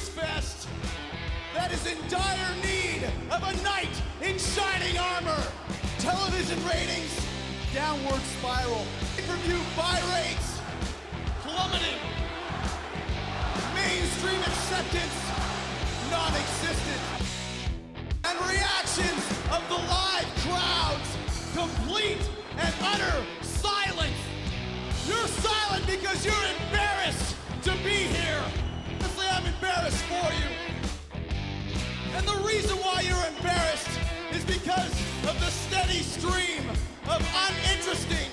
news fest that is in dire need of a knight in shining armor. Television ratings, downward spiral. Pay-per-view buy rates, plummeting. Mainstream acceptance, non-existent. And reactions of the live crowds, complete and utter silence. You're silent because you're embarrassed to be here. Honestly, I'm embarrassed for you. And the reason why you're embarrassed is because of the steady stream of uninteresting,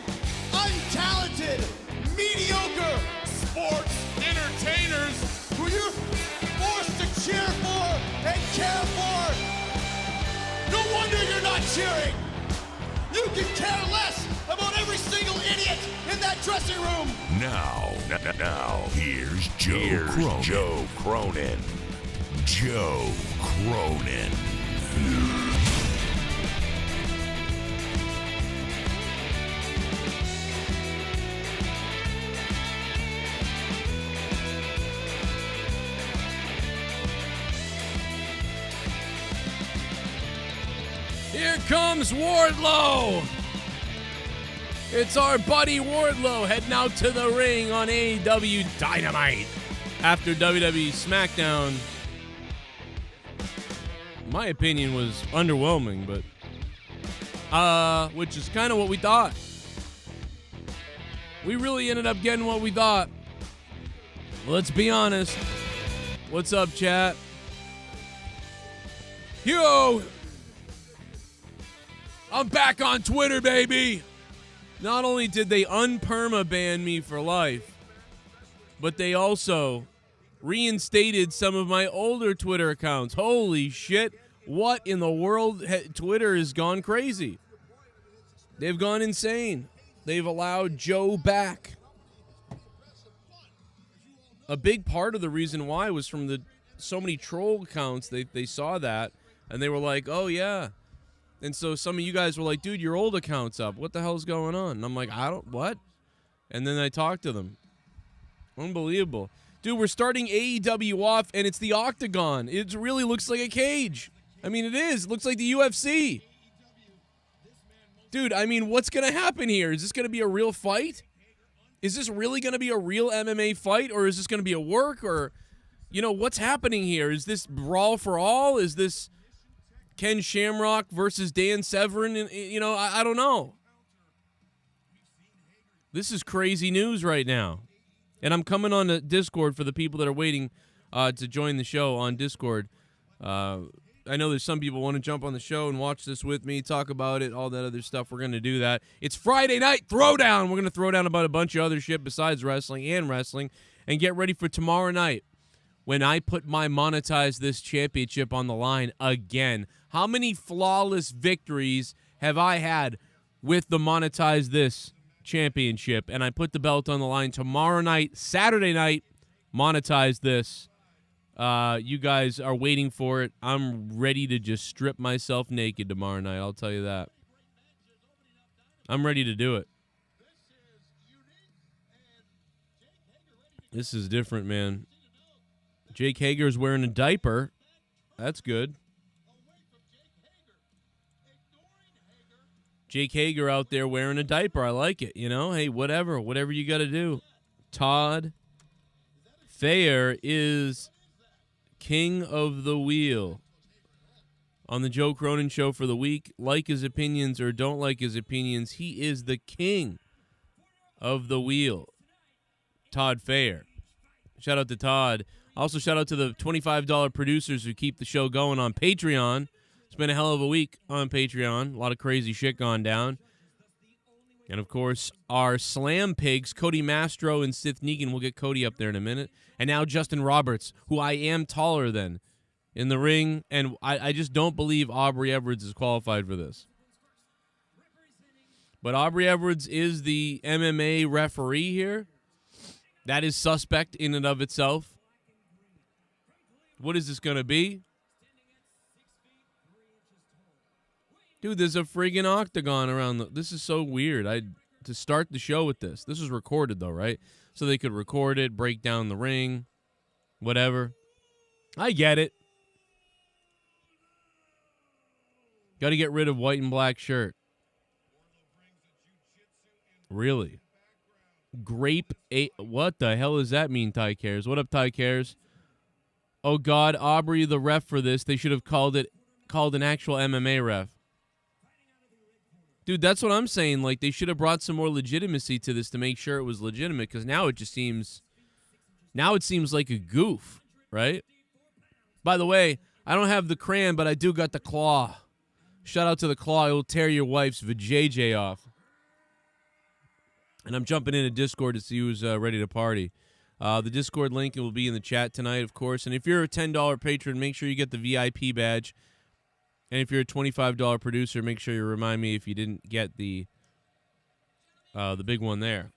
untalented, mediocre sports entertainers who you're forced to cheer for and care for. No wonder you're not cheering. You can care less about every single idiot in that dressing room. Now, here's Joe Cronin. Joe Cronin. Here comes Wardlow. It's our buddy Wardlow heading out to the ring on AEW Dynamite after WWE Smackdown. My opinion was underwhelming, but which is kind of what we thought. We really ended up getting what we thought. Let's be honest. What's up, chat? Yo! I'm back on Twitter, baby! Not only did they unperma-ban me for life, but they also reinstated some of my older Twitter accounts. Holy shit. What in the world? Twitter has gone crazy. They've gone insane. They've allowed Joe back. A big part of the reason why was from so many troll accounts. They saw that, and they were like, oh, yeah. And so some of you guys were like, dude, your old account's up. What the hell's going on? And I'm like, what? And then I talked to them. Unbelievable. Dude, we're starting AEW off, and it's the Octagon. It really looks like a cage. I mean, it is. It looks like the UFC. Dude, I mean, what's going to happen here? Is this going to be a real fight? Is this really going to be a real MMA fight, or is this going to be a work? Or, what's happening here? Is this Brawl for All? Is this Ken Shamrock versus Dan Severn? I don't know. This is crazy news right now. And I'm coming on to Discord for the people that are waiting to join the show on Discord. I know there's some people want to jump on the show and watch this with me, talk about it, all that other stuff. We're going to do that. It's Friday night throwdown. We're going to throw down about a bunch of other shit besides wrestling and get ready for tomorrow night when I put my Monetize This championship on the line again. How many flawless victories have I had with the Monetize This championship? And I put the belt on the line tomorrow night, Saturday night, Monetize This. You guys are waiting for it. I'm ready to just strip myself naked tomorrow night. I'll tell you that. I'm ready to do it. This is different, man. Jake Hager's wearing a diaper. That's good. Jake Hager out there wearing a diaper. I like it. Hey, whatever you got to do. Todd Thayer is king of the wheel on the Joe Cronin Show for the week. Like his opinions or don't like his opinions, he is the king of the wheel. Todd Thayer. Shout out to Todd. Also, shout out to the $25 producers who keep the show going on Patreon. It's been a hell of a week on Patreon. A lot of crazy shit gone down. And, of course, our Slam Pigs, Cody Mastro and Sith Negan. We'll get Cody up there in a minute. And now Justin Roberts, who I am taller than in the ring. And I just don't believe Aubrey Edwards is qualified for this. But Aubrey Edwards is the MMA referee here. That is suspect in and of itself. What is this going to be? Dude, there's a friggin' octagon around. This is so weird. To start the show with this. This was recorded, though, right? So they could record it, break down the ring, whatever. I get it. Got to get rid of white and black shirt. Really? What the hell does that mean, Ty Cares? What up, Ty Cares? Oh, God, Aubrey, the ref for this. They should have called an actual MMA ref. Dude, that's what I'm saying. Like, they should have brought some more legitimacy to this to make sure it was legitimate, because now it seems like a goof, right? By the way, I don't have the crayon, but I do got the claw. Shout out to the claw. It will tear your wife's vajayjay off. And I'm jumping into Discord to see who's ready to party. The Discord link will be in the chat tonight, of course. And if you're a $10 patron, make sure you get the VIP badge. And if you're a $25 producer, make sure you remind me if you didn't get the big one there.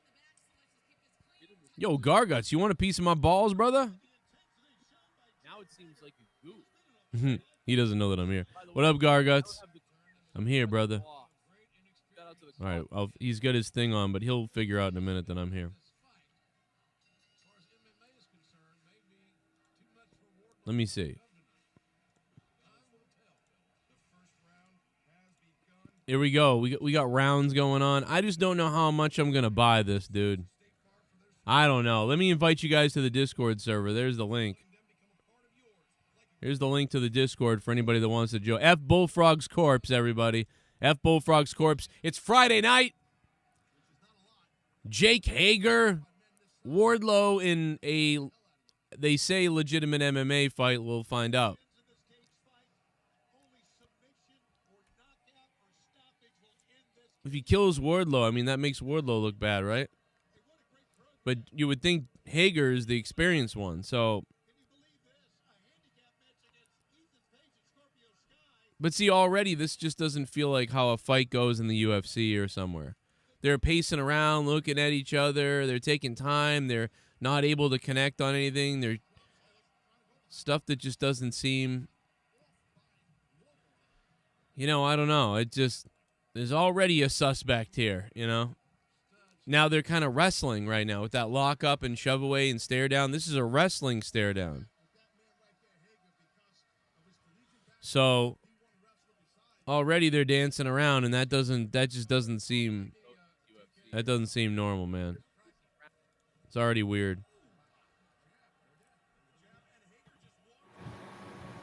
Yo, Garguts, you want a piece of my balls, brother? Now it seems like a goof. He doesn't know that I'm here. What up, Garguts? I'm here, brother. All right, he's got his thing on, but he'll figure out in a minute that I'm here. Let me see. Here we go. We got rounds going on. I just don't know how much I'm going to buy this, dude. I don't know. Let me invite you guys to the Discord server. There's the link. Here's the link to the Discord for anybody that wants to join. F Bullfrog's Corpse, everybody. F Bullfrog's Corpse. It's Friday night. Jake Hager, Wardlow in a, they say, legitimate MMA fight. We'll find out. If he kills Wardlow, I mean, that makes Wardlow look bad, right? But you would think Hager is the experienced one, so. But see, already this just doesn't feel like how a fight goes in the UFC or somewhere. They're pacing around, looking at each other. They're taking time. They're not able to connect on anything. They're stuff that just doesn't seem, I don't know. It just, there's already a suspect here, Now they're kind of wrestling right now with that lock up and shove away and stare down. This is a wrestling stare down. So already they're dancing around, and that just doesn't seem normal, man. It's already weird.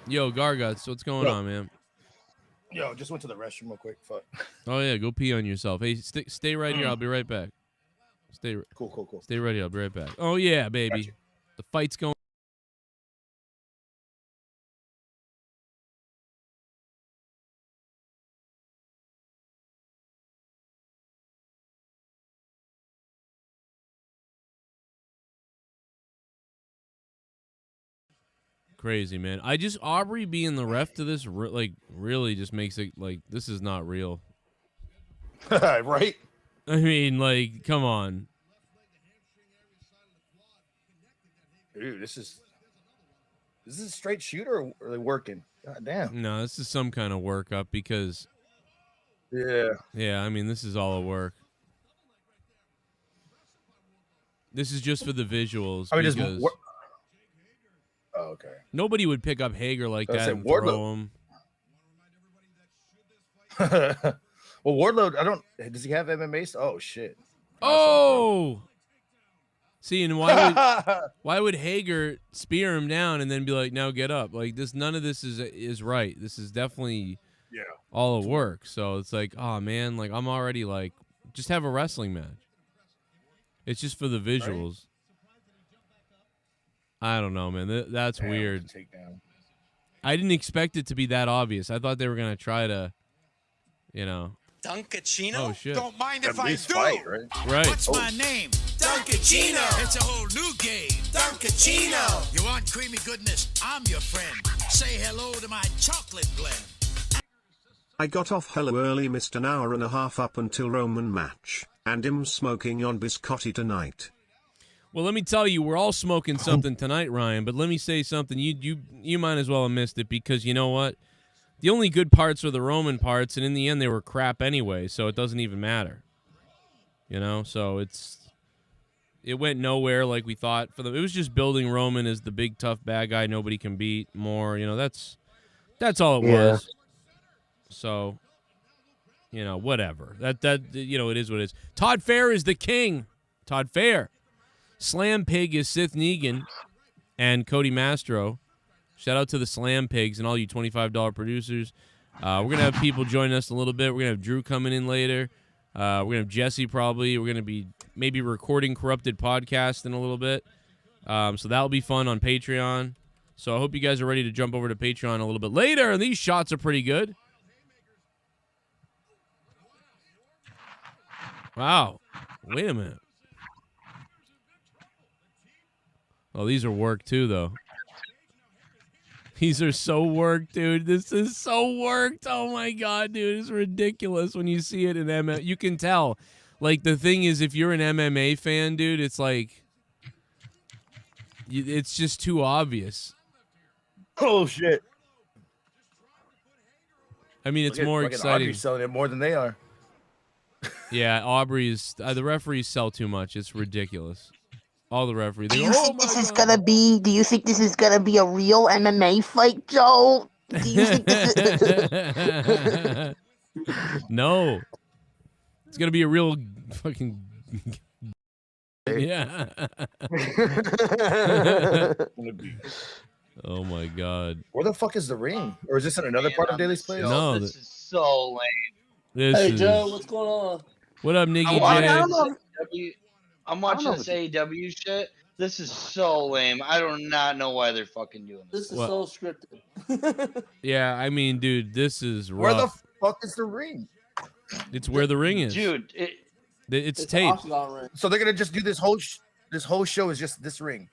Yo, Garguts, what's going on, man? Yo, just went to the restroom real quick. Fuck. Oh yeah, go pee on yourself. Hey, stay right here. I'll be right back. Cool. Stay right here. I'll be right back. Oh yeah, baby. Gotcha. The fight's going. Crazy, man. Aubrey being the ref to this, really just makes it like this is not real. Right? I mean, come on. Dude, this is a straight shooter or are they working? God damn. No, this is some kind of workup because. Yeah, I mean, this is all a work. This is just for the visuals. Because oh, okay. Nobody would pick up Hager like that and throw him. Well, Wardlow, does he have MMA? Oh, shit. Oh! See, and why would Hager spear him down and then be like, now get up? Like, none of this is right. This is definitely all a work. So it's like, oh, man, like, I'm already like, just have a wrestling match. It's just for the visuals. Right? I don't know, man. That's weird. I didn't expect it to be that obvious. I thought they were going to try to, Duncachino? Oh, shit. Don't mind if I do. Fight, right? What's my name? Duncachino. It's a whole new game. Duncachino. You want creamy goodness? I'm your friend. Say hello to my chocolate blend. I got off hella early, missed an hour and a half up until Roman match, and am smoking on biscotti tonight. Well, let me tell you, we're all smoking something tonight, Ryan, but let me say something. You might as well have missed it because you know what? The only good parts are the Roman parts, and in the end they were crap anyway, so it doesn't even matter. So it went nowhere like we thought for them. It was just building Roman as the big tough bad guy nobody can beat more. That's all it was. So, whatever. That it is what it is. Todd Fair is the king. Todd Fair. Slam Pig is Sith Negan and Cody Mastro. Shout out to the Slam Pigs and all you $25 producers. We're going to have people join us in a little bit. We're going to have Drew coming in later. We're going to have Jesse probably. We're going to be maybe recording Corrupted Podcast in a little bit. So that'll be fun on Patreon. So I hope you guys are ready to jump over to Patreon a little bit later. These shots are pretty good. Wow. Wait a minute. Oh, these are work too, though. These are so worked, dude. This is so worked. Oh, my God, dude. It's ridiculous when you see it in MMA. You can tell. Like, the thing is, if you're an MMA fan, dude, it's like, it's just too obvious. Oh, shit. I mean, it's more exciting. Aubrey's selling it more than they are. Yeah, Aubrey's, the referees sell too much. It's ridiculous. All the referees. Do you think this is gonna be? Do you think this is gonna be a real MMA fight, Joe? Do you think this is... No. It's gonna be a real fucking. Yeah. Oh my God. Where the fuck is the ring? Or is this in another part of Daly's place? No, this is so lame. Hey, Joe, what's going on? What up, Niggy J? I'm watching this AEW shit. This is so lame. I do not know why they're fucking doing this. This is so scripted. Yeah, I mean, dude, this is rough. Where the fuck is the ring? It's where the ring is. Dude, it's taped. So they're going to just do this whole show is just this ring.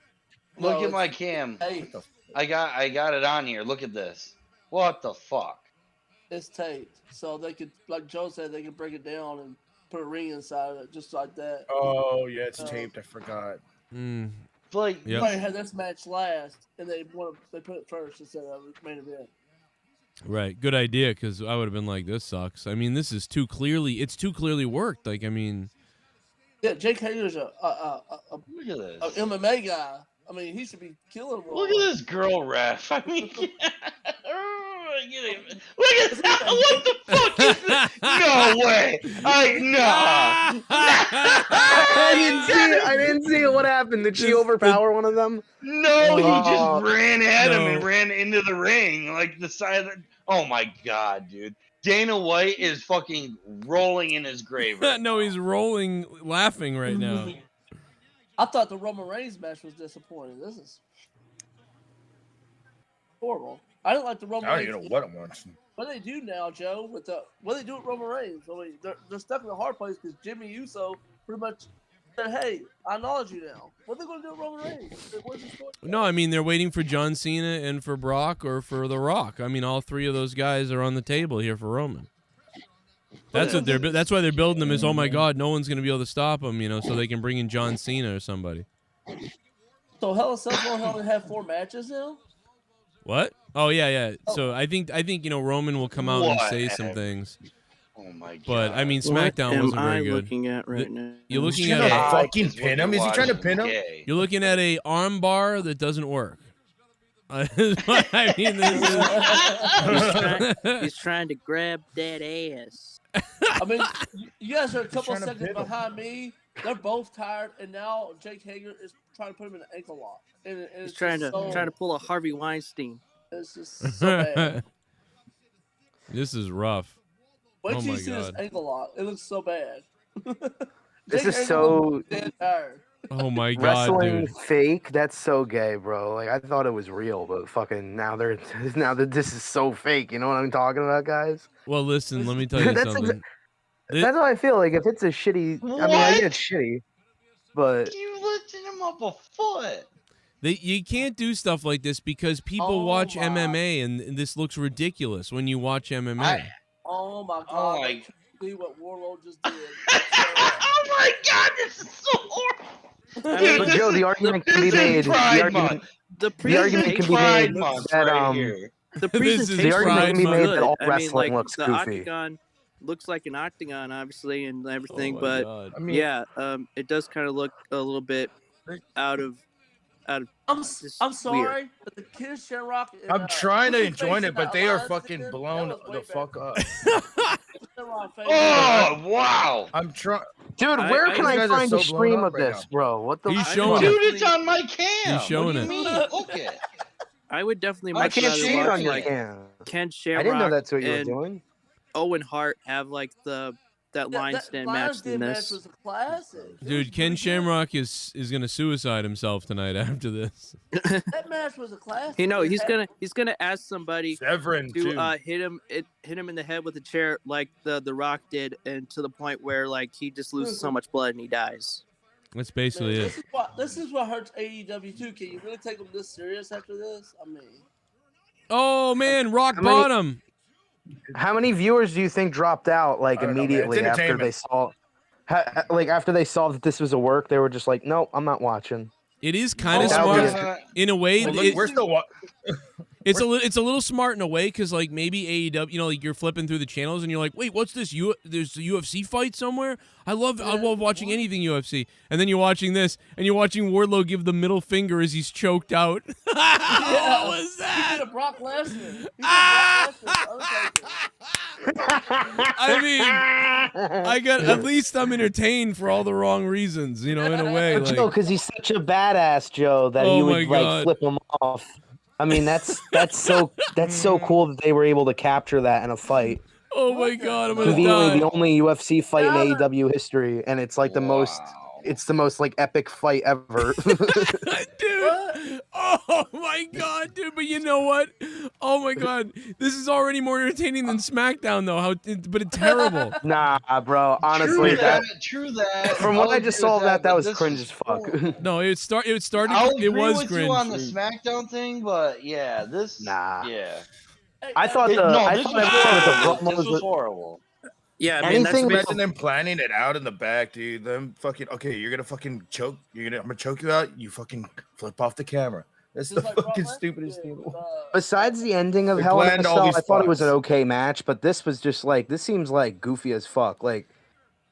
Look at my cam. Hey, I got it on here. Look at this. What the fuck? it's taped. So they could, like Joe said, they could break it down and put a ring inside of it, just like that. Oh, yeah, it's taped. I forgot. Like, you might have this match last, and they put it first instead of main event. Right, good idea, because I would have been like, this sucks. I mean, this is too clearly worked. Like, I mean, yeah, Jake Hager's look at this. a MMA guy. I mean, he should be killing. Look at this girl ref. I mean, look at that. What the fuck is this? No way. I didn't see it. What happened? Did she overpower one of them? No, he just ran at him and ran into the ring. Like the side of the... Oh my God, dude. Dana White is fucking rolling in his grave. Right no, he's rolling, laughing right now. I thought the Roman Reigns match was disappointing. This is horrible. I don't like the Roman Reigns. I don't even know what I'm watching. What they do now, Joe, what they do with Roman Reigns? I mean, they're stuck in a hard place because Jimmy Uso pretty much said, "Hey, I acknowledge you now." What are they going to do with Roman Reigns? No, I mean, they're waiting for John Cena and for Brock or for The Rock. I mean, all three of those guys are on the table here for Roman. That's what that's why they're building them. Is, oh my God, no one's going to be able to stop them, so they can bring in John Cena or somebody. So Hell in Cell will only have 4 matches now. What? Oh yeah. So I think Roman will come out and say some things. Oh my God. But I mean, SmackDown wasn't very good. Looking at right now? You're looking at at a fucking pin him. Is he trying to pin him? You're looking at a arm bar that doesn't work. I mean, this is... he's trying to grab that ass. I mean, you guys are a couple seconds behind me. They're both tired, and now Jake Hager is trying to put him in an ankle lock. And he's trying to pull a Harvey Weinstein. It's just so bad. This is rough. Wait till you see this ankle lock. It looks so bad. This is so dead tired. Oh my God, wrestling dude. fake. That's so gay, bro. Like, I thought it was real, but fucking now that this is so fake. You know what I'm talking about, guys? Well, listen, let me tell you something. That's how I feel. Like, if it's a shitty, I mean, I get it's shitty, but you lifted him up a foot. You can't do stuff like this because people watch MMA, and this looks ridiculous when you watch MMA. Oh my God! See what Warlord just did. Oh my God! This is so horrible. But Joe, the argument can be made. The argument can be made that The argument can be made that all wrestling looks the goofy. Octagon looks like an octagon, obviously, and everything. Oh my but God. I mean, yeah, it does kind of look a little bit out of. I'm just sorry, weird. but the Kid Shamrock. And, I'm trying to what's his enjoy face it, in but that they are alliance fucking again? blown That was way the fuck better. up. Shamrock face. Oh wow, I'm trying. Dude, where can these I guys are find so a blown stream up of right this, now. bro? What the? He's I showing would it. dude, it's on my cam. He's showing what do you it. mean? Look it. I would definitely I much can't rather see it watch on your like cam. Ken Shamrock I didn't know that's what you were and doing. Owen Hart have like that line stand match than match this. was a classic. Dude, Ken Shamrock is gonna suicide himself tonight after this. That match was a classic. You know, he's gonna ask somebody Severin to too. hit him in the head with a chair like the Rock did, and to the point where like he just loses so much blood and he dies. That's basically it. This is what hurts AEW too. Can you really take them this serious after this? I mean, Oh man, rock How many- bottom. How many viewers do you think dropped out like I don't know, man. It's immediately after entertainment. they saw, after they saw that this was a work? They were just like, "No, I'm not watching." It is kind of Oh, smart yeah. in a way. Well, look, it- we're still It's a little smart in a way because like maybe AEW, you know, like you're flipping through the channels and you're like, wait, what's this? There's a UFC fight somewhere. I love watching anything UFC, and then you're watching this and you're watching Wardlow give the middle finger as he's choked out. What was he that? did a Brock Lesnar. He did Brock Lesnar. I mean, I got at least I'm entertained for all the wrrong reasons, you know, in a way. Like, Joe, because he's such a badass, Joe, that Oh he my would like God. flip him off. I mean, that's so cool that they were able to capture that in a fight. oh my God, I'm gonna Conveniently, die. the only UFC fight in AEW history, and it's like the most. It's the most like epic fight ever. Dude, oh my God, dude! But you know what? Oh my God, this is already more entertaining than SmackDown, though. But it's terrible. Nah, bro. Honestly, True that. from what I I'll just agree with saw that but was this cringe is as fuck. No, it started. I'll It agree was with cringe. you on the SmackDown thing, but yeah, this. Nah. Yeah. I thought This was promos This was were- horrible. Yeah, I mean, that's Anything Imagine them planning it out in the back, dude. Them fucking you're gonna fucking choke. I'm gonna choke you out. You fucking flip off the camera. That's the fucking stupidest thing. Besides the ending of They Hell in a planned all Cell, these I thought it was an spots. okay match, but this was just like this seems like goofy as fuck. Like,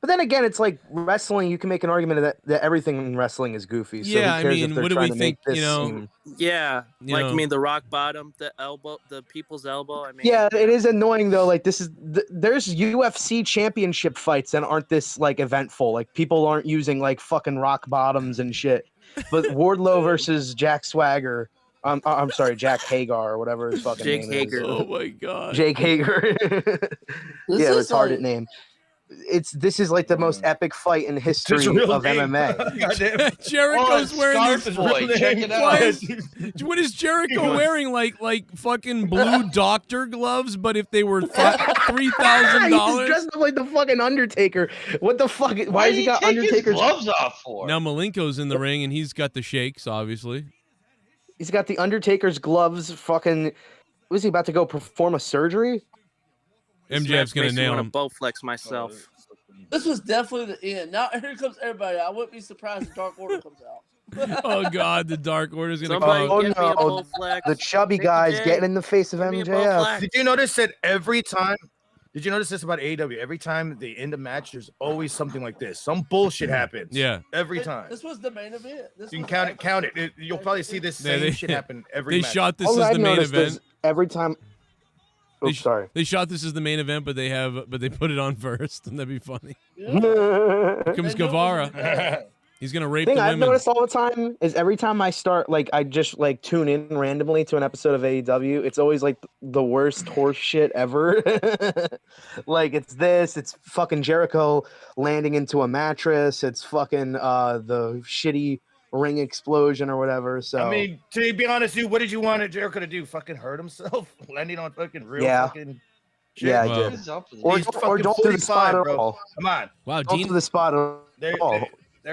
but then again, it's like wrestling. You can make an argument that everything in wrestling is goofy. So Yeah, who I cares mean, if they're what do trying we to think, make this you know, seem- yeah, You like know. I mean the rock bottom, the elbow, the people's elbow. I mean, Yeah, it is annoying though. Like this is there's UFC championship fights that aren't this like eventful. Like people aren't using like fucking rock bottoms and shit. But Wardlow versus Jack Swagger. I'm sorry, Jack Hagar or whatever his fucking Jake name Hager. is. Oh my God. Jake Hager. Yeah, is retarded like- name. This is like the most epic fight in history real of name. MMA. Goddamn. Jericho's Oh, wearing Scarf this. Boy, check it Why out. is- What is Jericho wearing? Like fucking blue doctor gloves, but if they were $3,000. He's dressed up like the fucking Undertaker. What the fuck? Why has did he got take his Undertaker's? gloves off for? Now Malenko's in the ring and he's got the shakes, obviously. He's got the Undertaker's gloves. Fucking. Was he about to go perform a surgery? MJF's gonna nail I him. want to Bowflex myself. This was definitely the end. Now here comes everybody. I wouldn't be surprised if Dark Order comes out. Oh God, the Dark Order's gonna Somebody come out. Oh, get me a no. Bowflex. The chubby Nick guys J, getting in the face of give me a MJF. Bowflex. Did you notice that every time? Did you notice this about AEW? Every time they end a match, there's always something like this. Some bullshit happens. Yeah. Every time. This was the main event. You can count it. You'll probably see this Yeah, same shit happen every They match. shot this All as I've the main noticed event. is every time. They Oops, sorry. They shot this as the main event, but they put it on first, and that'd be funny. Here Thing comes Guevara. He's gonna rape the I've women. noticed all the time is every time I start, like, I just like tune in randomly to an episode of AEW. It's always like the worst horse shit ever. Like it's fucking Jericho landing into a mattress. It's fucking the shitty ring explosion or whatever. So I mean, to be honest, dude, what did you want Jericho to do? Fucking hurt himself? Landing on fucking real Yeah. fucking shit? yeah, I Well, did. He's up with Or it. He's don't do the 45, spot at bro. all. Come on. Wow, Don't Dean. do the spot at all.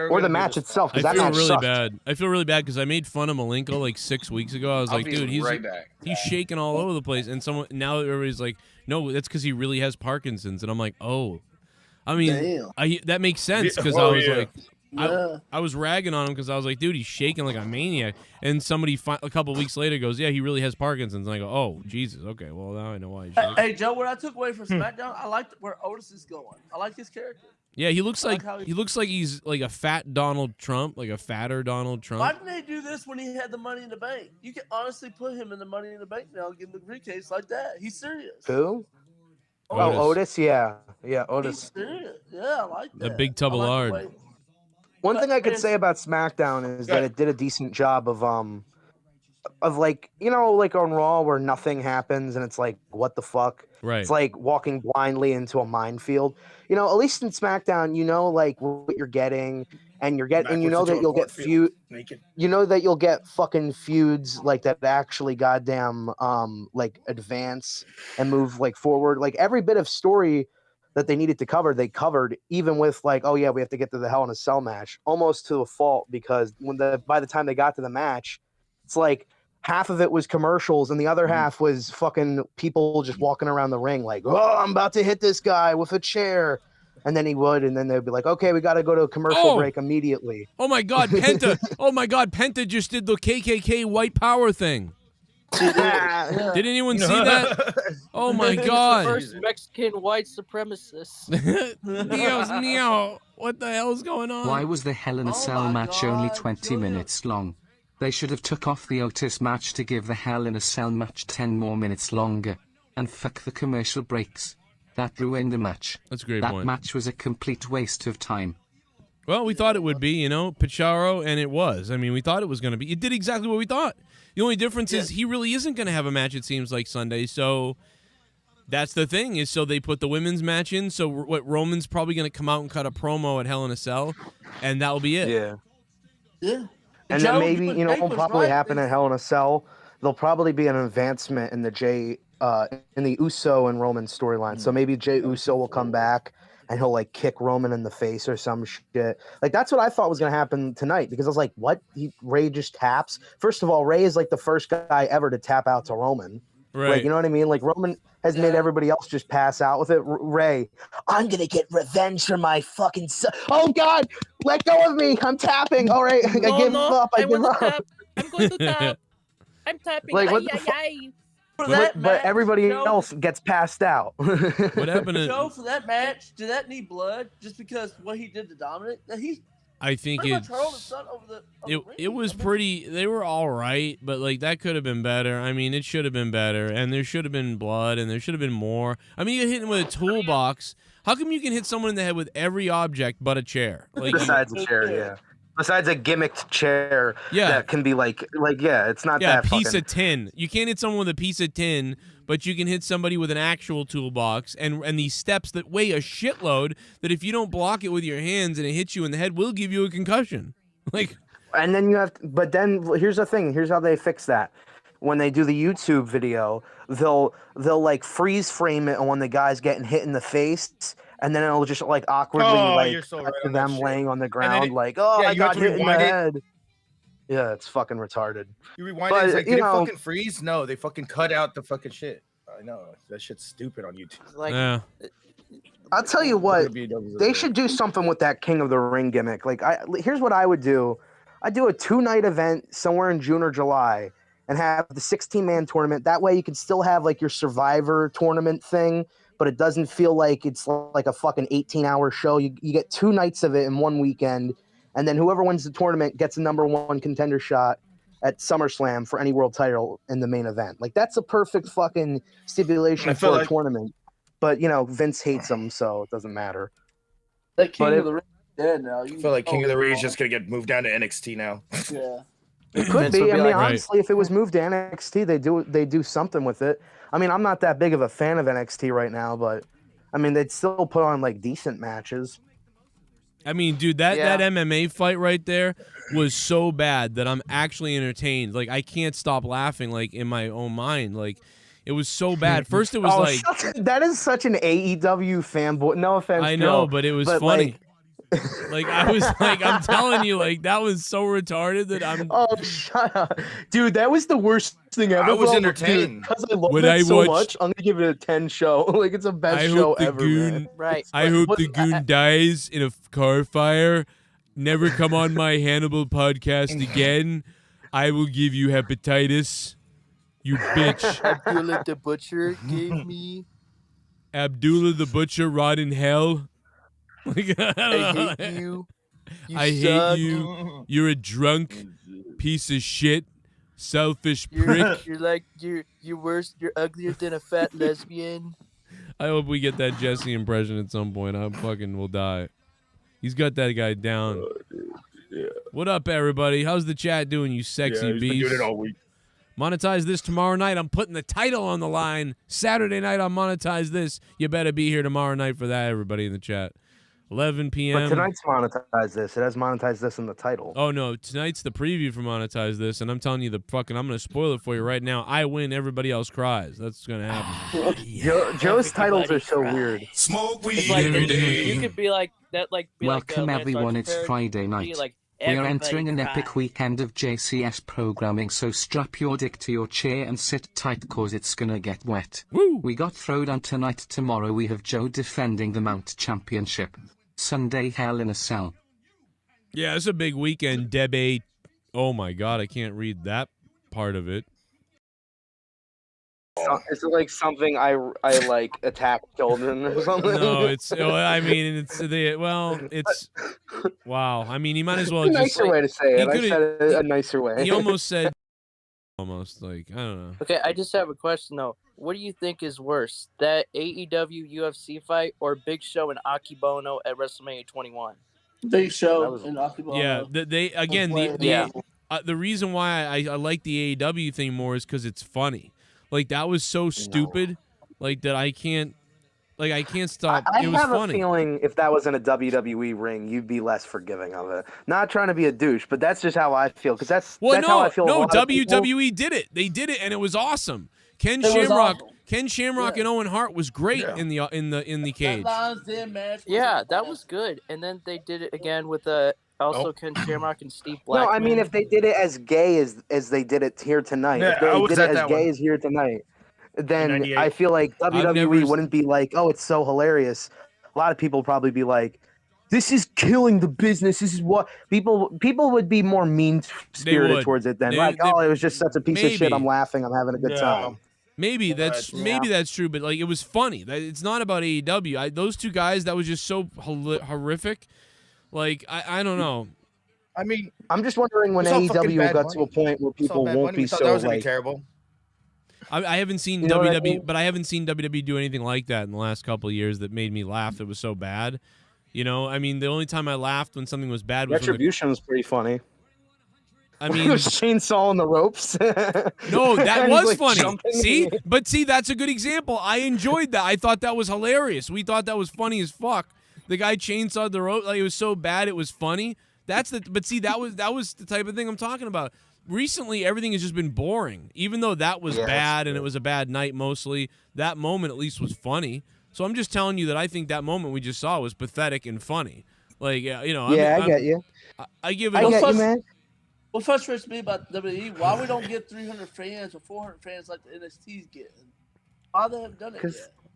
Or the match itself, I because that feel match really sucked. bad. I feel really bad because I made fun of Malenko like 6 weeks ago. I was I'll like, be dude, he's right back. he's shaking all over the place, and now everybody's like, no, that's because he really has Parkinson's, and I'm like, oh, I mean, Damn. that makes sense because Oh, I was yeah. like, I was ragging on him because I was like, dude, he's shaking like a maniac. And somebody a couple weeks later goes, yeah, he really has Parkinson's. And I go, oh, Jesus. Okay, well, now I know why he's shaking. Hey, Joe, what I took away from SmackDown, I liked where Otis is going. I like his character. Yeah, he looks like he's like a fat Donald Trump, like a fatter Donald Trump. Why didn't they do this when he had the Money in the Bank? You can honestly put him in the Money in the Bank now and give him the briefcase like that. He's serious. Who? Oh, Otis, yeah, Otis. He's serious. Yeah, I like that. The big tub of lard. One thing I could say about SmackDown is that it did a decent job of like, you know, like on Raw where nothing happens and it's like, what the fuck? Right. It's like walking blindly into a minefield. You know, at least in SmackDown, you know, like what you're getting, and you know that you'll get you know that you'll get fucking feuds like that actually goddamn like advance and move like forward. Like every bit of story that they needed to cover, they covered, even with like, oh yeah, we have to get to the Hell in a Cell match, almost to a fault, because by the time they got to the match, it's like half of it was commercials and the other half was fucking people just walking around the ring like, oh, I'm about to hit this guy with a chair. And then he would, and then they'd be like, okay, we got to go to a commercial break immediately. Oh my God, Penta. Oh my God, Penta just did the KKK white power thing. Did anyone see that? Oh my God. First Mexican white supremacist. Dios mío. What the hell's going on? Why was the Hell in a Cell match only 20 minutes long? They should have took off the Otis match to give the Hell in a Cell match 10 more minutes longer. And fuck the commercial breaks. That ruined the match. That's a great point. That match was a complete waste of time. Well, we thought it would be, you know, Pacharo, and it was. I mean, we thought it was going to be. It did exactly what we thought. The only difference is he really isn't going to have a match, it seems like, Sunday. So that's the thing, is so they put the women's match in. So what, Roman's probably going to come out and cut a promo at Hell in a Cell, and that'll be it. Yeah. Yeah. And then maybe, you know, what'll probably happen at Hell in a Cell, there'll probably be an advancement in the in the Uso and Roman storyline. So maybe Jey Uso will come back and he'll like kick Roman in the face or some shit. Like that's what I thought was gonna happen tonight, because I was like, what? Ray just taps? First of all, Ray is like the first guy ever to tap out to Roman. Right. Like, you know what I mean? Like Roman has made everybody else just pass out with it. Ray, I'm gonna get revenge for my fucking son. Oh God, let go of me! I'm tapping. All right, I give up. I give up. Tap. I'm going to tap. I'm tapping. Like, what the fuck? But everybody else gets passed out. What happened to Joe, for that match? Did that need blood? Just because what he did to Dominic? I think pretty much hurled his son over the ring. It was pretty. They were all right, but like that could have been better. I mean, it should have been better, and there should have been blood, and there should have been more. I mean, you get hit with a toolbox. How come you can hit someone in the head with every object but a chair? Like, besides a chair, yeah. Besides a gimmicked chair, that can be like it's not that a piece fucking... of tin. You can't hit someone with a piece of tin, but you can hit somebody with an actual toolbox and these steps that weigh a shitload. That if you don't block it with your hands and it hits you in the head, will give you a concussion. Like, and then you have, but then here's the thing. Here's how they fix that. When they do the YouTube video, they'll like freeze frame it on when the guy's getting hit in the face. And then it'll just like awkwardly them laying on the ground like, I got hit in the head. Yeah, it's fucking retarded. You rewind it, it's like, did it fucking freeze? No, they fucking cut out the fucking shit. I know. That shit's stupid on YouTube. Like, I'll tell you what, they should do something with that King of the Ring gimmick. Like, here's what I would do. I'd do a 2-night event somewhere in June or July and have the 16-man tournament. That way you can still have like your Survivor tournament thing, but it doesn't feel like it's like a fucking 18-hour show. You get 2 nights of it in one weekend, and then whoever wins the tournament gets a #1 contender shot at SummerSlam for any world title in the main event. Like, that's a perfect fucking stipulation for a tournament. But, you know, Vince hates them, so it doesn't matter. That King of the Ring is dead now. I feel like King of the Ring is just going to get moved down to NXT now. Yeah. It could be. I mean, honestly, if it was moved to NXT, they do something with it. I mean, I'm not that big of a fan of NXT right now, but I mean, they'd still put on like decent matches. I mean, dude, that MMA fight right there was so bad that I'm actually entertained. Like, I can't stop laughing, like, in my own mind. Like, it was so bad. First, it was that is such an AEW fanboy. No offense, I know, but it was funny. Like, I was like, I'm telling you, like, that was so retarded that I'm. Oh, shut up, dude! That was the worst thing ever. I was entertained because I love it so much. I'm gonna give it a 10 show. Like, it's the best show ever. Man. Right. I hope the goon dies in a car fire. Never come on my Hannibal podcast again. I will give you hepatitis. You bitch. Abdullah the Butcher gave me. Abdullah the Butcher, rot in hell. Like, I hate you. I hate you. You're a drunk piece of shit. Selfish prick. You're worse. You're uglier than a fat lesbian. I hope we get that Jesse impression at some point. I fucking will die. He's got that guy down. Yeah. What up, everybody? How's the chat doing, you sexy He's been beast? doing it all week. Monetize this tomorrow night. I'm putting the title on the line. Saturday night on Monetize this. You better be here tomorrow night for that, everybody in the chat. 11 p.m. But tonight's Monetize this. It has Monetize this in the title. Oh, no. Tonight's the preview for Monetize this, and I'm telling you I'm going to spoil it for you right now. I win, everybody else cries. That's going to happen. Joe's titles are so weird. Smoke weed It's like every day. you could be like that. Like be Welcome like, everyone, it's Friday night. We are entering an everybody epic weekend of JCS programming, so strap your dick to your chair and sit tight cause it's gonna get wet. Woo! We got Throwdown tonight. Tomorrow we have Joe defending the Mount Championship. Sunday, Hell in a Cell. Yeah, it's a big weekend, Debbie. Oh, my God. I can't read that part of it. Is it like something I like attack children or something? No, it's. I mean, it's. Wow. I mean, he might as well a just. nicer way to say it. I could've- said it a nicer way. He almost said. Almost like I don't know. Okay, I just have a question though. What do you think is worse, that AEW UFC fight or Big Show and Akibono at WrestleMania 21? Big Show and Akibono. Yeah, the reason why I like the AEW thing more is because it's funny. Like that was so stupid, like that I can't stop. I it was have funny. a feeling if that was in a WWE ring, you'd be less forgiving of it. Not trying to be a douche, but that's just how I feel. Because that's how I feel. No, a lot of people. WWE did it. They did it, and it was awesome. Ken was Shamrock awesome. and Owen Hart was great in the cage. Yeah, that was good. And then they did it again with Ken Shamrock and Steve Blackman. No, I mean if they did it as gay as they did it here tonight, Yeah, if they I was did it at as that gay one. as here tonight, then 98. I feel like WWE never- wouldn't be like, oh, it's so hilarious. A lot of people would probably be like, this is killing the business. This is what people would be more mean-spirited would. towards it than They- like, they- oh, it was just such a piece of shit. maybe. I'm laughing. I'm having a good time. Maybe that's true, but like it was funny. It's not about AEW. Those two guys, that was just so horrific. Like I don't know. I mean, I'm just wondering when we saw fucking AEW Bad got to Bunny. a point where We saw people Bad won't Bunny. be We thought so that was gonna be like. terrible. I haven't seen You know what I WWE, mean? but I haven't seen WWE do anything like that in the last couple of years that made me laugh. It was so bad. You know, I mean, the only time I laughed when something was bad was Retribution was pretty funny. I It mean, was chainsawing the ropes. no, that And he's, was like, funny. jumping. See, that's a good example. I enjoyed that. I thought that was hilarious. We thought that was funny as fuck. The guy chainsawed the rope. Like it was so bad, it was funny. But that was the type of thing I'm talking about. Recently, everything has just been boring. Even though that was bad and it was a bad night mostly, that moment at least was funny. So I'm just telling you that I think that moment we just saw was pathetic and funny. Like, you know. I get you. I give it. I get you, man. What frustrates me about WWE, why we don't get 300 fans or 400 fans like the NXT's getting? Why they haven't done it yet?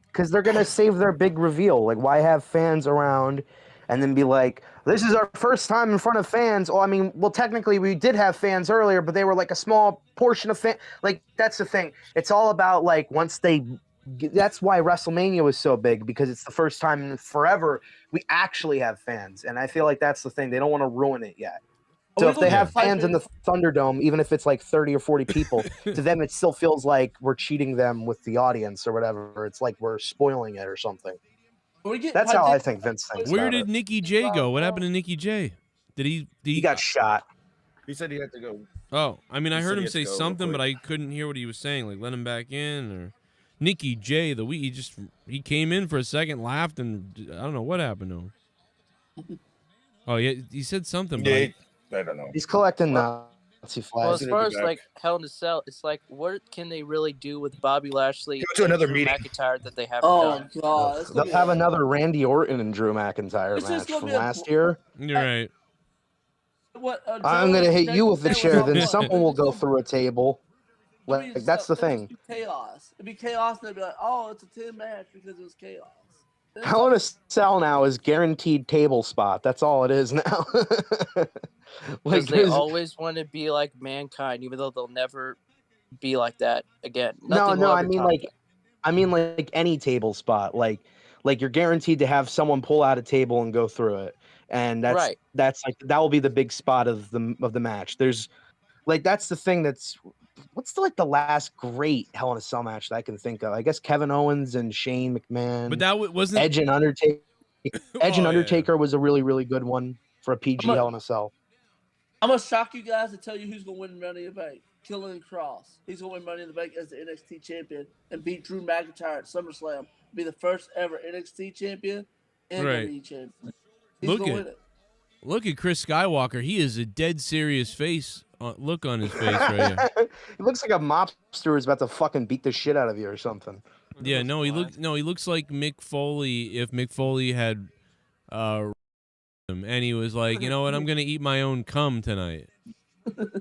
Because they're gonna save their big reveal. Like, why have fans around and then be like, this is our first time in front of fans? Oh, I mean, well, technically we did have fans earlier, but they were like a small portion of fans. Like, that's the thing. It's all about like once they. That's why WrestleMania was so big, because it's the first time in forever we actually have fans, and I feel like that's the thing. They don't want to ruin it yet. So if they have fans in the Thunderdome, even if it's like 30 or 40 people, to them it still feels like we're cheating them with the audience or whatever. It's like we're spoiling it or something. That's how I think Vince thinks. Where about did it. Nikki J go? What happened to Nikki J? Did he got shot? He said he had to go. Oh, I mean, I He heard said he him had to say go real something, but quick. I couldn't hear what he was saying. Like, let him back in, or Nikki J. He came in for a second, laughed, and I don't know what happened to him. Oh yeah, he said something. But Yeah, I don't know. He's collecting Nazi flags. Well, as far as like Hell in a Cell, it's like what can they really do with Bobby Lashley Go to and another Drew meeting. McIntyre that they haven't Oh done? god, it's They'll gonna have another Randy Orton and Drew McIntyre It's just match gonna from be a- last year. you're right. I'm gonna hit you with the chair, then someone someone will go through a table. Like, that's the thing. Chaos. It'd be chaos, and they'd be like, "Oh, it's a 10 match because it was chaos." Hell in a Cell now is guaranteed table spot. That's all it is now. Because they always want to be like Mankind, even though they'll never be like that again. Nothing will I ever mean top like that. I mean like any table spot. Like you're guaranteed to have someone pull out a table and go through it. And that's like that will be the big spot of the match. There's like that's the thing that's what's the last great Hell in a Cell match that I can think of? I guess Kevin Owens and Shane McMahon. But that wasn't Edge and Undertaker. Edge and yeah. Undertaker was a really, really good one for a PG Hell in a Cell. I'm gonna shock you guys and tell you who's gonna win Money in the Bank. Killing Cross. He's gonna win Money in the Bank as the NXT champion and beat Drew McIntyre at SummerSlam. Be the first ever NXT champion and WWE champion. He's gonna win it. Look at Chris Skywalker. He is a dead serious look on his face right here. He looks like a mobster who's about to fucking beat the shit out of you or something. Yeah, he looks like Mick Foley if Mick Foley had and he was like, you know what, I'm gonna eat my own cum tonight.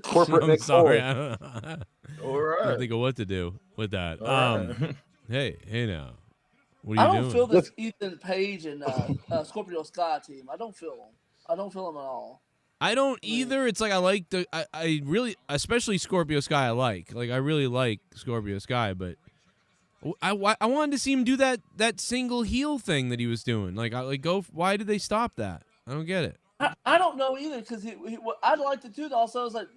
Corporate I'm Mick sorry. Foley. All right. I don't think of what to do with that. Hey now. What I are you don't doing? feel this Ethan Page and Scorpio Sky team. I don't feel them. I don't feel them at all. I don't either. It's like I like I really, especially Scorpio Sky. I really like Scorpio Sky, but I wanted to see him do that single heel thing that he was doing. Why did they stop that? I don't get it. I don't know either because I'd like to do it. Also, I was like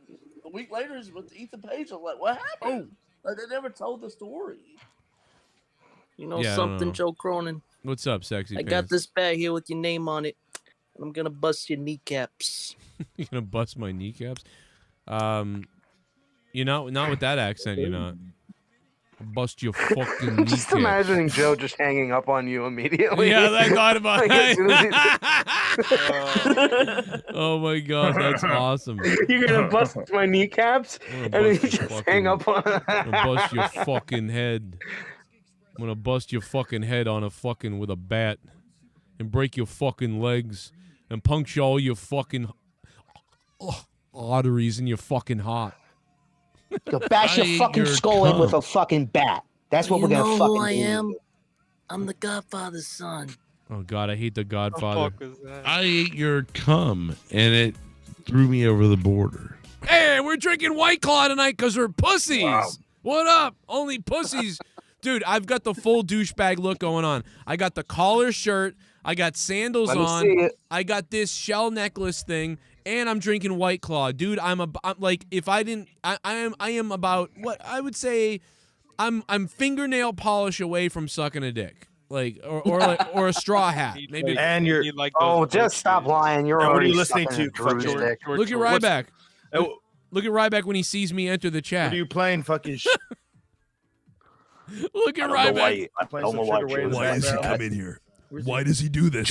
a week later is with Ethan Page. I was like, what happened? Like they never told the story. You know something, Joe Cronin? What's up, sexy? I got this bag here with your name on it. I'm gonna bust your kneecaps. You're gonna bust my kneecaps? You're not with that accent. You're not. Bust your fucking kneecaps. Just imagining Joe just hanging up on you immediately. Yeah, I thought about that. Oh my god, that's awesome. You're gonna bust my kneecaps and then you just hang up on. I'm gonna bust your fucking head. I'm gonna bust your fucking head on with a bat and break your fucking legs and puncture all your fucking arteries in your fucking heart. Go bash your fucking skull in with a fucking bat. That's what we're gonna fucking do. Who I am? I'm the Godfather's son. Oh god, I hate the Godfather. I ate your cum and it threw me over the border. Hey, we're drinking White Claw tonight because we're pussies. Wow. What up? Only pussies. Dude, I've got the full douchebag look going on. I got the collar shirt. I got sandals on. I got this shell necklace thing, and I'm drinking White Claw. Dude, I'm about what I would say I'm fingernail polish away from sucking a dick. Or a straw hat. Maybe. And you're just stop lying. You're already listening to Drew's dick. Look at Ryback. Look at Ryback when he sees me enter the chat. What are you playing? Fucking Look at Ryback. Why does he come in here? Why does he do this?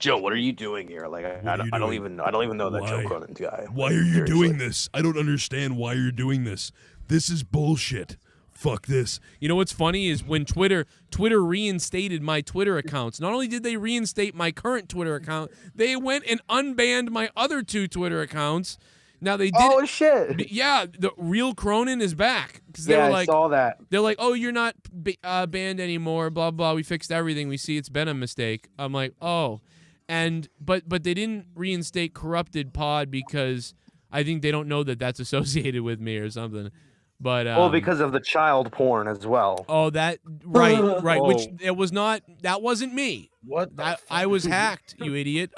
Joe, what are you doing here? Like, I don't even know that Joe Cronin guy. Why are you doing this? I don't understand why you're doing this. This is bullshit. Fuck this. You know what's funny is when Twitter reinstated my Twitter accounts. Not only did they reinstate my current Twitter account, they went and unbanned my other 2 Twitter accounts. Now they did. Oh shit! Yeah, the real Cronin is back because they were like, I saw that. They're like, oh, you're not banned anymore. Blah blah. We fixed everything. We see it's been a mistake. I'm like, oh, and but they didn't reinstate Corrupted Pod because I think they don't know that that's associated with me or something. But because of the child porn as well. Oh, that right. Oh. Which it was not. That wasn't me. What? I was hacked. You idiot.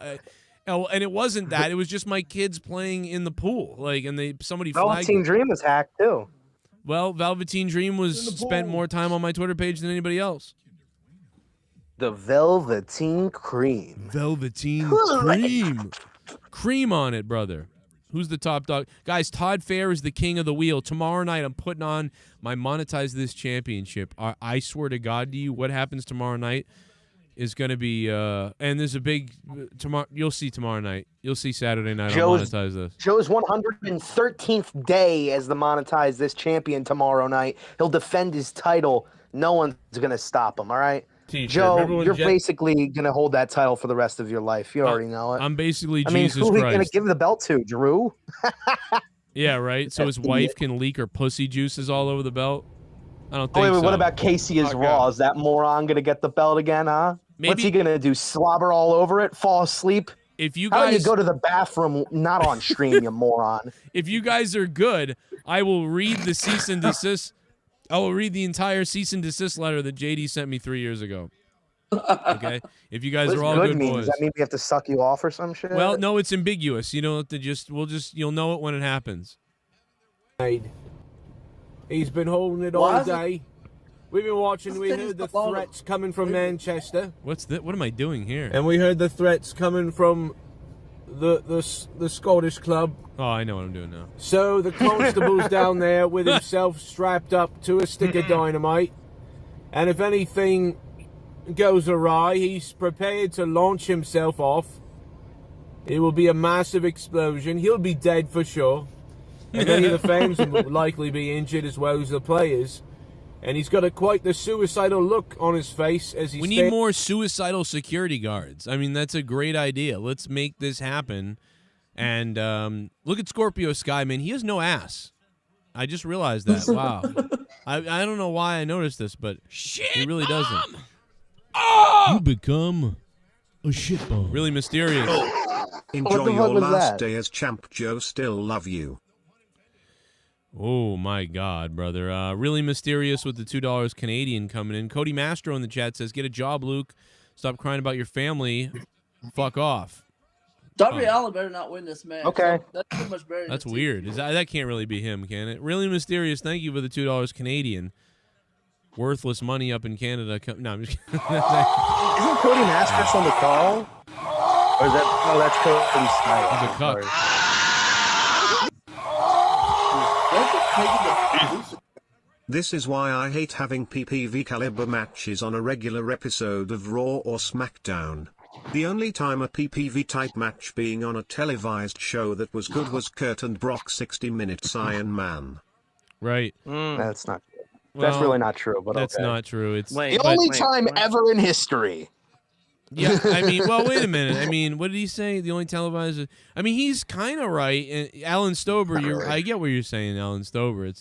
And it wasn't that. It was just my kids playing in the pool. Somebody flagged Velveteen Dream was hacked too. Well, Velveteen Dream spent more time on my Twitter page than anybody else. The Velveteen Cream. Velveteen Cream. Cream on it, brother. Who's the top dog? Guys, Todd Fair is the king of the wheel. Tomorrow night, I'm putting on my Monetize This championship. I swear to God to you, what happens tomorrow night is going to be, and there's a big, tomorrow. You'll see tomorrow night. You'll see Saturday night on Monetize This. Joe's 113th day as the Monetize This champion tomorrow night. He'll defend his title. No one's going to stop him, all right? Joe, you're basically going to hold that title for the rest of your life. You already know it. I'm basically Jesus who Christ. are you going to give the belt to, Drew? Yeah, right? So his wife can leak her pussy juices all over the belt? I don't Oh, think wait, so. what about Casey is Fuck Raw? out. Is that moron gonna get the belt again, huh? Maybe- What's he gonna do? Slobber all over it? Fall asleep? If you How do you guys go to the bathroom not on stream, you moron? if you guys are good, I will read the cease and desist. I will read the entire cease and desist letter that JD sent me 3 years ago. Okay? If you guys What are does all good good mean? boys. Does that mean we have to suck you off or some shit? Well, no, it's ambiguous. You don't have to you'll know it when it happens. He's been holding it Why all is it- day. We've been watching. We This heard the thing's alone. threats coming from Manchester, What's that? What am I doing here? and we heard the threats coming from the Scottish club. Oh, I know what I'm doing now. So the constable's down there with himself strapped up to a stick of dynamite, and if anything goes awry, he's prepared to launch himself off. It will be a massive explosion. He'll be dead for sure, and many of the fans will likely be injured as well as the players. And he's got quite the suicidal look on his face as he. We need more suicidal security guards. I mean, that's a great idea. Let's make this happen. And look at Scorpio Sky, man. He has no ass. I just realized that. Wow. I don't know why I noticed this, but he really doesn't. You become a shit bomb. Really mysterious. Enjoy your last day as champ, Joe. Still love you. Oh, my God, brother. Really mysterious with the $2 Canadian coming in. Cody Mastro in the chat says, get a job, Luke. Stop crying about your family. Fuck off. Darby Allin better not win this match. Okay. That's too much better. That's weird. That can't really be him, can it? Really mysterious. Thank you for the $2 Canadian. Worthless money up in Canada. No, I'm just kidding. Isn't Cody Masters on the call? Or is that? No, that's Cody Styles. He's a cuck. This is why I hate having PPV caliber matches on a regular episode of Raw or Smackdown. The only time a PPV type match being on a televised show that was good was Kurt and Brock 60 Minutes Iron Man. Right. That's not. That's really not true. But that's okay. not true. It's the only time ever in history. Yeah, I mean, well, wait a minute. I mean, what did he say? The only televised. I mean, he's kind of right. And Alan Stober, I get what you're saying, Alan Stober.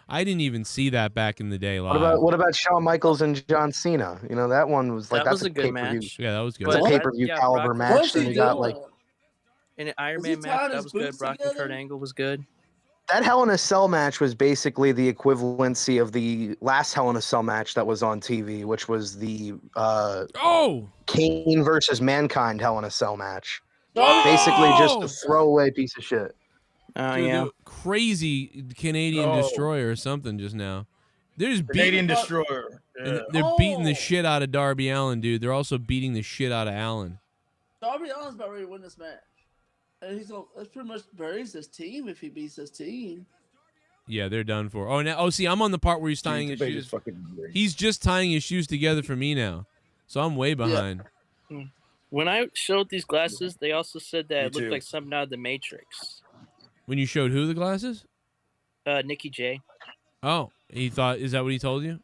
I didn't even see that back in the day live. What about Shawn Michaels and John Cena? You know, that one was like That that's was a good pay-per-view. match. Yeah, that was good. It's a pay-per-view caliber Brock- match. And you got like in an Iron Was he Man tying match, that his was good. boots Brock and Kurt together? Angle was good. that Hell in a Cell match was basically the equivalency of the last Hell in a Cell match that was on TV, which was the Kane versus Mankind Hell in a Cell match. Basically, just a throwaway piece of shit. Dude, yeah. the crazy Canadian destroyer or something just now. They're just Canadian beating, destroyer. and Yeah. they're beating the shit out of Darby Allin, dude. They're also beating the shit out of Allen. Darby Allin's about ready to win this match. And that's pretty much buries his team if he beats his team. Yeah, they're done for. See, I'm on the part where he's tying his shoes. He's just tying his shoes together for me now, so I'm way behind. When I showed these glasses, they also said that Me it looked too. like something out of the Matrix. When you showed who the glasses? Nikki J. Oh, he thought. Is that what he told you?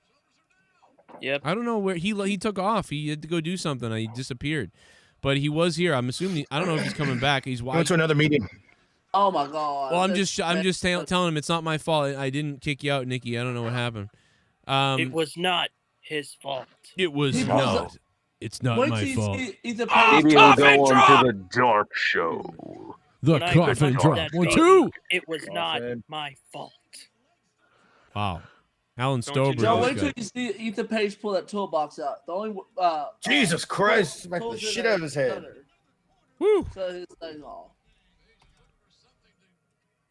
Yep. I don't know where he took off. He had to go do something. He disappeared, but he was here. I'm assuming. I don't know if he's coming back. He's Went to another meeting. Oh my god. Well, I'm just telling him it's not my fault. I didn't kick you out, Nikki. I don't know what happened. It was not his fault. It was not. It's not Wait my till you fault. see either Maybe he'll go on to the dark show. The When I coffin heard drop. that 1, baby, 2. It was not my fault. Wow. Alan Don't you Stober. Joe, this wait till guy. you see Ethan Page pull that toolbox out. The only Jesus Christ, smacked the pulls it shit out of his head. cutter. Woo. So his thing off.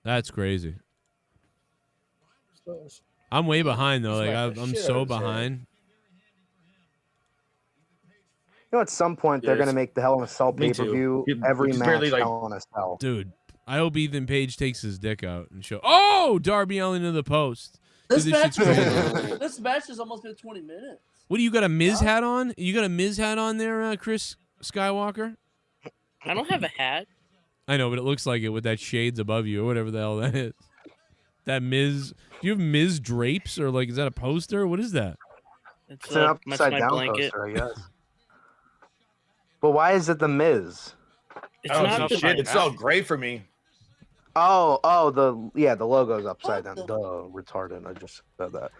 That's crazy. I'm way behind though. Like Smack the I'm shit out so of his head. behind. You know, at some point they're Yes. gonna make the Hell in a Cell Me pay too. per view. It- Every it's match barely, like- Hell in a Cell. Dude, I hope Ethan Page takes his dick out and show. Oh, Darby Allin to the post. This Dude, match, shit's crazy. this match has almost been 20 minutes. What do you got a Miz hat on? You got a Miz hat on there, Chris Skywalker? I don't have a hat. I know, but it looks like it with that shades above you or whatever the hell that is. That Miz. Do you have Miz drapes or like is that a poster? What is that? It's It's an upside down poster, I guess. But why is it the Miz? It's Oh not the shit! It's all gray for me. The logo's upside down. Duh, retarded. I just said that.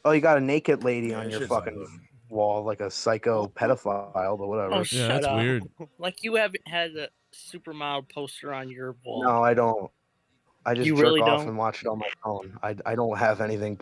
You got a naked lady on your fucking wall, like a psycho pedophile or whatever. Oh, shut up. Like you haven't had a supermodel poster on your wall. No, I don't. I just You jerk really off don't? and watch it on my phone. I don't have anything.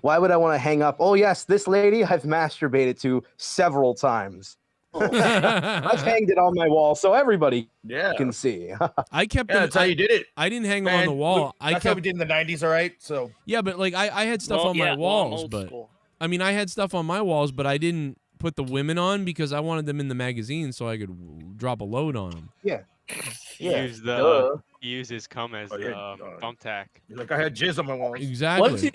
Why would I want to hang up? Oh yes, this lady I've masturbated to several times. I've hanged it on my wall so everybody can see. I kept. Yeah, that's how you did it. I didn't hang them Man, on the wall. that's how we did in the '90s. All right, so yeah, but like I had stuff on my walls, but I mean I had stuff on my walls, but I didn't put the women on because I wanted them in the magazine so I could drop a load on them. Yeah. He uses cum as thumbtack. Like I had jizz on my walls. Exactly.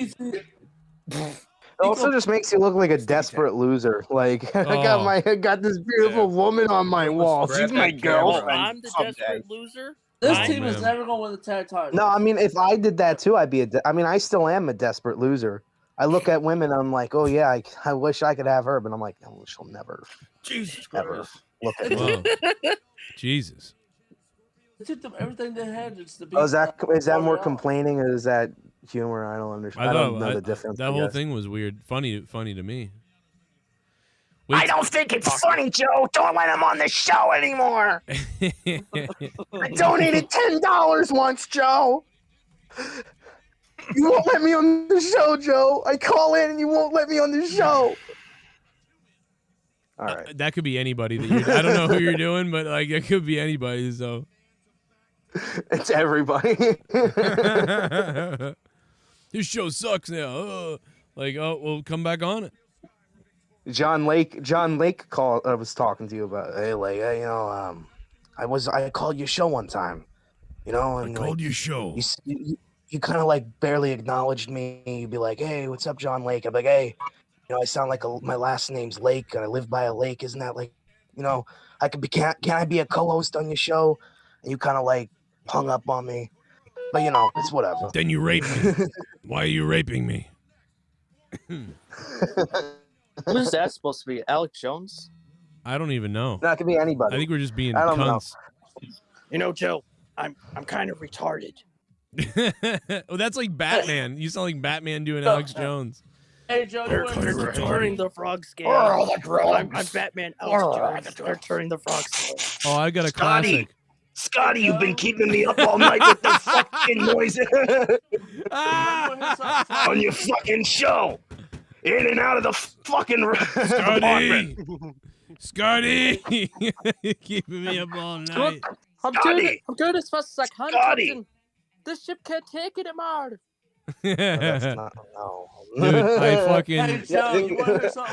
It also just makes you look like a desperate loser. Like I got this beautiful woman on my wall. She's my girlfriend. I'm the desperate loser. This team is never going to win the tag title. No, I mean if I did that too, I'd be I still am a desperate loser. I look at women, I'm like, oh yeah, I wish I could have her, but I'm like, oh, she'll never, ever look at me. Jesus. It took them everything they had just to be. Oh, is that more complaining or is that humor? I don't understand. I don't know the difference. That whole thing was weird. Funny to me. I don't think it's funny, Joe. Don't let him on the show anymore. I donated $10 once, Joe. You won't let me on the show, Joe. I call in and you won't let me on the show. All right. That could be anybody that I don't know who you're doing, but like it could be anybody. So it's everybody. This show sucks now. We'll come back on it. John Lake called. I was talking to you about. Hey, like, I called your show one time. You know, and I called your show. You kind of like barely acknowledged me. You'd be like, "Hey, what's up, John Lake?" I'd be like, "Hey, I sound like my last name's Lake, and I live by a lake. Isn't that like, I could be? Can I be a co-host on your show?" And you kind of like hung up on me, but it's whatever. Then you raped me. Why are you raping me? Who's that supposed to be? Alex Jones? I don't even know. That could be anybody. I think we're just being I don't cunts. Joe, I'm kind of retarded. Oh, that's like Batman. You sound like Batman doing Alex Jones. Hey, Joe, They're turning the frog scale. I'm Batman. Alex Jones. They're turning the frog scale. Oh, I got a classic. Scotty, you've been keeping me up all night with the fucking noise on your fucking show. In and out of the fucking apartment. Scotty, keeping me up all night. I'm doing as fast as I can, Captain. This ship can't take it anymore. That's not, no. Dude, I fucking. Hey, Joe,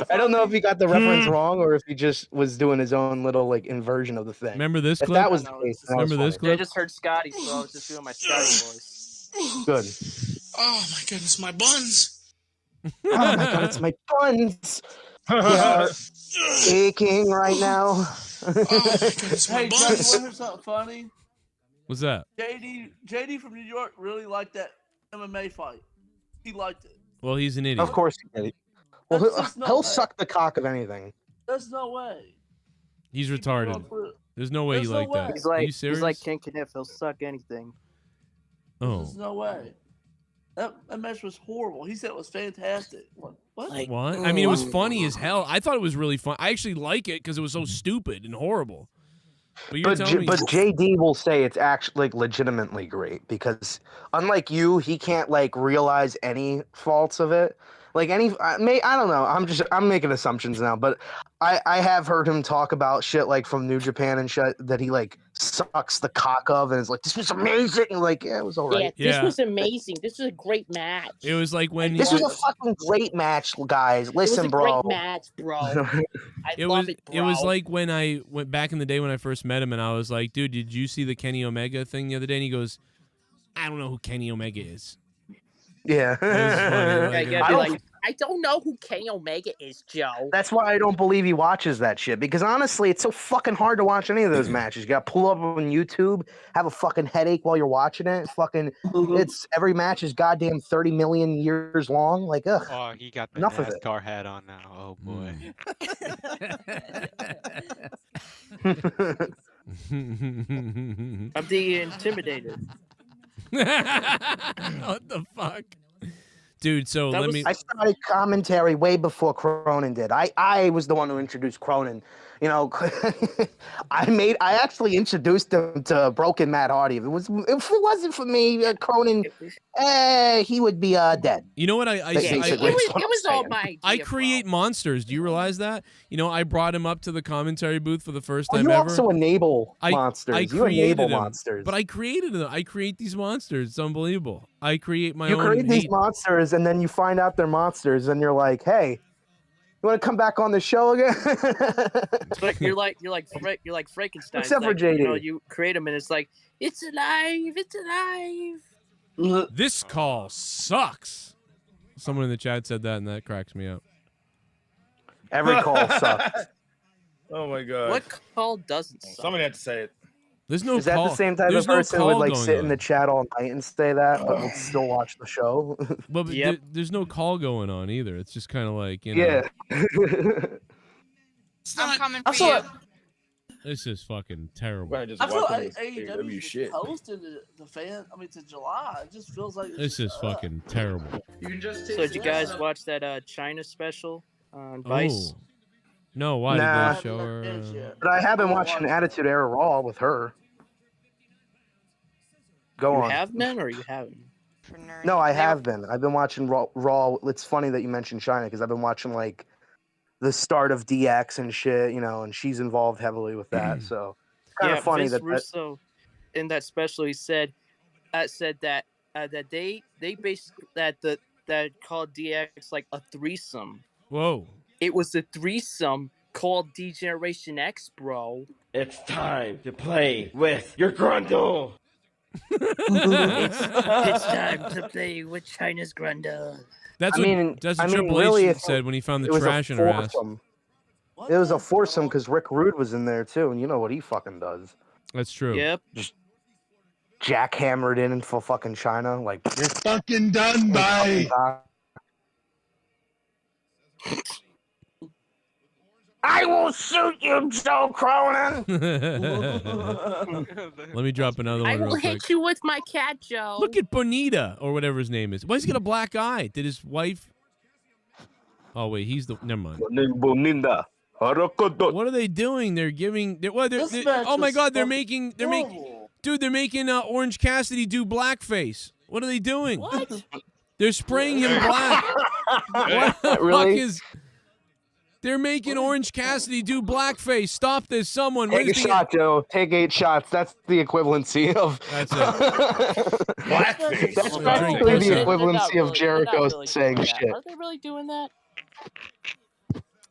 I don't know if he got the reference wrong or if he just was doing his own little like inversion of the thing. Remember this if clip? That was the case. Remember this I clip? just heard Scotty, so I was just doing my Scotty voice. Good. Oh my goodness, my buns. Oh my god, it's my buns. They are aching right now. Oh my goodness, my Hey, Joe, you want buns. to hear something funny? What's that? JD from New York really liked that MMA fight. He liked it. Well, he's an idiot. Of course he did. Well, he'll suck the cock of anything. There's no way. He's retarded. There's no way he liked that. Are you serious? He's like King Kniff. He'll suck anything. Oh. There's no way. That match was horrible. He said it was fantastic. What? What? I mean, it was funny as hell. I thought it was really fun. I actually like it because it was so stupid and horrible. But you're telling me. But JD will say it's actually like legitimately great because unlike you, he can't like realize any faults of it. Like I don't know. I'm making assumptions now, but I have heard him talk about shit like from New Japan and shit that he like sucks the cock of and is like, this was amazing. And like, yeah, it was all right. Yeah, this was amazing. This was a great match. It was like when this was a fucking great match, guys. Listen, bro. It was a great match, bro. I love it, bro. It was like when I went back in the day when I first met him, and I was like, dude, did you see the Kenny Omega thing the other day? And he goes, I don't know who Kenny Omega is. Yeah. I don't know who Kenny Omega is, Joe. That's why I don't believe he watches that shit. Because honestly, it's so fucking hard to watch any of those matches. You gotta pull up on YouTube, have a fucking headache while you're watching it. It's every match is goddamn 30 million years long. Like, ugh. Oh, he got the enough of it. NASCAR hat on now. Oh boy. I'm being intimidated. What the fuck? Dude, so I started commentary way before Cronin did. I was the one who introduced Cronin. You know, I actually introduced him to Broken Matt Hardy. If it wasn't for me, Cronin, he would be dead. You know what? it was all my idea, I create monsters. Do you realize that? You know, I brought him up to the commentary booth for the first time you ever. also enable monsters. You enable monsters. But I created them. I create these monsters. It's unbelievable. I create my own. You create these monsters, and then you find out they're monsters, and you're like, hey. You want to come back on the show again? But you're like Frankenstein. Except for JD. You know, you create them and it's like, it's alive, it's alive. This call sucks. Someone in the chat said that, and that cracks me up. Every call sucks. Oh my god. What call doesn't suck? Somebody had to say it. There's no Is call. that the same type There's of no person who would call like going sit on. in the chat all night and say that, but would still watch the show? But there's no call going on either. It's just kind of like, you know. Yeah. I'm coming for you. This is fucking terrible. I just I feel watching like this AEW AEW is shit. posting the fan. I mean, to July. It just feels like This is fucking terrible. So did you guys watch that China special on Vice? Oh. No, why Nah. did they show her? But I have been watching Attitude Era Raw with her. Go You on. have been or you haven't? No, I have been. I've been watching Raw. It's funny that you mentioned China because I've been watching like the start of DX and shit, you know, and she's involved heavily with that. So kind of funny Vince that Russo in that special he said that they basically that called DX like a threesome. Whoa. It was a threesome called D-Generation X, bro. It's time to play with your grundle. it's time to play with China's grundle. That's I what, mean, that's what I mean, Triple really, H if said when he found it the was a trash in her ass. foursome. It was a foursome because Rick Rude was in there too, and you know what he fucking does. That's true. Yep. Just jackhammered in for fucking China. Like, you're fucking done, bye. I will shoot you, Joe Cronin. Let me drop another one I real will quick. hit you with my cat, Joe. Look at Bonita, or whatever his name is. Why has he got a black eye? Did his wife... Oh, wait, he's the... Never mind. Bonita. What are they doing? They're giving... oh, my God, they're making... Dude, they're making Orange Cassidy do blackface. What are they doing? What? They're spraying him black. What the Really? fuck is... They're making Orange Cassidy do blackface. Stop this, someone. Take a shot, Joe. Take 8 shots. That's the equivalency of. That's it. Blackface. That's Drink practically this. the They're equivalency of Jericho saying that. shit. Are they really doing that?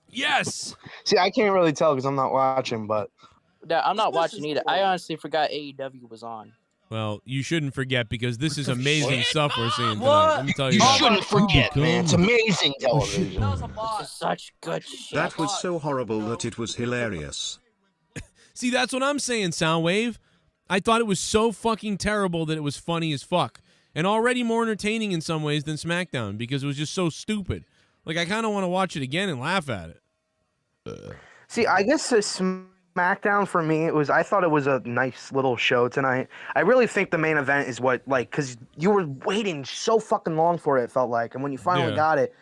Yes. See, I can't really tell because I'm not watching, but. No, I'm not watching either. I honestly forgot AEW was on. Well, you shouldn't forget because this is amazing stuff we're seeing tonight. Let me tell you. You that. shouldn't forget, man. It's amazing television. This is such good shit. That was so horrible that it was hilarious. See, that's what I'm saying, Soundwave. I thought it was so fucking terrible that it was funny as fuck. And already more entertaining in some ways than SmackDown because it was just so stupid. Like, I kind of want to watch it again and laugh at it. See, I guess SmackDown for me, I thought it was a nice little show tonight. I really think the main event is what, like, because you were waiting so fucking long for it, felt like. And when you finally got it,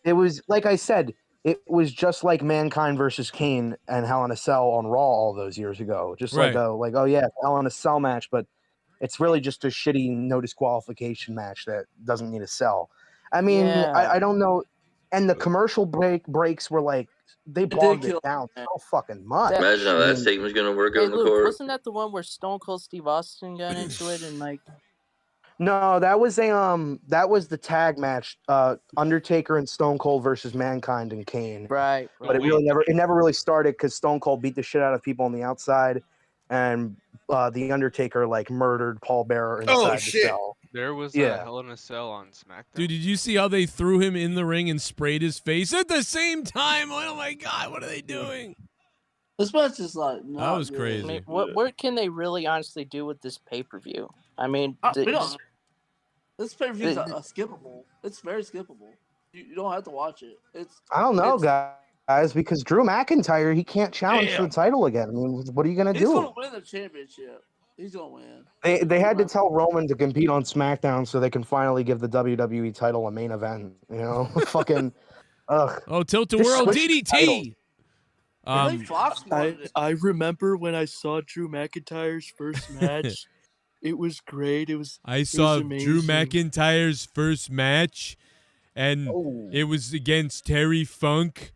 it was, like I said, it was just like Mankind versus Kane and Hell in a Cell on Raw all those years ago. Just Right. like, oh yeah, Hell in a Cell match, but it's really just a shitty no disqualification match that doesn't need a cell. I mean, Yeah. I don't know. And the commercial breaks were like, they bogged it down so fucking much. Imagine how I that mean, segment's gonna work Hey, on the Luke, court. wasn't that the one where Stone Cold Steve Austin got into it and like? No, that was the tag match, Undertaker and Stone Cold versus Mankind and Kane. Right. But it never really started because Stone Cold beat the shit out of people on the outside, and the Undertaker like murdered Paul Bearer inside the cell. There was Yeah. a Hell in a Cell on SmackDown. Dude, did you see how they threw him in the ring and sprayed his face at the same time? Oh my God, what are they doing? This match is like That was crazy. I mean, what can they really honestly do with this pay-per-view? I mean, This pay-per-view is skippable. It's very skippable. You don't have to watch it. It's I don't know, guys. guys, because Drew McIntyre, he can't challenge for the title again. I mean, what are you gonna He's do? gonna win the championship. He's gonna win. They had to tell Roman to compete on SmackDown so they can finally give the WWE title a main event. You know, fucking, ugh. Oh, Tilt the Just World switch titles. DDT. I remember when I saw Drew McIntyre's first match. It was great. I saw it was Drew amazing. McIntyre's first match, and it was against Terry Funk,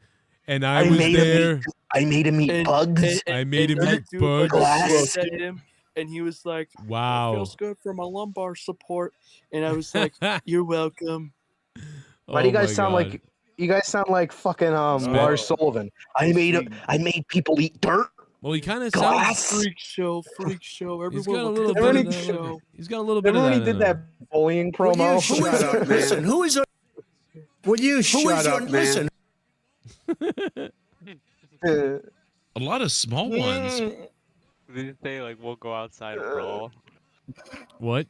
and I was there. I made him eat bugs. I made him And eat dude, like, bugs. looked at him, and he was like, Wow. "It feels good for my lumbar support." And I was like, "You're welcome." Why do you guys sound like you guys sound like fucking Lars Sullivan? I made people eat dirt. Well, he kind of Glass. sounds. Freak show. He's Everyone got a look little at bit the of freak that. show. He's got a little bit Remember of when that. he did that bullying promo? Listen, who is Will you shut up, man? A lot of small ones. Did he say like we'll go outside and brawl? What?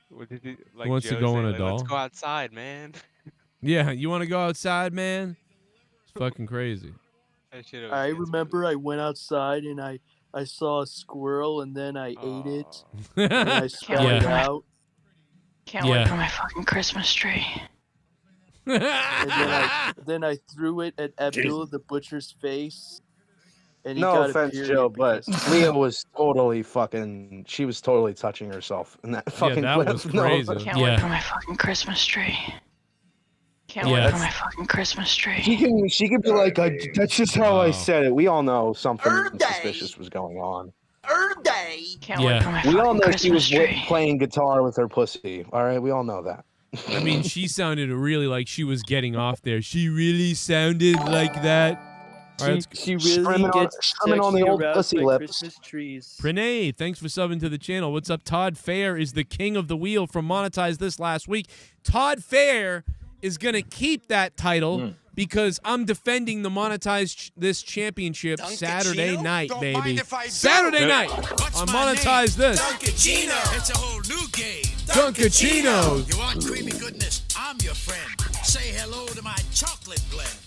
What did he, He wants to Joe go say, on a like, doll? Let's go outside, man. Yeah, you want to go outside, man? It's fucking crazy. I remember I went outside and I saw a squirrel and then I ate it. And I spat it out. Can't wait for my fucking Christmas tree. And then I threw it at Abdullah the butcher's face. And he No got a offense, period Joe, but because- Leah was totally fucking. She was totally touching herself in that fucking that clip. was crazy. Can't wait for my fucking Christmas tree. Can't wait for my fucking Christmas tree. She could be like, that's just how I said it. We all know something suspicious was going on. Can't wait for my We all fucking know Christmas she was tree. playing guitar with her pussy. All right, we all know that. I mean, she sounded really like she was getting off there. She really sounded like that. All right, She really gets on the sexy old around pussy my lips. Christmas trees. Pranay, thanks for subbing to the channel. What's up? Todd Fair is the king of the wheel from Monetize this last week. Todd Fair is going to keep that title because I'm defending the Monetize this championship Saturday night, baby. Saturday night on Monetize this. Duncachino. It's a whole new game. Duncachino. You want creamy goodness? I'm your friend. Say hello to my chocolate blend.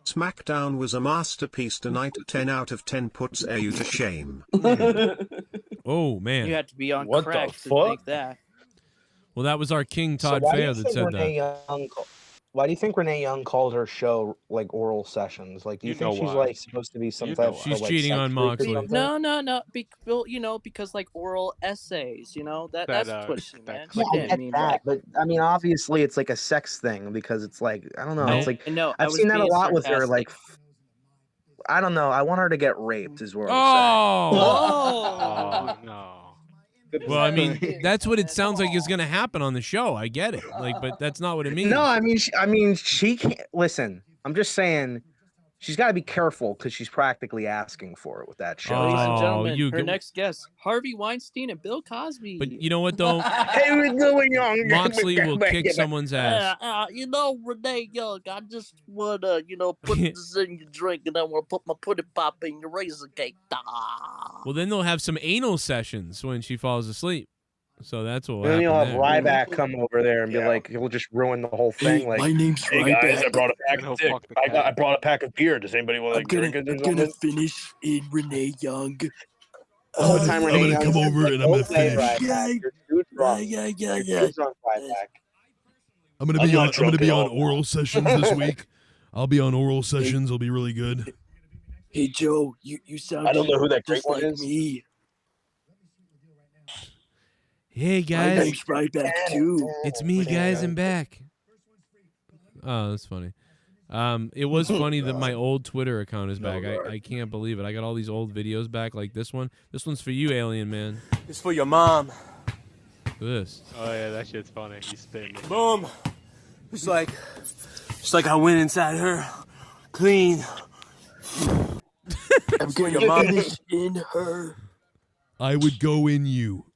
Smackdown was a masterpiece tonight. 10 out of 10 puts AU to shame. Oh, man. You have to be on What the crack to fuck? think that. Well, that was our king, Todd why do Fair, you that think said Renee that. Young why do you think Renee Young calls her show like oral sessions? Like, do you You think know she's why. like supposed to be some You type know of why. She's like, cheating sex on freak or Moxley. something? No. Well, because like oral essays, that's pushy, man. Yeah, She I didn't get mean that, like. but I mean, obviously, it's like a sex thing because it's like I don't know. No. It's like No, I I've was seen that a being lot with her. sarcastic. Like, I don't know. I want her to get raped. Is what I'm Oh. Oh no. Well, I mean, that's what it sounds like is going to happen on the show. I get it. Like, but that's not what it means. No, I mean, she can't listen. I'm just saying, she's got to be careful because she's practically asking for it with that show. Ladies and Oh, gentlemen, you her get- next guest, Harvey Weinstein and Bill Cosby. But you know what, though? Hey, we're doing young. Moxley will kick someone's ass. Renee Young, I just wanna, put this in your drink, and I wanna put my pudding pop in your razor cake. Well, then they'll have some anal sessions when she falls asleep. So that's what will Then happen you'll have there. Ryback come over there and be like, he'll just ruin the whole thing. Hey, Like, my name's hey guys, I Ryback. brought a pack of dick. I brought a pack of beer. Does anybody want to drink it? I'm gonna finish in Renee Young. All the time I'm Renee gonna Young's come like, over and I'm gonna "Okay, finish. Ryback, you're too drunk. Yeah. You're too drunk, Ryback." I'm gonna be on oral sessions this week. I'll be on oral sessions. It'll be really good. Hey Joe, you sound I don't know who that great just one like is. me. Hey, My guys. name's Ryback too. It's me, guys. I'm back. Oh, that's funny. It was funny that my old Twitter account is back. I can't believe it. I got all these old videos back, like this one. This one's for you, Alien Man. It's for your mom. Look at this. Oh yeah, that shit's funny. He's spitting. Boom. It's like I went inside her, clean. I'm gonna finish in her. I would go in you.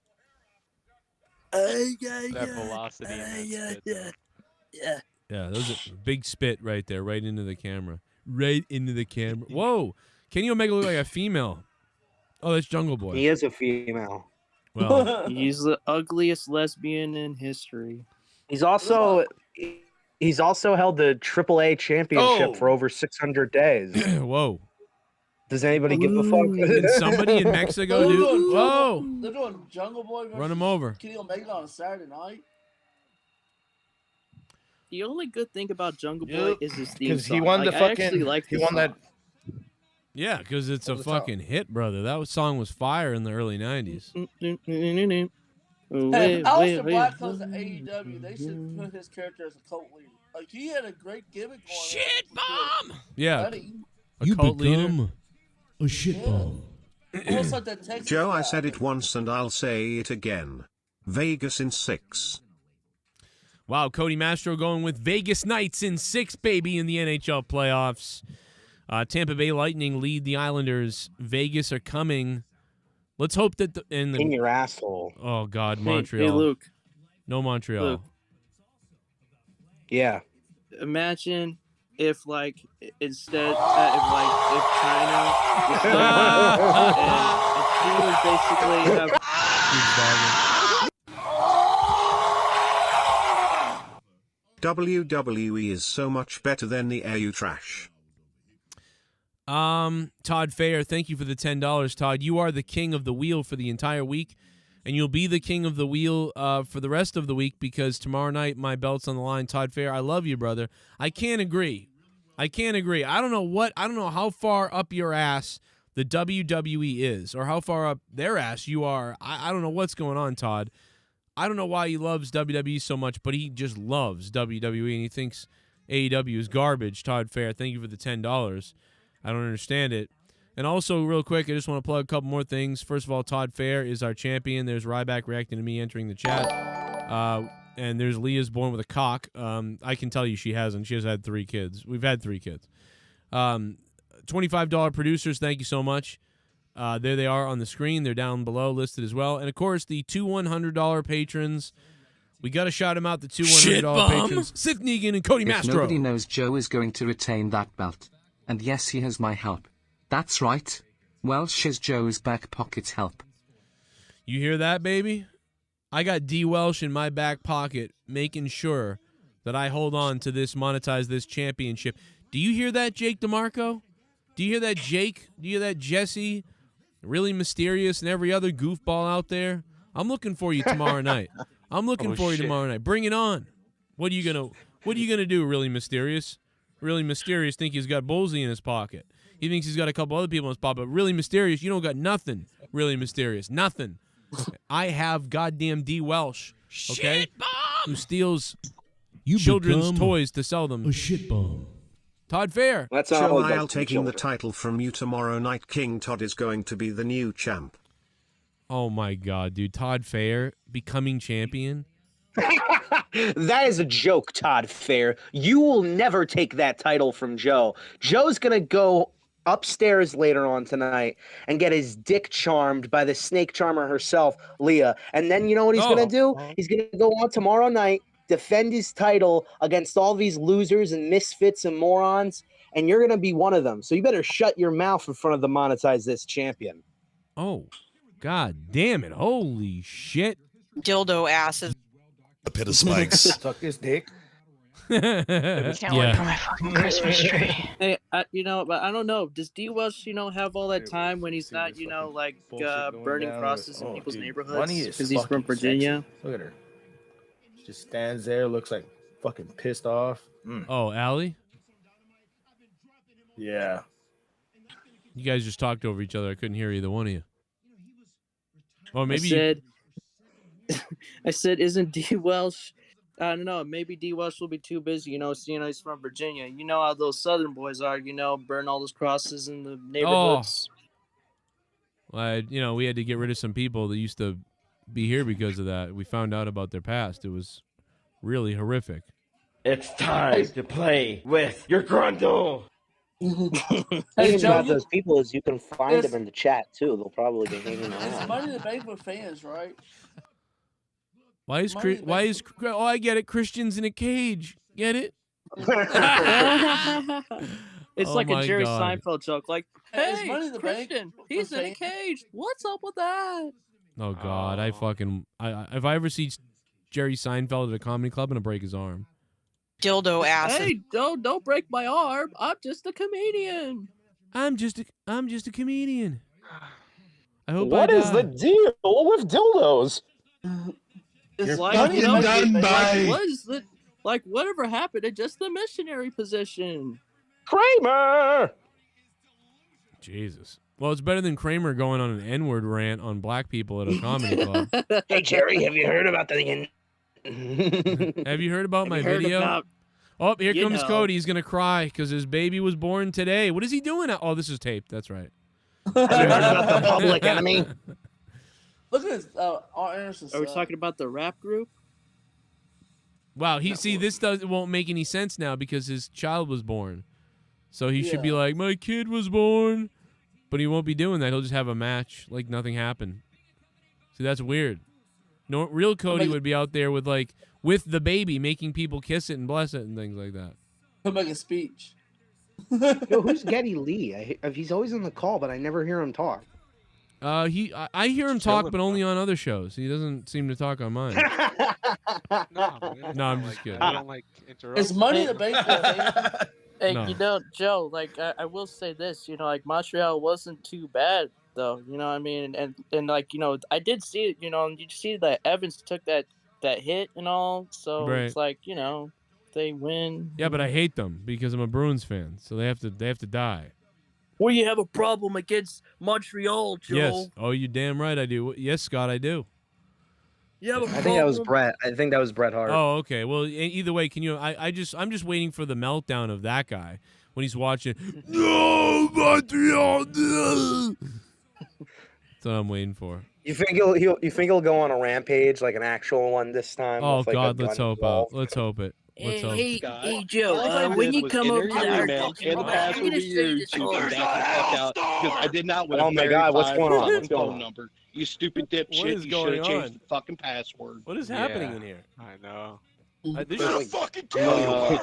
That velocity. Yeah. Yeah, those are big spit right there, right into the camera. Right into the camera. Whoa! Kenny Omega look like a female. Oh, that's Jungle Boy. He is a female. Well, He's the ugliest lesbian in history. He's also He's also held the AAA championship for Oh. over 600 days. Whoa. Does anybody give a fuck? Can somebody in Mexico do? Whoa. They're doing Jungle Boy versus Run him over. Kenny Omega on a Saturday night. The only good thing about Jungle Boy is his theme Because song. he won the I fucking. actually like He his won that. song. Yeah, because it's a Over the top. fucking hit, brother. That song was fire in the early 90s. Hey, Aleister Black comes to AEW. They should put his character as a cult leader. Like, he had a great gimmick going. Shit bomb! Yeah. Buddy. A You cult leader. become a shit bomb. Almost like that Texas Joe, I guy. said it once and I'll say it again. Vegas in 6. Wow, Cody Mastro going with Vegas Knights in 6, baby, in the NHL playoffs. Tampa Bay Lightning lead the Islanders. Vegas are coming. Let's hope that in your asshole. Oh God, Hey, Montreal. hey, Luke. No Montreal. Luke. Yeah. Imagine if, like, instead, if China and basically have. WWE is so much better than the air you trash. Todd Fair, thank you for the $10, Todd. You are the king of the wheel for the entire week, and you'll be the king of the wheel for the rest of the week because tomorrow night my belt's on the line. Todd Fair, I love you, brother. I can't agree. I don't know how far up your ass the WWE is or how far up their ass you are. I don't know what's going on, Todd. I don't know why he loves WWE so much, but he just loves WWE and he thinks AEW is garbage. Todd Fair, thank you for the $10. I don't understand it. And also, real quick, I just want to plug a couple more things. First of all, Todd Fair is our champion. There's Ryback reacting to me entering the chat. And there's Leah's born with a cock. I can tell you she hasn't. She has had 3 kids. We've had 3 kids. $25 producers, thank you so much. There they are on the screen. They're down below listed as well. And, of course, the 2 $100 patrons. We got to shout them out, the 2 $100 patrons. Sith Negan and Cody If Mastro. nobody knows Joe is going to retain that belt. And yes, he has my help. That's right. Welsh is Joe's back pocket help. You hear that, baby? I got D. Welsh in my back pocket making sure that I hold on to this, monetize this championship. Do you hear that, Jake DeMarco? Do you hear that, Jake? Do you hear that, Jesse? Really Mysterious and every other goofball out there? I'm looking for you tomorrow night. I'm looking for you tomorrow night. Bring it on. What are you gonna do, Really Mysterious? Really Mysterious think he's got Bullseye in his pocket. He thinks he's got a couple other people in his pocket, but Really Mysterious, you don't got nothing. Really Mysterious, nothing. I have goddamn D. Welsh, okay, who steals children's toys to sell them. A shit bomb. Todd Fair. That's Joe, I'll taking the title from you tomorrow night. King Todd is going to be the new champ. Oh my God, dude! Todd Fair becoming champion. That is a joke, Todd Fair. You will never take that title from Joe. Joe's going to go upstairs later on tonight and get his dick charmed by the snake charmer herself, Leah. And then you know what he's going to do? He's going to go on tomorrow night, defend his title against all these losers and misfits and morons, and you're going to be one of them. So you better shut your mouth in front of the Monetize This champion. Oh, God damn it. Holy shit. Dildo asses. A pit of spikes. Suck his dick. Can't wait for my fucking Christmas tree. Hey, but I don't know. Does D. Welsh, have all that time when he's not, burning crosses in people's neighborhoods because he's from Virginia? Sexy. Look at her. She just stands there, looks like fucking pissed off. Oh, Allie? Yeah. You guys just talked over each other. I couldn't hear either one of you. Or maybe I said, isn't D. Welsh? I don't know. Maybe D. Welsh will be too busy, seeing he's from Virginia. You know how those Southern boys are, burn all those crosses in the neighborhoods. Well, we had to get rid of some people that used to be here because of that. We found out about their past. It was really horrific. It's time to play with your grundle. Hey, about those people is you can find them in the chat too. They'll probably be hanging It's around. Money in the Bank with fans, right? I get it. Christian's in a cage. Get it? It's Oh like a my Jerry God. Seinfeld joke. Like, Is hey, Money in the Bank Christian, with he's in a fans? cage. What's up with that? Oh, God. If I ever see Jerry Seinfeld at a comedy club, I'm going to break his arm. dildo ass. Hey, don't break my arm. I'm just a comedian. I'm just a comedian. I hope What I is the die. deal with dildos? It's You're like, fucking done by- like, what is the, like, whatever happened to just the missionary position? Kramer! Jesus. Well, it's better than Kramer going on an N-word rant on black people at a comedy club. Hey, Jerry, have you heard about the... Have you heard about my you heard video? about- Oh, here you comes know. Cody. He's going to cry because his baby was born today. What is he doing? Oh, this is taped. That's right. Have you heard about the Public Enemy? Look at this. R. Anderson. Are we talking about the rap group? Wow, this won't make any sense now because his child was born. So he should be like, my kid was born. But he won't be doing that. He'll just have a match like nothing happened. See, that's weird. No, real Cody would be out there with the baby, making people kiss it and bless it and things like that. He'll make a speech. Yo, who's Getty Lee? He's always on the call, but I never hear him talk. I hear him talk, but only on other shows. He doesn't seem to talk on mine. No, I'm just kidding. I don't like interrupt. It's Money in the Bank. Hey, No. you know, Joe, like, I will say this, you know, like, Montreal wasn't too bad, though, you know what I mean? And like, you know, I did see it, you know, and you see that Evans took that hit and all, so Right. it's like, you know, they win. Yeah, but I hate them because I'm a Bruins fan, so they have to die. Well, you have a problem against Montreal, Joe. Yes. Oh, you damn right I do. Yes, Scott, I do. You have a I think that was Brett. I think that was Bret Hart. Oh, okay. Well, either way, can you? I'm just waiting for the meltdown of that guy when he's watching. No, Montreal. No. That's what I'm waiting for. You think he'll go on a rampage, like an actual one this time? Oh with, like, God, a let's gun hope involved? Let's hope it. Let's hope. Hey, Joe, All I when did you was come enter over to your our email and the password to your YouTube and back the fuck out because I did not want to Oh my God, what's going on? What's going phone on? number. You stupid dipshit. What is You going should have changed on? the fucking password. What is happening in here? I know. This is fucking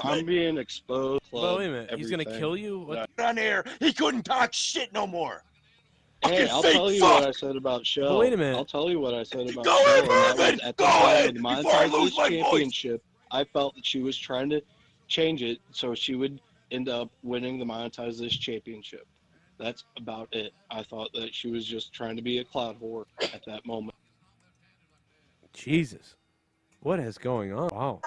I'm being exposed. Well, wait a minute. He's gonna kill you? What? On air, he couldn't talk shit no more. Hey, I'll tell you what I said about Shell. But wait a minute. I'll tell you what I said about Go Shell. ahead, And that Mervin. was at the Go time ahead of the before I Monetize lose my voice. championship. I felt that she was trying to change it so she would end up winning the Monetize this championship. That's about it. I thought that she was just trying to be a cloud whore at that moment. Jesus, what is going on? Wow.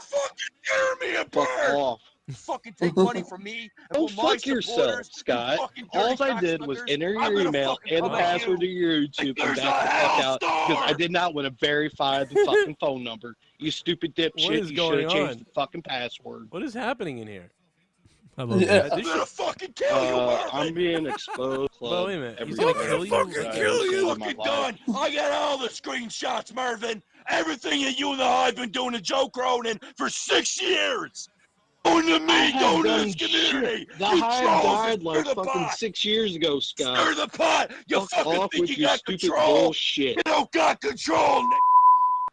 Tear me apart. Fuck off. Fucking take money from me. and Go from my fuck yourself, supporters, you Scott. fucking All dirty I did was cocksuckers. enter I'm your gonna email fucking and the punish password to you. your YouTube and There's back the a fuck out because hellstorm. I did not want to verify the fucking phone number. You stupid dipshit. What is You going should have changed on? the fucking password. What is happening in here? I love Yeah. that. I'm gonna fucking kill you, Marvin. I'm being exposed. Well, wait a minute. He's Every gonna day kill of you? the Fucking day kill you. of my Fucking life. done. I got all the screenshots, Mervin. Everything that you and I have been doing to Joe Cronin for 6 years. Going to me, going to this community. The You hive trolls died and stir like the fucking pot. 6 years ago, Scott. Stir the pot. You Fuck fucking off think with you your got stupid control. bullshit. You don't got control, Nick.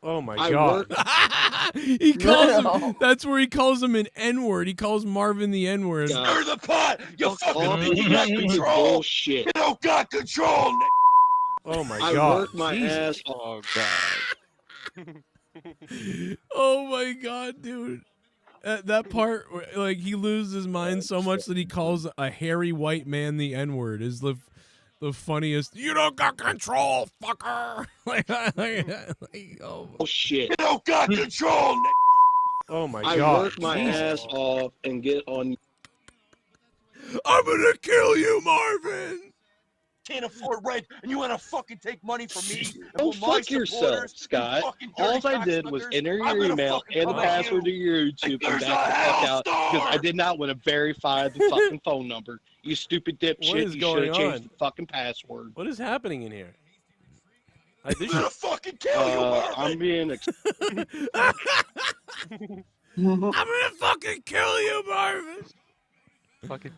Oh my I God. He calls him. That's where he calls him an N-word. He calls Marvin the N-word. God. Stir the pot. You Fuck fucking off think with you your got stupid control. bullshit. You don't got control, Nick. Oh my I God. work my Jesus. ass off. Oh God. Oh my God, dude. That part, where, like, he loses his mind so much that he calls a hairy white man the N-word is the funniest. You don't got control, fucker. like, oh. Bullshit. You don't got control, Nick. Oh my I God. work my Jesus. ass off and get on. I'm gonna kill you, Marvin. Can't afford rent, and you want to fucking take money from me? and Go from my fuck yourself, supporters, you Scott. fucking All dirty I did was cocksuckers. enter I'm your gonna email fucking and the punish password to you. your YouTube and There's back a the fuck out because I hellstorm. did not want to verify the fucking phone number. You stupid dipshit. What is You should going have changed on? the fucking password. What is happening in here? I'm gonna fucking kill you, Marvin. I'm being. I'm gonna fucking kill you, Marvin. Fucking.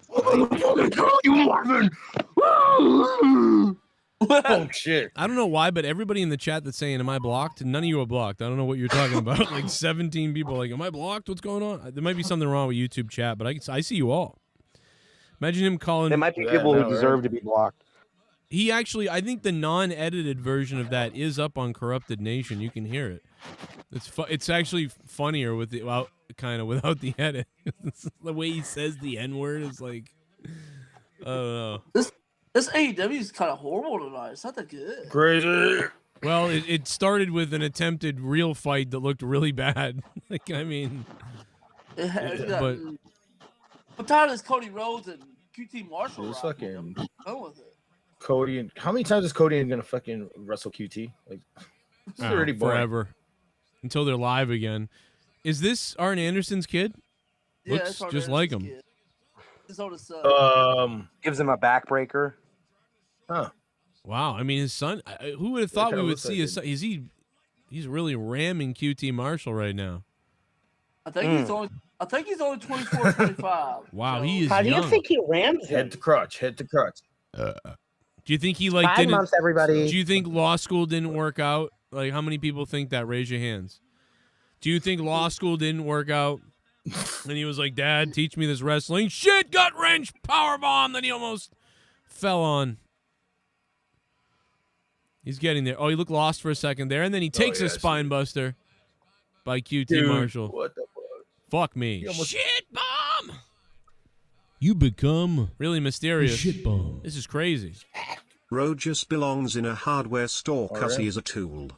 Oh shit! I don't know why, but everybody in the chat that's saying, "Am I blocked?" None of you are blocked. I don't know what you're talking about. Like 17 people, like, "Am I blocked? What's going on?" There might be something wrong with YouTube chat, but I see you all. Imagine him calling. There might be people who deserve to be blocked. He actually, I think the non-edited version of that is up on Corrupted Nation. You can hear it. It's actually funnier with the. Well, kind of without the edit. The way he says the N-word is like, I don't know. This AEW is kind of horrible tonight. It's not that good. Crazy. Well, it started with an attempted real fight that looked really bad. Like, I mean, but I'm tired of this Cody Rhodes and QT Marshall. It's rivalry. fucking I'm done with it. Cody. And how many times is Cody gonna fucking wrestle QT? Like, it's already boring. forever until they're live again. Is this Arn Anderson's kid? Yeah, Looks it's Arn just like him. Anderson's kid. His oldest son. Gives him a backbreaker. Huh. Wow. I mean, his son. Who would have thought we would see his son? He's really ramming QT Marshall right now. I think he's only 24, 25. Wow, he is. How do you young. think he rams Head to crotch. Head to crotch. Do you think he like 5 didn't? months, everybody. Do you think law school didn't work out? Like, how many people think that? Raise your hands. Do you think law school didn't work out? And he was like, "Dad, teach me this wrestling shit." Gut wrench, power bomb. Then he almost fell on. He's getting there. Oh, he looked lost for a second there, and then he takes a spine buster by QT Dude, Marshall. what the Fuck me. almost- Shit bomb. You become Really mysterious. a shit bomb. This is crazy. Rogers belongs in a hardware store because Alright. he is a tool.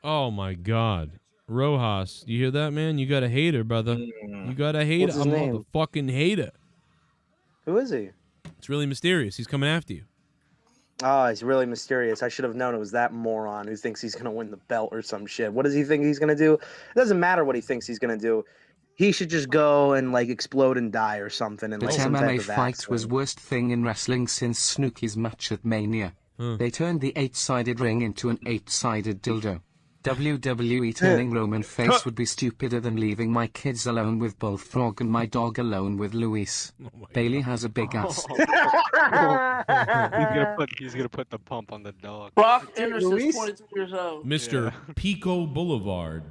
Oh my God. Rojas, you hear that, man? You got a hater, brother. You got a hater. What's his I'm name? a fucking hater. Who is he? It's really mysterious. He's coming after you. Oh, he's really mysterious. I should have known it was that moron who thinks he's going to win the belt or some shit. What does he think he's going to do? It doesn't matter what he thinks he's going to do. He should just go and like explode and die or something. And That like some type MMA of fight accident. was worst thing in wrestling since Snooki's match at Mania. They turned the 8-sided ring into an 8-sided dildo. WWE turning Roman face would be stupider than leaving my kids alone with Bullfrog and my dog alone with Luis. Bailey has a big ass. He's gonna put the pump on the dog. Brock Anderson's 22 years old. Mr. Pico Boulevard.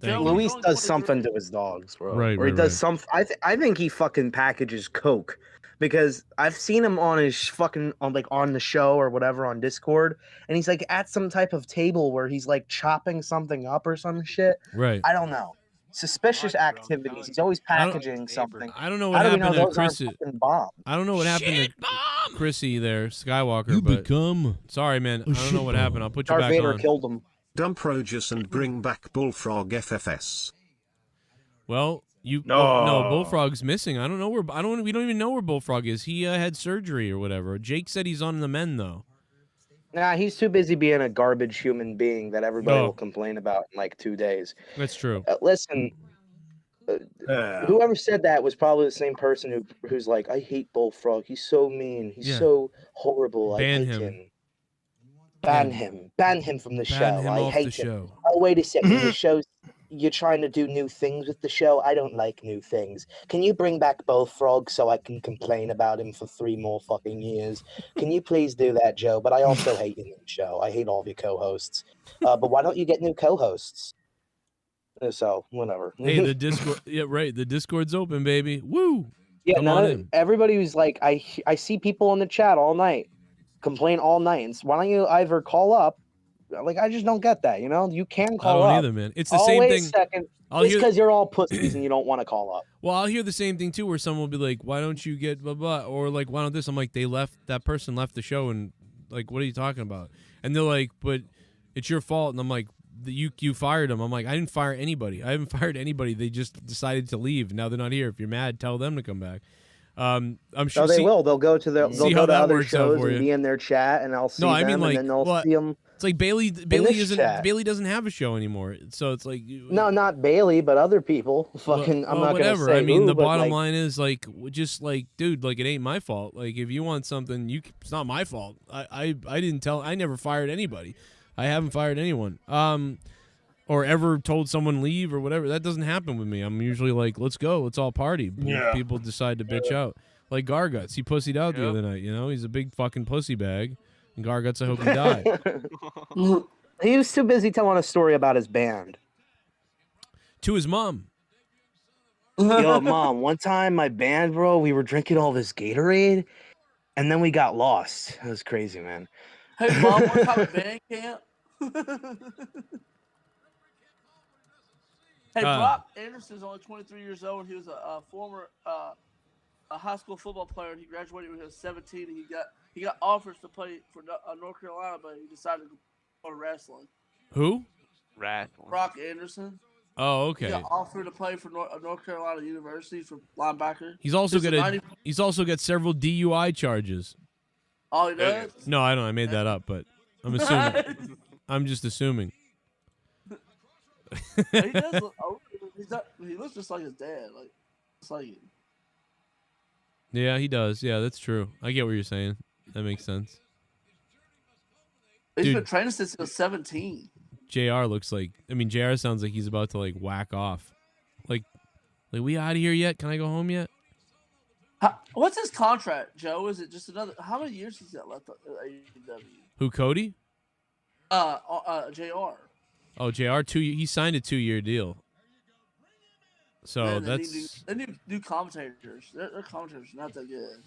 Thank you. Luis does something to his dogs, bro. Right, or he right, does some. I think he fucking packages coke because I've seen him on his fucking on the show or whatever on Discord, and he's like at some type of table where he's like chopping something up or some shit. Right. I don't know. Suspicious activities. He's always packaging something. I don't know what How do we happened know to those aren't Chrissy. fucking bombs? I don't know what happened to Chrissy there, Skywalker. You but become sorry, man. I a don't know what shitball. happened. I'll put you Darth back Vader on. killed him. Dump Rogers and bring back Bullfrog FFS. Well, you No. no Bullfrog's missing. I don't know where. We don't even know where Bullfrog is. He had surgery or whatever. Jake said he's on the mend though. Nah, he's too busy being a garbage human being that everybody Oh. will complain about in like 2 days. That's true. Listen, whoever said that was probably the same person who's like, I hate Bullfrog. He's so mean. He's Yeah. so horrible. Ban I hate him. him. Ban him. Ban him from the Ban show. him I off hate the him. show. Oh, wait a second. The show's you're trying to do new things with the show. I don't like new things. Can you bring back Bullfrog so I can complain about him for 3 more fucking years? Can you please do that, Joe? But I also hate your new show. I hate all of your co-hosts. But why don't you get new co-hosts? So whatever. Hey, the Discord. Yeah, right. The Discord's open, baby. Woo. Yeah, Come on none in. everybody was like, I see people in the chat all night, complain all night. And why don't you either call up? Like, I just don't get that. You know, you can I call don't up. either, man. It's the Oh, same wait thing. a second. I'll It's hear- because you're all pussies and you don't want to call up. Well, I'll hear the same thing too, where someone will be like, "Why don't you get blah blah?" Or like, "Why don't this?" I'm like, that person left the show, and like, what are you talking about? And they're like, "But it's your fault," and I'm like, You fired them." I'm like, I didn't fire anybody. I haven't fired anybody. They just decided to leave. Now they're not here. If you're mad, tell them to come back. I'm sure. No, they will. They'll go to their. see They'll how go to that other works out shows for and you. be in their chat, and I'll see No, I them, mean like, and then they'll well, see them. it's like Bailey this isn't. chat. Bailey doesn't have a show anymore. So it's like, No, not Bailey, but other people. Fucking, I'm not whatever. gonna say I mean, who, the but, bottom like, line is like, just like, dude, like, it ain't my fault. Like, if you want something, it's not my fault. I didn't tell. I never fired anybody. I haven't fired anyone. Or ever told someone leave or whatever. That doesn't happen with me. I'm usually like, let's go, let's all party. Yeah. People decide to bitch out. Like Garguts, he pussied out the other night. You know, he's a big fucking pussy bag. And Garguts, I hope he died. He was too busy telling a story about his band. To his mom. Yo, mom, one time my band, bro, we were drinking all this Gatorade, and then we got lost. It was crazy, man. Hey, Mom, what time of band camp? Hey, Brock Anderson's only 23 years old, and he was a former a high school football player, and he graduated when he was 17, and he got offers to play for North Carolina, but he decided to go to wrestling. Who? Brock Anderson. Oh, okay. He got offered to play for North Carolina University for linebacker. He's also got several DUI charges. Oh, he does? No, I don't. I made that up, but I'm assuming. I'm just assuming. He does look, he looks just like his dad. Like, it's like. Yeah, he does. Yeah, that's true. I get what you're saying. That makes sense. He's been training since he was 17. JR looks like. I mean, JR sounds like he's about to like whack off. Like we out of here yet? Can I go home yet? What's his contract, Joe? Is it just another? How many years he's got left at AEW? Who, Cody? JR. Oh, JR, he signed a 2-year deal. So Man, that's. They need new commentators. Their commentators are not that good.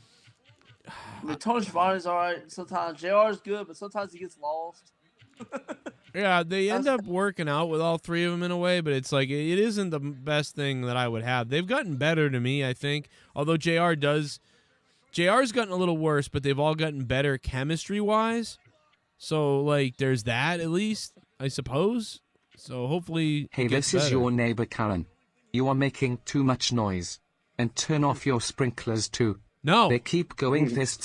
I mean, Tony Schiavone's all right. Sometimes JR is good, but sometimes he gets lost. Yeah, they end up working out with all three of them in a way, but it's like it isn't the best thing that I would have. They've gotten better to me, I think. Although JR's gotten a little worse, but they've all gotten better chemistry-wise. So, like, there's that at least, I suppose. So hopefully Hey, this is your neighbor Karen. You are making too much noise. And turn off your sprinklers too. No. They keep going this.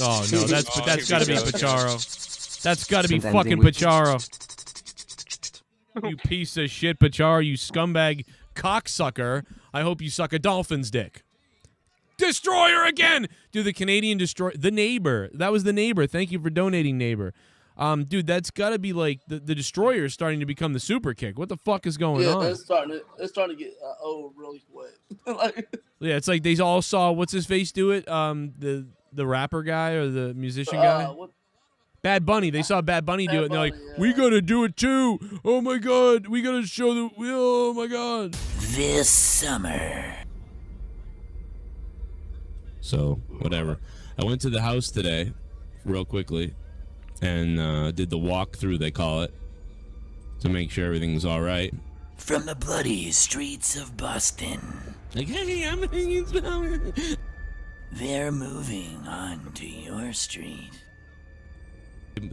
Oh, no, that's got to be Pacharo. That's got to be Some fucking ending with Pacharo. You piece of shit, Pacharo, you scumbag cocksucker. I hope you suck a dolphin's dick. Destroyer again! Dude, the Canadian Destroyer. The Neighbor. That was the Neighbor. Thank you for donating, Neighbor. Dude, that's got to be like the Destroyer is starting to become the super kick. What the fuck is going on? Yeah, it's starting to get old really quick. Yeah, it's like they all saw what's his face do it. The rapper guy or the musician guy. Bad Bunny. They saw Bad Bunny do it, and they're like, we gotta do it too. Oh my god, we gotta show the. Oh my god. This summer. So whatever. I went to the house today, real quickly, and did the walkthrough, they call it, to make sure everything's all right. From the bloody streets of Boston. Like, hey, I'm. They're moving on to your street.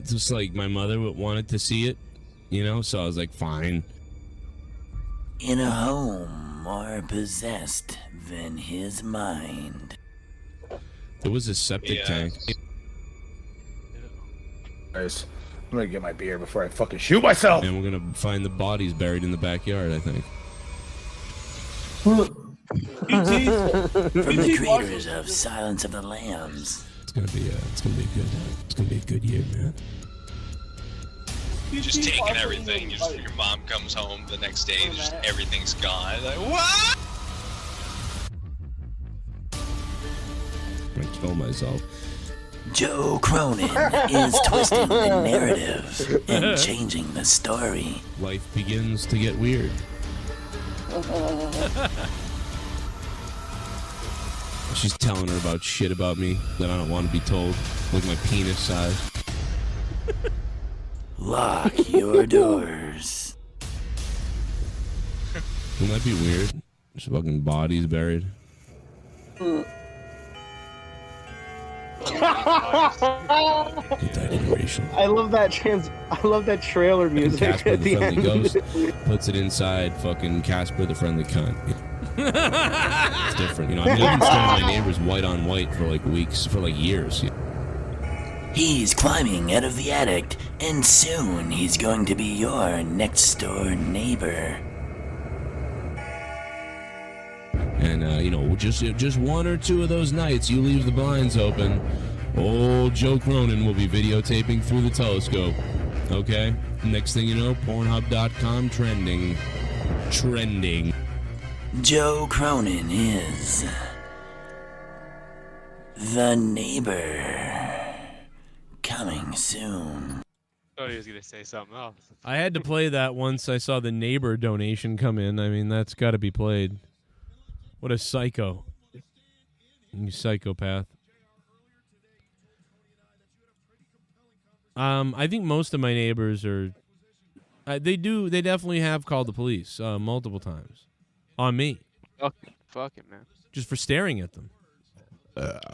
Just like my mother wanted to see it, so I was like, fine. In a home more possessed than his mind. There was a septic tank. Guys, I'm gonna get my beer before I fucking shoot myself. And we're gonna find the bodies buried in the backyard, I think. From the creators of Silence of the Lambs. It's gonna be a good year, man. You're just taking everything. Your mom comes home the next day, just everything's gone. Like, what? I'm gonna kill myself. Joe Cronin is twisting the narrative and changing the story. Life begins to get weird. She's telling her about shit about me that I don't want to be told, like my penis size. Lock your doors. Wouldn't that be weird? Just fucking bodies buried. I love that trailer music Casper at the the Friendly end. Ghost puts it inside fucking Casper the Friendly Cunt. It's different, I mean, I've been staring my neighbors white on white for like weeks, for like years. He's climbing out of the attic, and soon he's going to be your next door neighbor. And just one or two of those nights you leave the blinds open, old Joe Cronin will be videotaping through the telescope. Okay? Next thing you know, Pornhub.com trending. Joe Cronin is the neighbor. Coming soon. I thought he was gonna say something else. I had to play that once I saw the neighbor donation come in. I mean, that's got to be played. What a psycho. You psychopath. I think most of my neighbors are They do. They definitely have called the police multiple times on me. Fuck it, man. Just for staring at them.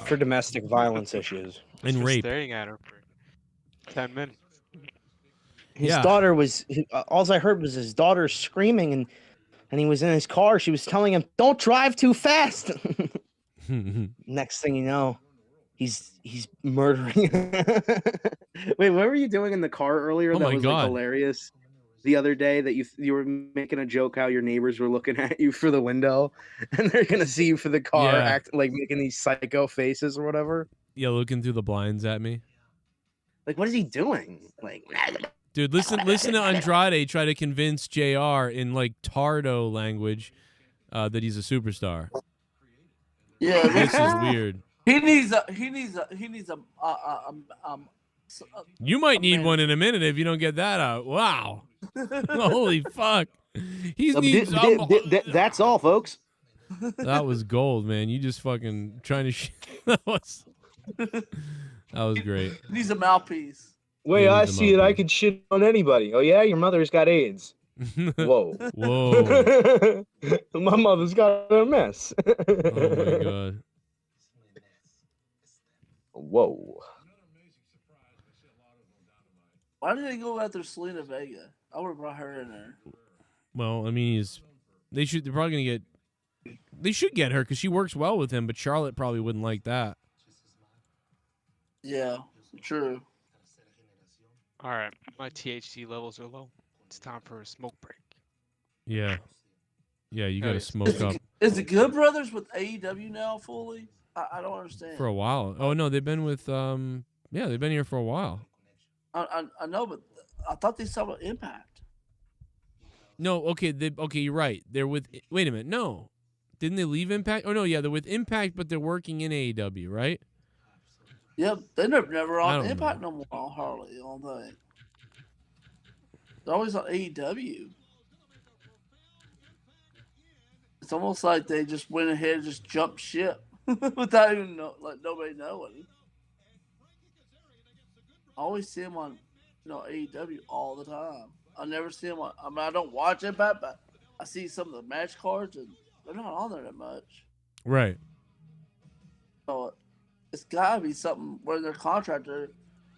For domestic violence issues. And For rape. staring at her for 10 minutes. His daughter was. All I heard was his daughter screaming, and he was in his car. She was telling him, "Don't drive too fast." Next thing you know, he's murdering. Wait, what were you doing in the car earlier? Oh that my was God. like hilarious. The other day that you were making a joke how your neighbors were looking at you for the window, and they're gonna see you for the car, Yeah. act like making these psycho faces or whatever. Yeah, looking through the blinds at me. Like, what is he doing? Like, Dude, listen to Andrade try to convince JR in like Tardo language that he's a superstar. Yeah, This is weird. He needs a You might need one in a minute if you don't get that out. Wow. Holy fuck. He needs that's all, folks. That was gold, man. You just fucking trying to that was great. He needs a mouthpiece. Wait, Yeah, I he's a see it. I could shit on anybody. Oh yeah, your mother's got AIDS. Whoa. Whoa. My mother's got a mess. Oh my god. Whoa. Why did they go after Selena Vega? I would have brought her in there. Well, I mean, they're probably gonna get. They should get her because she works well with him, but Charlotte probably wouldn't like that. Yeah, true. All right, my THC levels are low. It's time for a smoke break. Yeah. Yeah, you gotta smoke up Is the Good Brothers with AEW now fully? I don't understand. for a while. Oh no, they've been with yeah, they've been here for a while. I know, but I thought they saw an Impact. No, okay, you're right. They're with. Wait a minute, no, didn't they leave Impact? Oh no, yeah, they're with Impact, but they're working in AEW, right? Yep, they're never I on don't Impact no more. Hardly all day. They're always on AEW. It's almost like they just went ahead and just jumped ship without even nobody knowing. I always see them on, AEW all the time. I never see them on. I mean, I don't watch Impact, but I see some of the match cards, and they're not on there that much. Right. So it's got to be something where their contractor,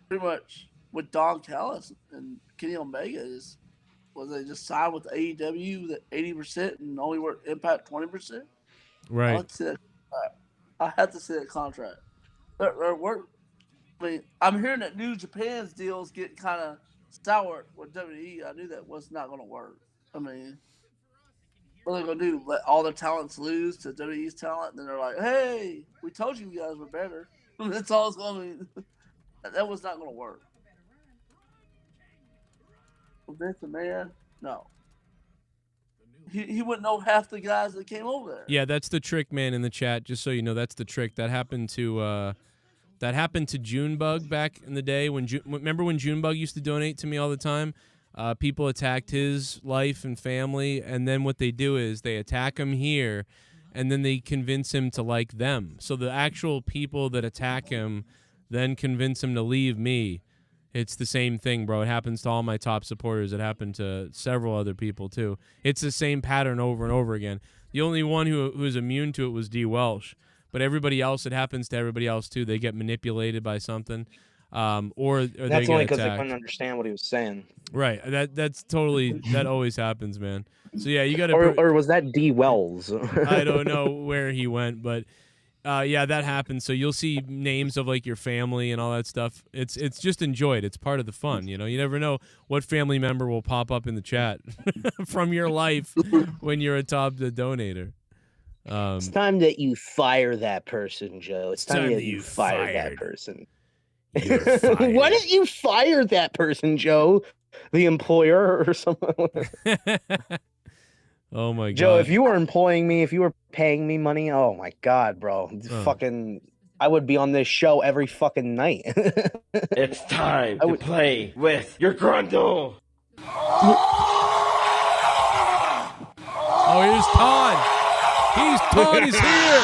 pretty much with Don Callis and Kenny Omega, was they just signed with AEW that 80% and only work Impact 20%? Right. I have to see that contract. I mean, I'm hearing that New Japan's deals get kind of sour with WWE. I knew that was not going to work. I mean, what are they going to do? Let all their talents lose to WWE's talent? And then they're like, hey, we told you guys were better. That's all it's going to be. That was not going to work. Vince McMahon, no. He wouldn't know half the guys that came over there. Yeah, that's the trick, man, in the chat. Just so you know, that's the trick. That happened to Junebug back in the day. Remember when Junebug used to donate to me all the time? People attacked his life and family, and then what they do is they attack him here, and then they convince him to like them. So the actual people that attack him then convince him to leave me. It's the same thing, bro. It happens to all my top supporters. It happened to several other people, too. It's the same pattern over and over again. The only one who was immune to it was D. Welsh. But everybody else, it happens to everybody else, too. They get manipulated by something. Or they That's only get because they attacked. couldn't understand what he was saying. Right. That's totally, that always happens, man. So, yeah, you got to... Or was that D. Wells? I don't know where he went, but... yeah, that happens. So you'll see names of like your family and all that stuff. It's just enjoyed. It's part of the fun. You never know what family member will pop up in the chat from your life when you're a top donator. It's time that you fire that person, Joe. It's time that you fire that person. Why didn't you fire that person, Joe? The employer or someone? Oh my god, Joe! If you were employing me, if you were paying me money, oh my god, bro, fucking, I would be on this show every fucking night. It's time to play with your grundle. Oh, here's Todd. Todd is here.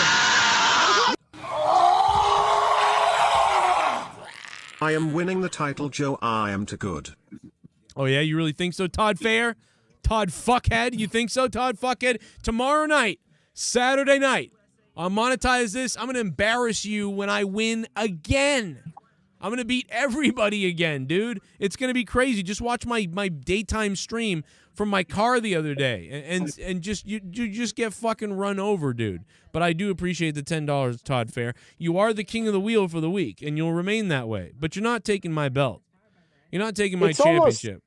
I am winning the title, Joe. I am too good. Oh, yeah? You really think so, Todd Fair? Todd Fuckhead? You think so, Todd Fuckhead? Tomorrow night, Saturday night, on Monetize This, I'm going to embarrass you when I win again. I'm going to beat everybody again, dude. It's going to be crazy. Just watch my daytime stream from my car the other day, and just you just get fucking run over, dude. But I do appreciate the $10, Todd Fair. You are the king of the wheel for the week, and you'll remain that way. But you're not taking my belt. You're not taking my championship.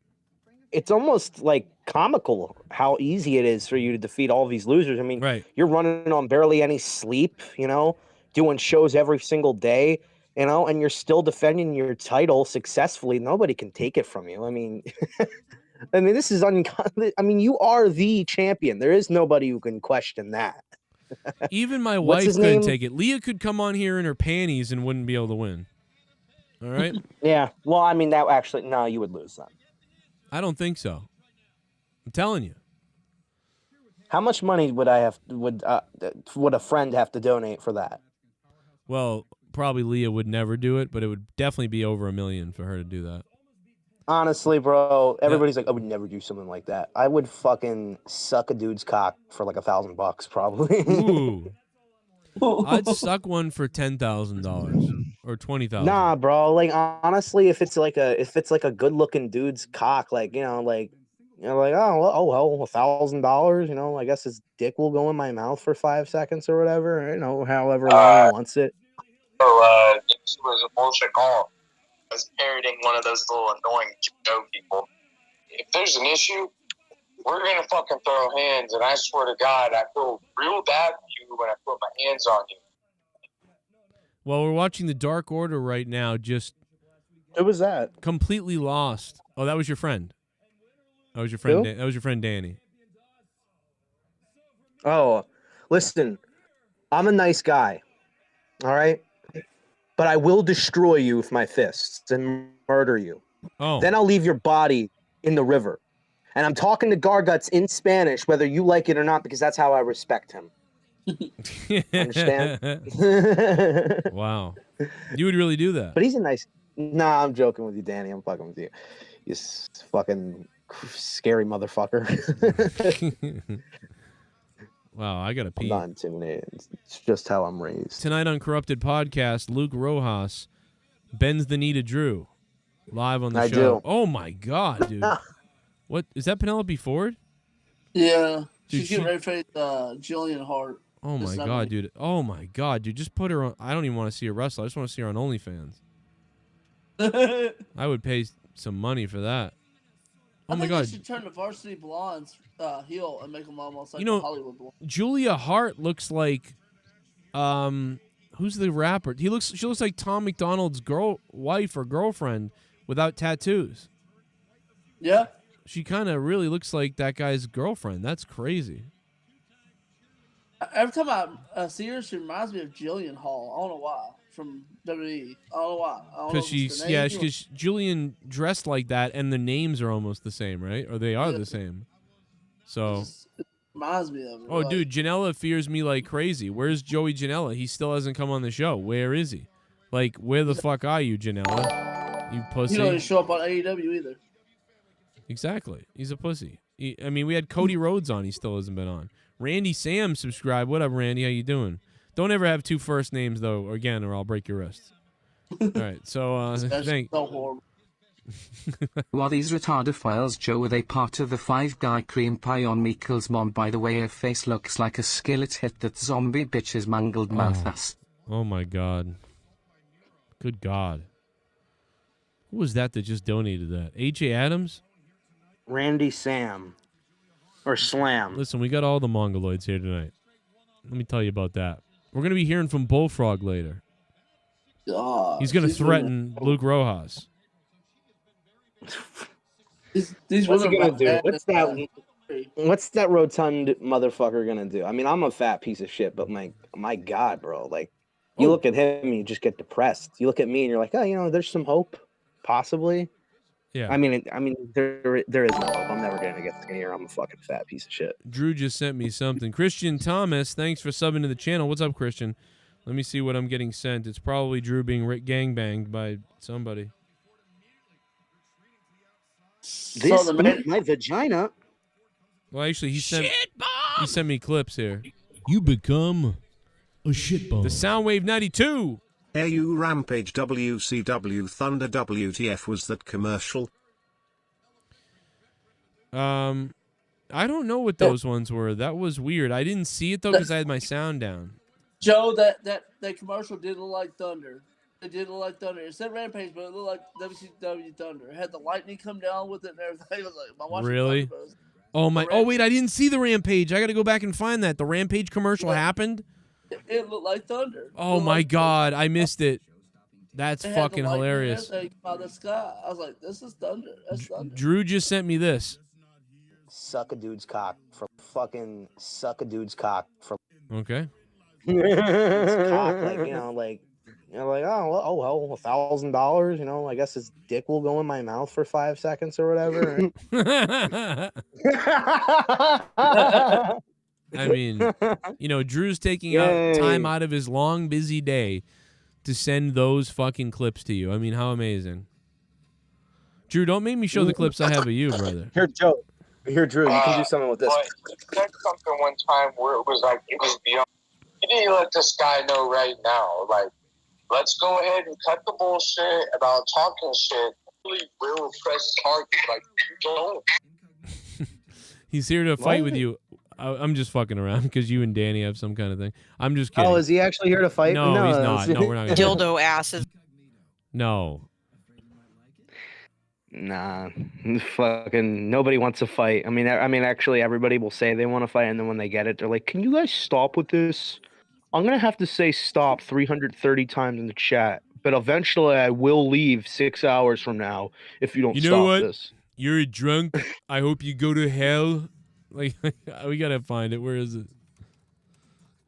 It's almost like comical how easy it is for you to defeat all these losers. I mean, you're running on barely any sleep, doing shows every single day, and you're still defending your title successfully. Nobody can take it from you. I mean, this is you are the champion. There is nobody who can question that. Even my wife couldn't take it. Leah could come on here in her panties and wouldn't be able to win. All right? Yeah. Well, I mean, that actually, no, you would lose that. I don't think so. I'm telling you. How much money would a friend have to donate for that? Well, probably Leah would never do it, but it would definitely be over $1 million for her to do that. Honestly, bro, everybody's like, I would never do something like that. I would fucking suck a dude's cock for like $1,000 probably. Ooh. I'd suck one for $10,000 or $20,000. Nah, bro. Like honestly, if it's like a good looking dude's cock, like oh well, $1,000. I guess his dick will go in my mouth for 5 seconds or whatever. However long he wants it. This was a bullshit call. I was parroting one of those little annoying Joe people. If there's an issue, we're gonna fucking throw hands, and I swear to God, I feel real bad for you when I put my hands on you. Well, we're watching the Dark Order right now. Just who was that? Completely lost. Oh, that was your friend. That was your friend. That was your friend Danny. Oh, listen, I'm a nice guy. All right. But I will destroy you with my fists and murder you. Oh. Then I'll leave your body in the river. And I'm talking to Garguts in Spanish, whether you like it or not, because that's how I respect him. Understand? Wow. You would really do that. But he's a nice... Nah, I'm joking with you, Danny. I'm fucking with you. You fucking scary motherfucker. Wow, I gotta pee. I'm not intimidated. It's just how I'm raised. Tonight on Corrupted Podcast, Luke Rojas bends the knee to Drew live on the show. Do. Oh my God, dude! What is that? Penelope Ford? Yeah, Dude, she's getting ready to face Jillian Hart. Oh my God, dude! Oh my God, dude! Just put her on. I don't even want to see her wrestle. I just want to see her on OnlyFans. I would pay some money for that. Oh my God! They should turn the Varsity Blondes heel and make them almost like the Hollywood Blondes. Julia Hart looks like, who's the rapper? She looks like Tom McDonald's wife or girlfriend without tattoos. Yeah. She kind of really looks like that guy's girlfriend. That's crazy. Every time I see her, she reminds me of Jillian Hall. I don't know why. From WWE. I don't know why. Because Julian dressed like that, and the names are almost the same, right? Or they are the same. So it reminds me of her. Oh, dude, Janela fears me like crazy. Where's Joey Janela? He still hasn't come on the show. Where is he? Like, where the fuck are you, Janela? You pussy. He don't even show up on AEW either. Exactly. He's a pussy. We had Cody Rhodes on. He still hasn't been on. Randy Sam subscribed. What up, Randy? How you doing? Don't ever have two first names, though, again, or I'll break your wrist. All right, so thank. So horrible. Were these retardophiles, Joe? Were they part of the five-guy cream pie on Meekel's mom? By the way, her face looks like a skillet hit that zombie bitch's mangled mouth ass. Oh my God. Good God. Who was that just donated that? AJ Adams? Randy Sam. Or Slam. Listen, we got all the Mongoloids here tonight. Let me tell you about that. We're going to be hearing from Bullfrog later. He's going to threaten Luke Rojas. These What's he gonna do? What's that rotund motherfucker gonna do? I mean, I'm a fat piece of shit, but my God, bro, like you look at him and you just get depressed. You look at me and you're like, oh, there's some hope, possibly. Yeah. I mean, there is no hope. I'm never gonna get skinnier. I'm a fucking fat piece of shit. Drew just sent me something. Christian Thomas, thanks for subbing to the channel. What's up, Christian? Let me see what I'm getting sent. It's probably Drew being gangbanged by somebody. This the man- my vagina. Well, actually, he sent me clips here. You become a shitball. The Soundwave 92. AU Rampage WCW Thunder WTF was that commercial? I don't know what those ones were. That was weird. I didn't see it though because I had my sound down. Joe, that commercial did look like Thunder. It did look like Thunder. It said Rampage, but it looked like WCW Thunder. It had the lightning come down with it and everything. It was like, my watching Really? Thunder, but Oh my! Oh wait, I didn't see the Rampage. I got to go back and find that. The Rampage commercial happened. it looked like Thunder. Oh my God, I missed it. That's It had the fucking lightning hilarious. and everything out of the sky. I was like, this is Thunder. That's Thunder. Drew just sent me this. Suck a dude's cock from fucking suck a dude's cock from. Okay. It's cock, like like oh well, $1,000. You know, I guess his dick will go in my mouth for 5 seconds or whatever. I mean, Drew's taking out time out of his long, busy day to send those fucking clips to you. I mean, how amazing. Drew, don't make me show the clips I have of you, brother. Here, Joe. Here, Drew. You can do something with this. But you said something one time where it was like it was beyond. You need to let this guy know right now. Like, let's go ahead and cut the bullshit about talking shit. Really real press target. Like, don't. He's here to fight with you. I'm just fucking around because you and Danny have some kind of thing. I'm just kidding. Oh, is he actually here to fight? No, he's not. No, we're not gonna Dildo asses. No. Nah, fucking nobody wants to fight. I mean, actually, everybody will say they want to fight, and then when they get it, they're like, "Can you guys stop with this?" I'm gonna have to say stop 330 times in the chat, but eventually, I will leave 6 hours from now if you don't You know stop what? this. You're a drunk. I hope you go to hell. Like, we gotta find it. Where is it?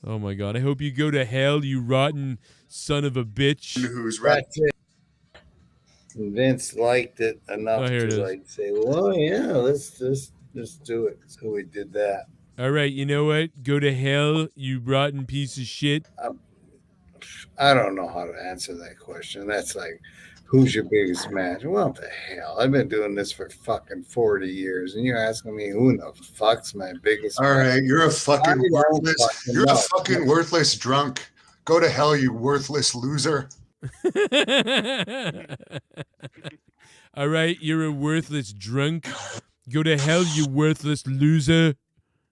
Oh my God! I hope you go to hell, you rotten son of a bitch. Who's right? Vince liked it enough here it is. to like say, "Well, yeah, let's do it." So we did that. All right, you know what? Go to hell, you rotten piece of shit. I don't know how to answer that question. That's like, who's your biggest match? What the hell? I've been doing this for fucking 40 years, and you're asking me who the fuck's my biggest All match? right, you're a fucking worthless. You're a fucking worthless drunk. Go to hell, you worthless loser. All right, you're a worthless drunk. Go to hell, you worthless loser.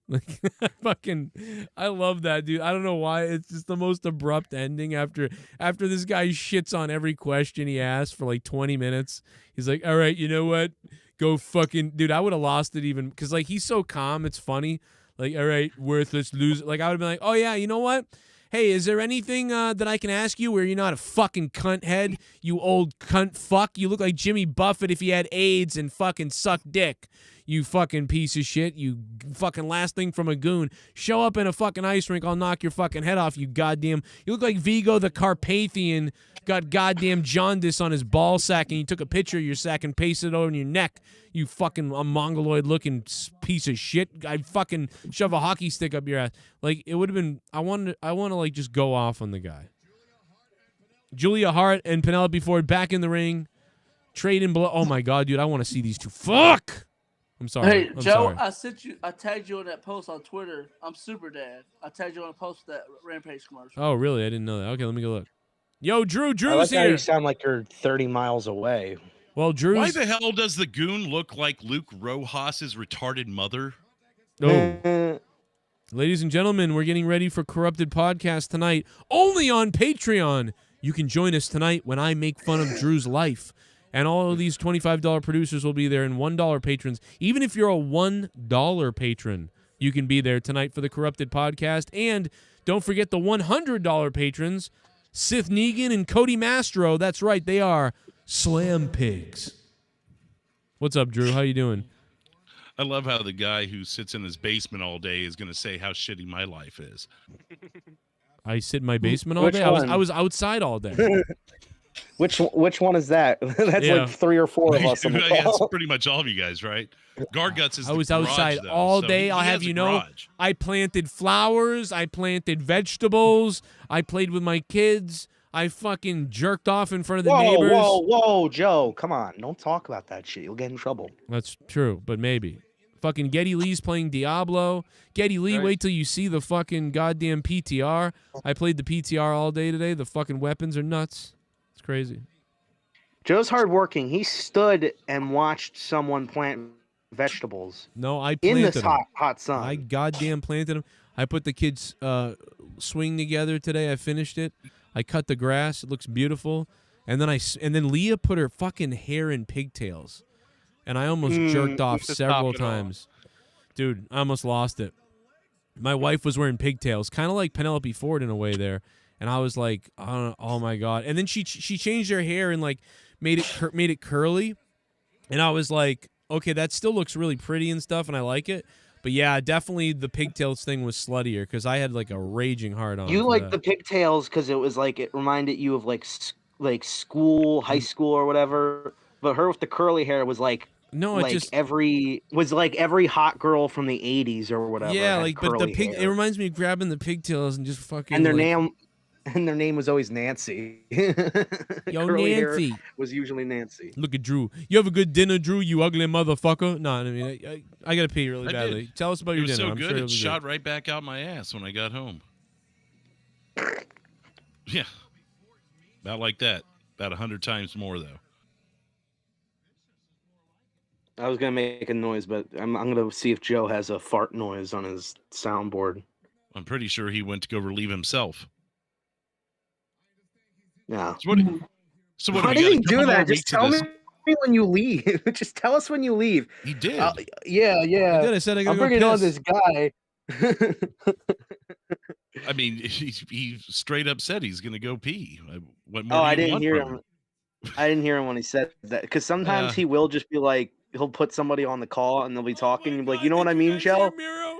Like, fucking, I love that, dude. I don't know why. It's just the most abrupt ending after this guy shits on every question he asks for like 20 minutes. He's like, all right, you know what? Go fucking, dude, I would have lost it even because like he's so calm. It's funny. Like, all right, worthless loser. Like, I would have been like, oh yeah, you know what? Hey, is there anything that I can ask you where you're not a fucking cunt head, you old cunt fuck? You look like Jimmy Buffett if he had AIDS and fucking sucked dick. You fucking piece of shit. You fucking last thing from a goon. Show up in a fucking ice rink, I'll knock your fucking head off, you goddamn. You look like Vigo the Carpathian got goddamn jaundice on his ball sack and you took a picture of your sack and pasted it over your neck. You fucking mongoloid looking piece of shit. I'd fucking shove a hockey stick up your ass. Like, it would have been, I want to like just go off on the guy. Julia Hart and Penelope Ford back in the ring. Trade in below. Oh my God, dude, I want to see these two. Fuck! I'm sorry. Hey, I'm Joe, sorry. I tagged you on that post on Twitter. I'm Super Dad. I tagged you on a post that Rampage commercial. Oh, really? I didn't know that. Okay, let me go look. Yo, Drew's I like how here. you sound like you're 30 miles away. Well, Drew's. Why the hell does the goon look like Luke Rojas's retarded mother? Oh. Ladies and gentlemen, we're getting ready for Corrupted Podcast tonight, only on Patreon. You can join us tonight when I make fun of Drew's life. And all of these $25 producers will be there and $1 patrons. Even if you're a $1 patron, you can be there tonight for the Corrupted Podcast. And don't forget the $100 patrons, Sith Negan and Cody Mastro. That's right, they are Slam Pigs. What's up, Drew? How you doing? I love how the guy who sits in his basement all day is going to say how shitty my life is. I sit in my basement all Which day? one? I was outside all day. Which one is that? That's Yeah. like 3 or 4 of us. On the Yeah, it's call. pretty much all of you guys, right? Garguts is I was the garage, outside though, all so day. I'll he have has you a know, garage. I planted flowers. I planted vegetables. I played with my kids. I fucking jerked off in front of the Whoa, neighbors. whoa, Joe! Come on, don't talk about that shit. You'll get in trouble. That's true, but maybe. Fucking Getty Lee's playing Diablo. Getty Lee, wait till you see the fucking goddamn PTR. I played the PTR all day today. The fucking weapons are nuts. It's crazy. Joe's hardworking. He stood and watched someone plant vegetables. No, I planted in this them. hot sun. I goddamn planted them. I put the kids' swing together today. I finished it. I cut the grass. It looks beautiful. And then Leah put her fucking hair in pigtails. And I almost jerked off several times. Dude, I almost lost it. My wife was wearing pigtails, kind of like Penelope Ford in a way there. And I was like, oh my God. And then she changed her hair and like made it curly. And I was like, okay, that still looks really pretty and stuff, and I like it. But yeah, definitely the pigtails thing was sluttier because I had like a raging hard on. You like the pigtails because it was like it reminded you of like school, high school or whatever. But her with the curly hair was like every hot girl from the 80s or whatever. Yeah, like but the hair. it reminds me of grabbing the pigtails and just fucking. And their name was always Nancy. Yo, Curly Nancy hair was usually Nancy. Look at Drew. You have a good dinner, Drew. You ugly motherfucker. No, I mean I gotta pee really badly. Tell us about your dinner. It was so I'm good, sure it shot right back out my ass when I got home. Yeah, about like that. About 100 times more though. I was gonna make a noise, but I'm gonna see if Joe has a fart noise on his soundboard. I'm pretty sure he went to go relieve himself. Yeah. So what? Why did he do that? Just tell me when you leave. Just tell us when you leave. He did. Yeah. I did. I said I gotta I'm go bringing on piss. this guy. I mean, he straight up said he's gonna go pee. What more? I didn't hear him. I didn't hear him when he said that because sometimes he will just be like, he'll put somebody on the call and they'll be talking. You'll be like, you know what I mean, Joe?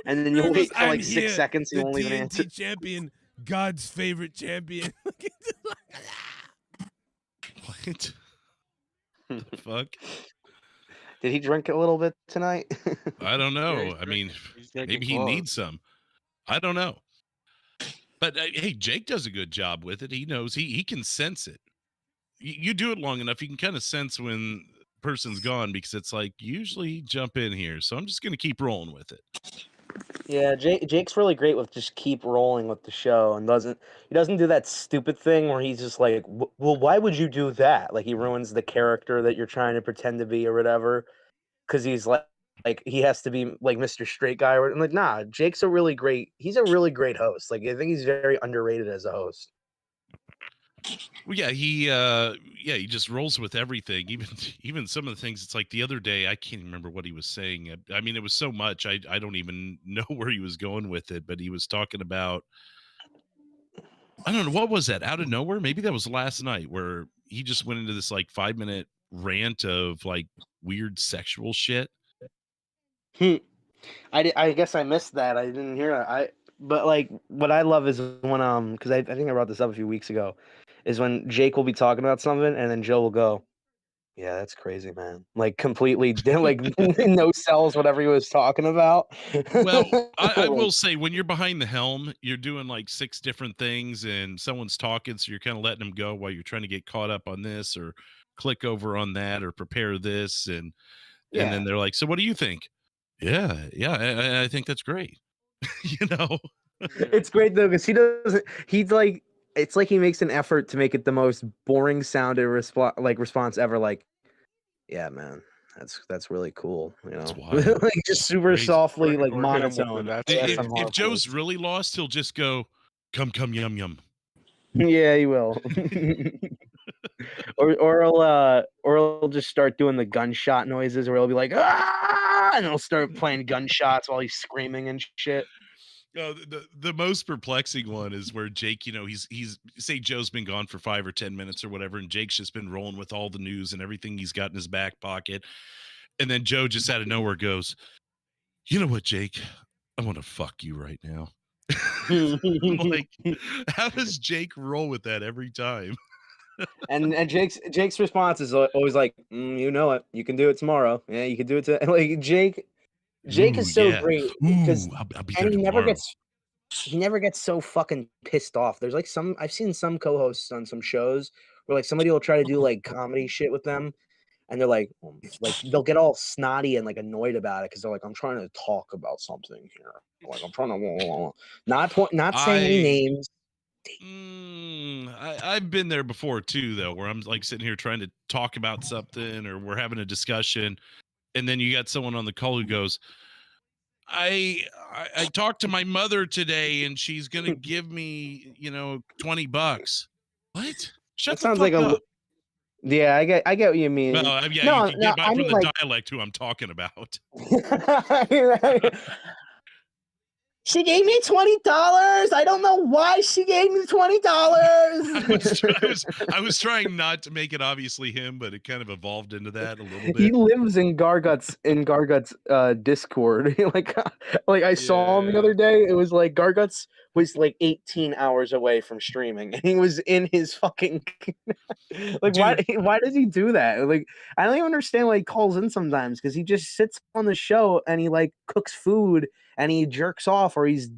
And then you'll wait for like 6 seconds. He won't even answer. Champion, God's favorite champion. What? The fuck? Did he drink a little bit tonight? I don't know. I mean, maybe he needs some. I don't know. But hey, Jake does a good job with it. He knows he can sense it. You do it long enough, you can kind of sense when the person's gone because it's like usually jump in here. So I'm just gonna keep rolling with it. Yeah, Jake's really great with just keep rolling with the show and doesn't do that stupid thing where he's just like, well, why would you do that? Like he ruins the character that you're trying to pretend to be or whatever, because he's like he has to be like Mr. Straight Guy. I'm like, nah, Jake's a really great host. Like I think he's very underrated as a host. Well, yeah, he just rolls with everything, even some of the things. It's like the other day, I can't remember what he was saying. I mean, it was so much, I don't even know where he was going with it. But he was talking about, I don't know, what was that out of nowhere? Maybe that was last night where he just went into this like 5-minute rant of like weird sexual shit. I guess I missed that. I didn't hear it. But like what I love is when because I think I brought this up a few weeks ago, is when Jake will be talking about something and then Joe will go, yeah, that's crazy, man. Like completely like no sells whatever he was talking about. Well, I will say when you're behind the helm, you're doing like 6 different things and someone's talking, so you're kind of letting them go while you're trying to get caught up on this or click over on that or prepare this and then they're like, so what do you think? Yeah, I think that's great. You know, it's great though because it's like he makes an effort to make it the most boring sounded response ever. Like, yeah, man, that's really cool. You know, like just super softly, like monotone. If Joe's really lost, he'll just go, "Come, yum yum." Yeah, he will. or he'll just start doing the gunshot noises, where he'll be like, ah, and he'll start playing gunshots while he's screaming and shit. No, the most perplexing one is where Jake, you know, he's say Joe's been gone for 5 or 10 minutes or whatever, and Jake's just been rolling with all the news and everything he's got in his back pocket, and then Joe just out of nowhere goes, "You know what, Jake? I want to fuck you right now." I'm like, how does Jake roll with that every time? and Jake's response is always like, you know it, you can do it tomorrow. Yeah, you can do it. Like Jake is so great because I'll be and he never tomorrow. gets he never gets so fucking pissed off. There's like I've seen some co-hosts on some shows where like somebody will try to do like comedy shit with them, and they're like they'll get all snotty and like annoyed about it because they're like, I'm trying to talk about something here. Like I'm trying to not saying any names. I've been there before too, though, where I'm like sitting here trying to talk about something, or we're having a discussion, and then you got someone on the call who goes, I talked to my mother today, and she's gonna give me, $20. What? Shut the Sounds fuck like up. Yeah, I get what you mean. Well, yeah, you can get by from the dialect who I'm talking about. She gave me $20. I don't know why she gave me $20. I was trying not to make it obviously him, but it kind of evolved into that a little bit. He lives in Gargut's Discord. like I saw him the other day. It was like Gargut's was like 18 hours away from streaming, and he was in his fucking like why does he do that? Like I don't even understand why he calls in sometimes, because he just sits on the show and he like cooks food and he jerks off, or he's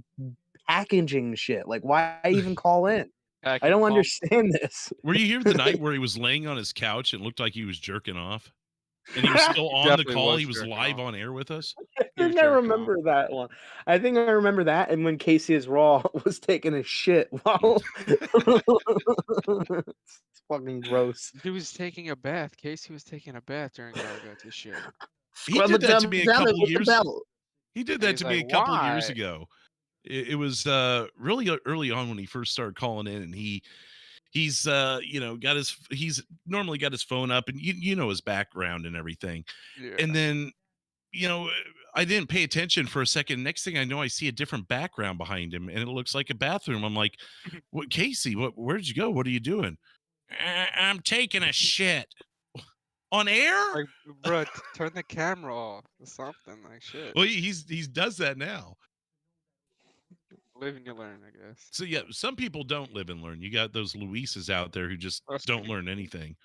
packaging shit. Like why even call in? I don't understand this. Were you here the night where he was laying on his couch and looked like he was jerking off? And he was still on the call. He was live on air with us. I think I remember that one. I think I remember that, and when Casey is Raw was taking a shit while it's fucking gross. He was taking a bath. Casey was taking a bath during Gargut's shit. He did that to me a couple years ago. He did that to me a couple years ago. It was really early on when he first started calling in, and he's normally got his phone up, and you know his background and everything. Yeah. And then I didn't pay attention for a second. Next thing I know, I see a different background behind him, and it looks like a bathroom. I'm like, "What, Casey? Where'd you go? What are you doing?" I'm taking a shit on air. Like, bro, turn the camera off or something like shit. Well, he does that now. Live and you learn, I guess. So yeah, some people don't live and learn. You got those Luises out there who just don't learn anything.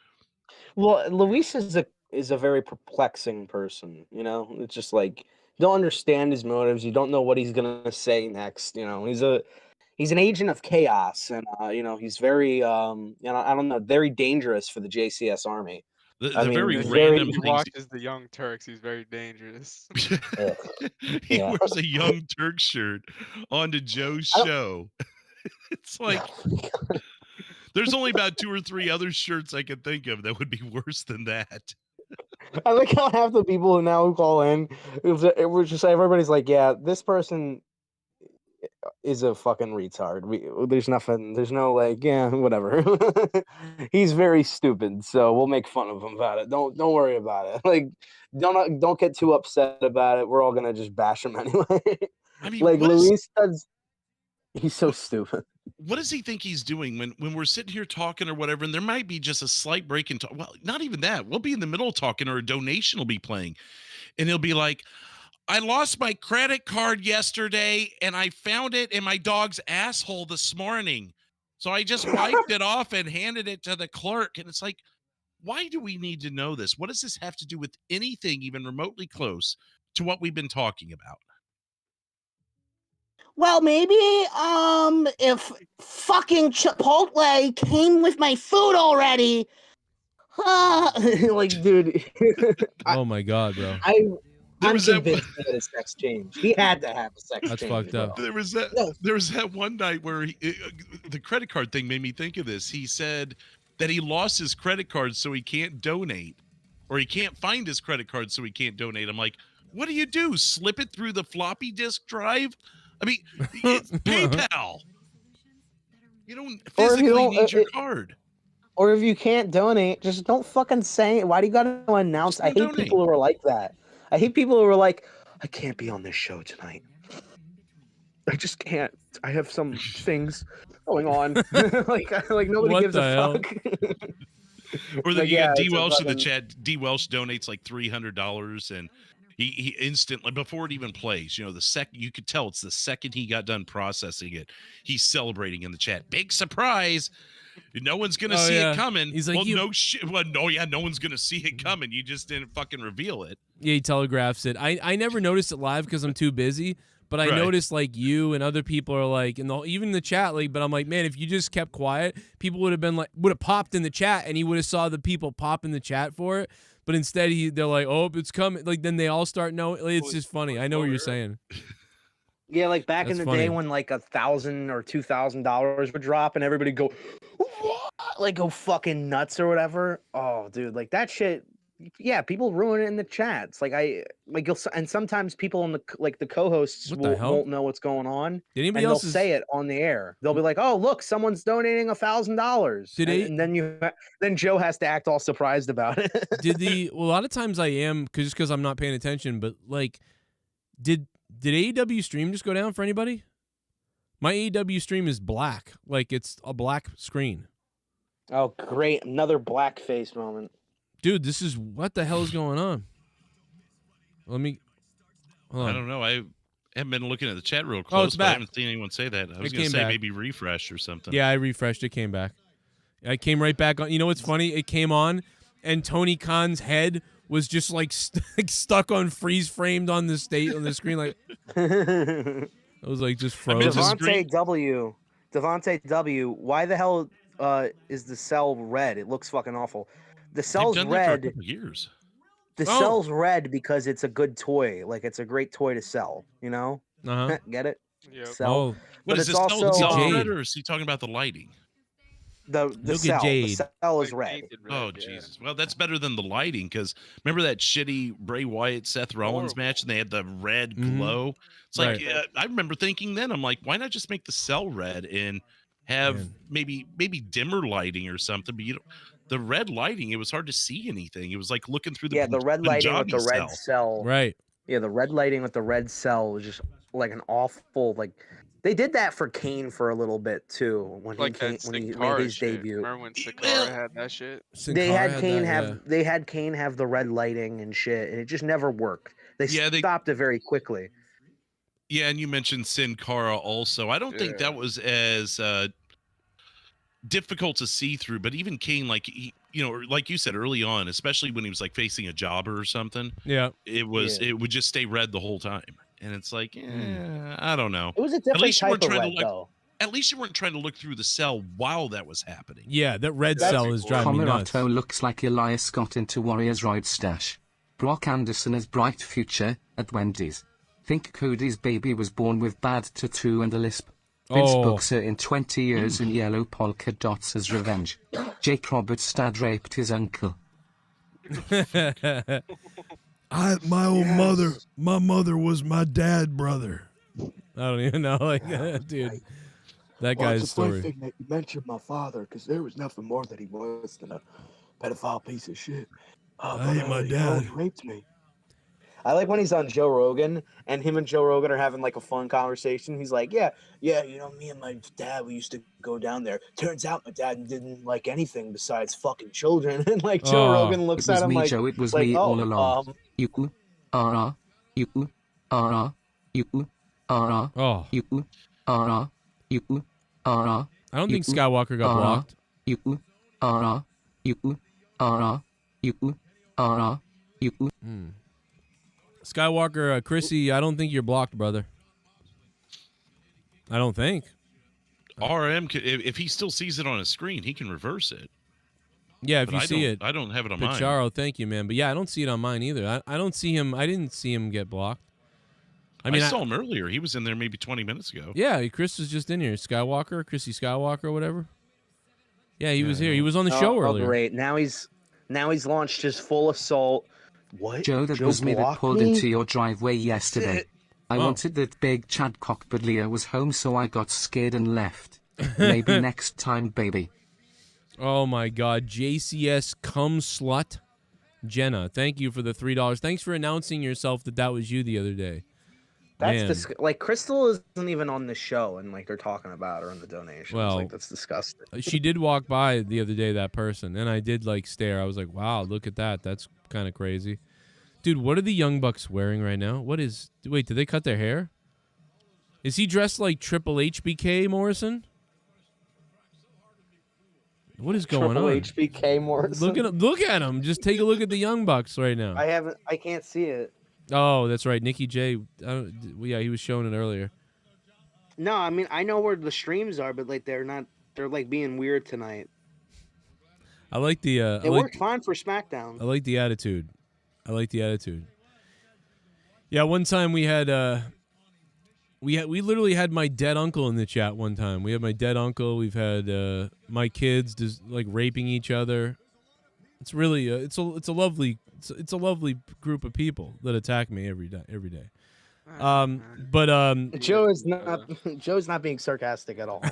Well, Luis is a very perplexing person. It's just like you don't understand his motives. You don't know what he's gonna say next. He's an agent of chaos, and he's very I don't know, very dangerous for the JCS Army. The very random he watches the Young Turks. He's very dangerous. He wears a Young Turk shirt onto Joe's show. It's like there's only about 2 or 3 other shirts I can think of that would be worse than that. I like how half the people who call in, it was just everybody's like, yeah, this person is a fucking retard. There's no like, yeah, whatever. He's very stupid, so we'll make fun of him about it. Don't worry about it. Like, don't get too upset about it. We're all gonna just bash him anyway. I mean, like Luis does. He's so stupid. What does he think he's doing when we're sitting here talking or whatever, and there might be just a slight break in talk? Well, not even that. We'll be in the middle of talking, or a donation will be playing, and he'll be like, I lost my credit card yesterday, and I found it in my dog's asshole this morning. So I just wiped it off and handed it to the clerk. And it's like, why do we need to know this? What does this have to do with anything even remotely close to what we've been talking about? Well, maybe if fucking Chipotle came with my food already. Like, dude. Oh my God, bro. I'm convinced he had a sex change. He had to have a sex change. That's fucked up. There was that one night where the credit card thing made me think of this. He said that he lost his credit card, so he can't donate, or he can't find his credit card, so he can't donate. I'm like, what do? Slip it through the floppy disk drive? I mean, it's PayPal. You don't physically need your card. Or if you can't donate, just don't fucking say it. Why do you gotta announce? I hate people who are like that. I hate people who are like, I can't be on this show tonight. I just can't. I have some things going on. like nobody What gives the a hell? fuck. Or then Like, you got D it's a Welsh in the fucking- chat. D Welsh donates like $300, and he instantly, before it even plays, the second you could tell it's the second he got done processing it, he's celebrating in the chat. Big surprise! No one's gonna see it coming. He's like, well, no shit. Well, no, yeah, no one's gonna see it coming. You just didn't fucking reveal it. Yeah, he telegraphs it. I never noticed it live because I'm too busy. But I Right. noticed like you and other people are like, even the chat, like, but I'm like, man, if you just kept quiet, people would have popped in the chat, and he would have saw the people pop in the chat for it. But instead, they're like, oh, it's coming. Like then they all start knowing. Like, it's just funny. I know what you're saying. Yeah, like back That's in the funny. day when like $1,000 or $2,000 would drop and everybody go, "What?" Like go fucking nuts or whatever. Oh, dude, like that shit. Yeah, people ruin it in the chats. Like and sometimes people in the co-hosts What the hell? won't know what's going on. Did anybody and else they'll say it on the air. They'll be like, "Oh, look, someone's donating $1,000." And then Joe has to act all surprised about it. Well, a lot of times I am because I'm not paying attention. But like, did AEW stream just go down for anybody? My AEW stream is black. Like it's a black screen. Oh, great. Another blackface moment. Dude, what the hell is going on? Hold I on. don't know. I haven't been looking at the chat real Oh, close, it's but I back. haven't seen anyone say that. I was It going to came say back. maybe refresh or something. Yeah, I refreshed. It came back. I came right back on. You know what's funny? It came on, and Tony Khan's head was just like stuck on freeze framed on the screen. Like it was like just frozen. Devontae W. Why the hell is the cell red? It looks fucking awful. The cell's They've done that for a red. couple years. The cell's red because it's a good toy. Like it's a great toy to sell. You know? Uh-huh. Get it? Yep. Sell. What But is it's this also cell red, or is he talking about the lighting? the Look at cell. The Jade. cell is red. Oh, Jesus. Well, that's better than the lighting, because remember that shitty Bray Wyatt Seth Rollins match, and they had the red glow? It's like, Right. I remember thinking then, I'm like, why not just make the cell red and have maybe dimmer lighting or something? But the red lighting, it was hard to see anything. It was like looking through the The red lighting with the Punjabi red cell. Right. Yeah, the red lighting with the red cell was just like an awful like. They did that for Kane for a little bit too when Like he that when he made Sakara his shit. debut. Remember when Sakara had that shit? They had Kane have the red lighting and shit, and it just never worked. They stopped it very quickly. Yeah, and you mentioned Sin Cara also. I don't think that was as difficult to see through, but even Kane, like like you said early on, especially when he was like facing a jobber or something, it would just stay red the whole time, and it's like, I don't know. It was a different type of red, though. At least you weren't trying to look through the cell while that was happening. Yeah, that red cell is driving me nuts. Comerato looks like Elias got into Warriors Ride stash. Brock Anderson has bright future at Wendy's. Think Cody's baby was born with bad tattoo and a lisp. Vince books her in 20 years in yellow polka dots as revenge. Jake Roberts' dad raped his uncle. My mother was my dad brother. I don't even know, like, dude, that guy's it's a funny story. thing that you mentioned my father, because there was nothing more that he was than a pedophile piece of shit. I hate my He dad. raped me. I like when he's on Joe Rogan and him and Joe Rogan are having like a fun conversation. He's like, yeah, you know, me and my dad, we used to go down there. Turns out my dad didn't like anything besides fucking children. And like Joe Rogan looks it was at him me, like, Joe, it was like, me oh, all along. You are, you are, you are, Oh. you are, you are. I don't think Skywalker got blocked. You are, you are, you are, you. Skywalker, Chrissy, I don't think you're blocked, brother. I don't think. RM, if he still sees it on his screen, he can reverse it. Yeah, if But you I see don't- it. I don't have it on mine. Picharo, thank you, man. But yeah, I don't see it on mine either. I don't see him. I didn't see him get blocked. I saw him earlier. He was in there maybe 20 minutes ago. Yeah, Chris was just in here. Skywalker, Chrissy Skywalker, or whatever. Yeah, he was here. He was on the show earlier. Oh, great. Now he's launched his full assault. What? Joe, that was me that blocked pulled me? into your driveway yesterday. I wanted that big Chadcock, but Leah was home, so I got scared and left. Maybe next time, baby. Oh my God, JCS cum slut, Jenna. Thank you for the $3. Thanks for announcing yourself that was you the other day. That's like Crystal isn't even on the show, and like they're talking about her in the donations. Well, like that's disgusting. She did walk by the other day, that person, and I did like stare. I was like, wow, look at that. That's kind of crazy. Dude, what are the Young Bucks wearing right now? Wait, did they cut their hair? Is he dressed like Triple HBK Morrison? What is going Triple on? HBK Morrison. Look at him. Just take a look at the Young Bucks right now. I can't see it. Oh, that's right. Nikki J. Yeah, he was showing it earlier. No, I mean I know where the streams are, but like they're not. They're like being weird tonight. I like the. It worked fine for SmackDown. I like the attitude. Yeah, one time we had we literally had my dead uncle in the chat one time. We had my dead uncle. We've had my kids just like raping each other. It's really it's a lovely group of people that attack me every day. Joe's not being sarcastic at all.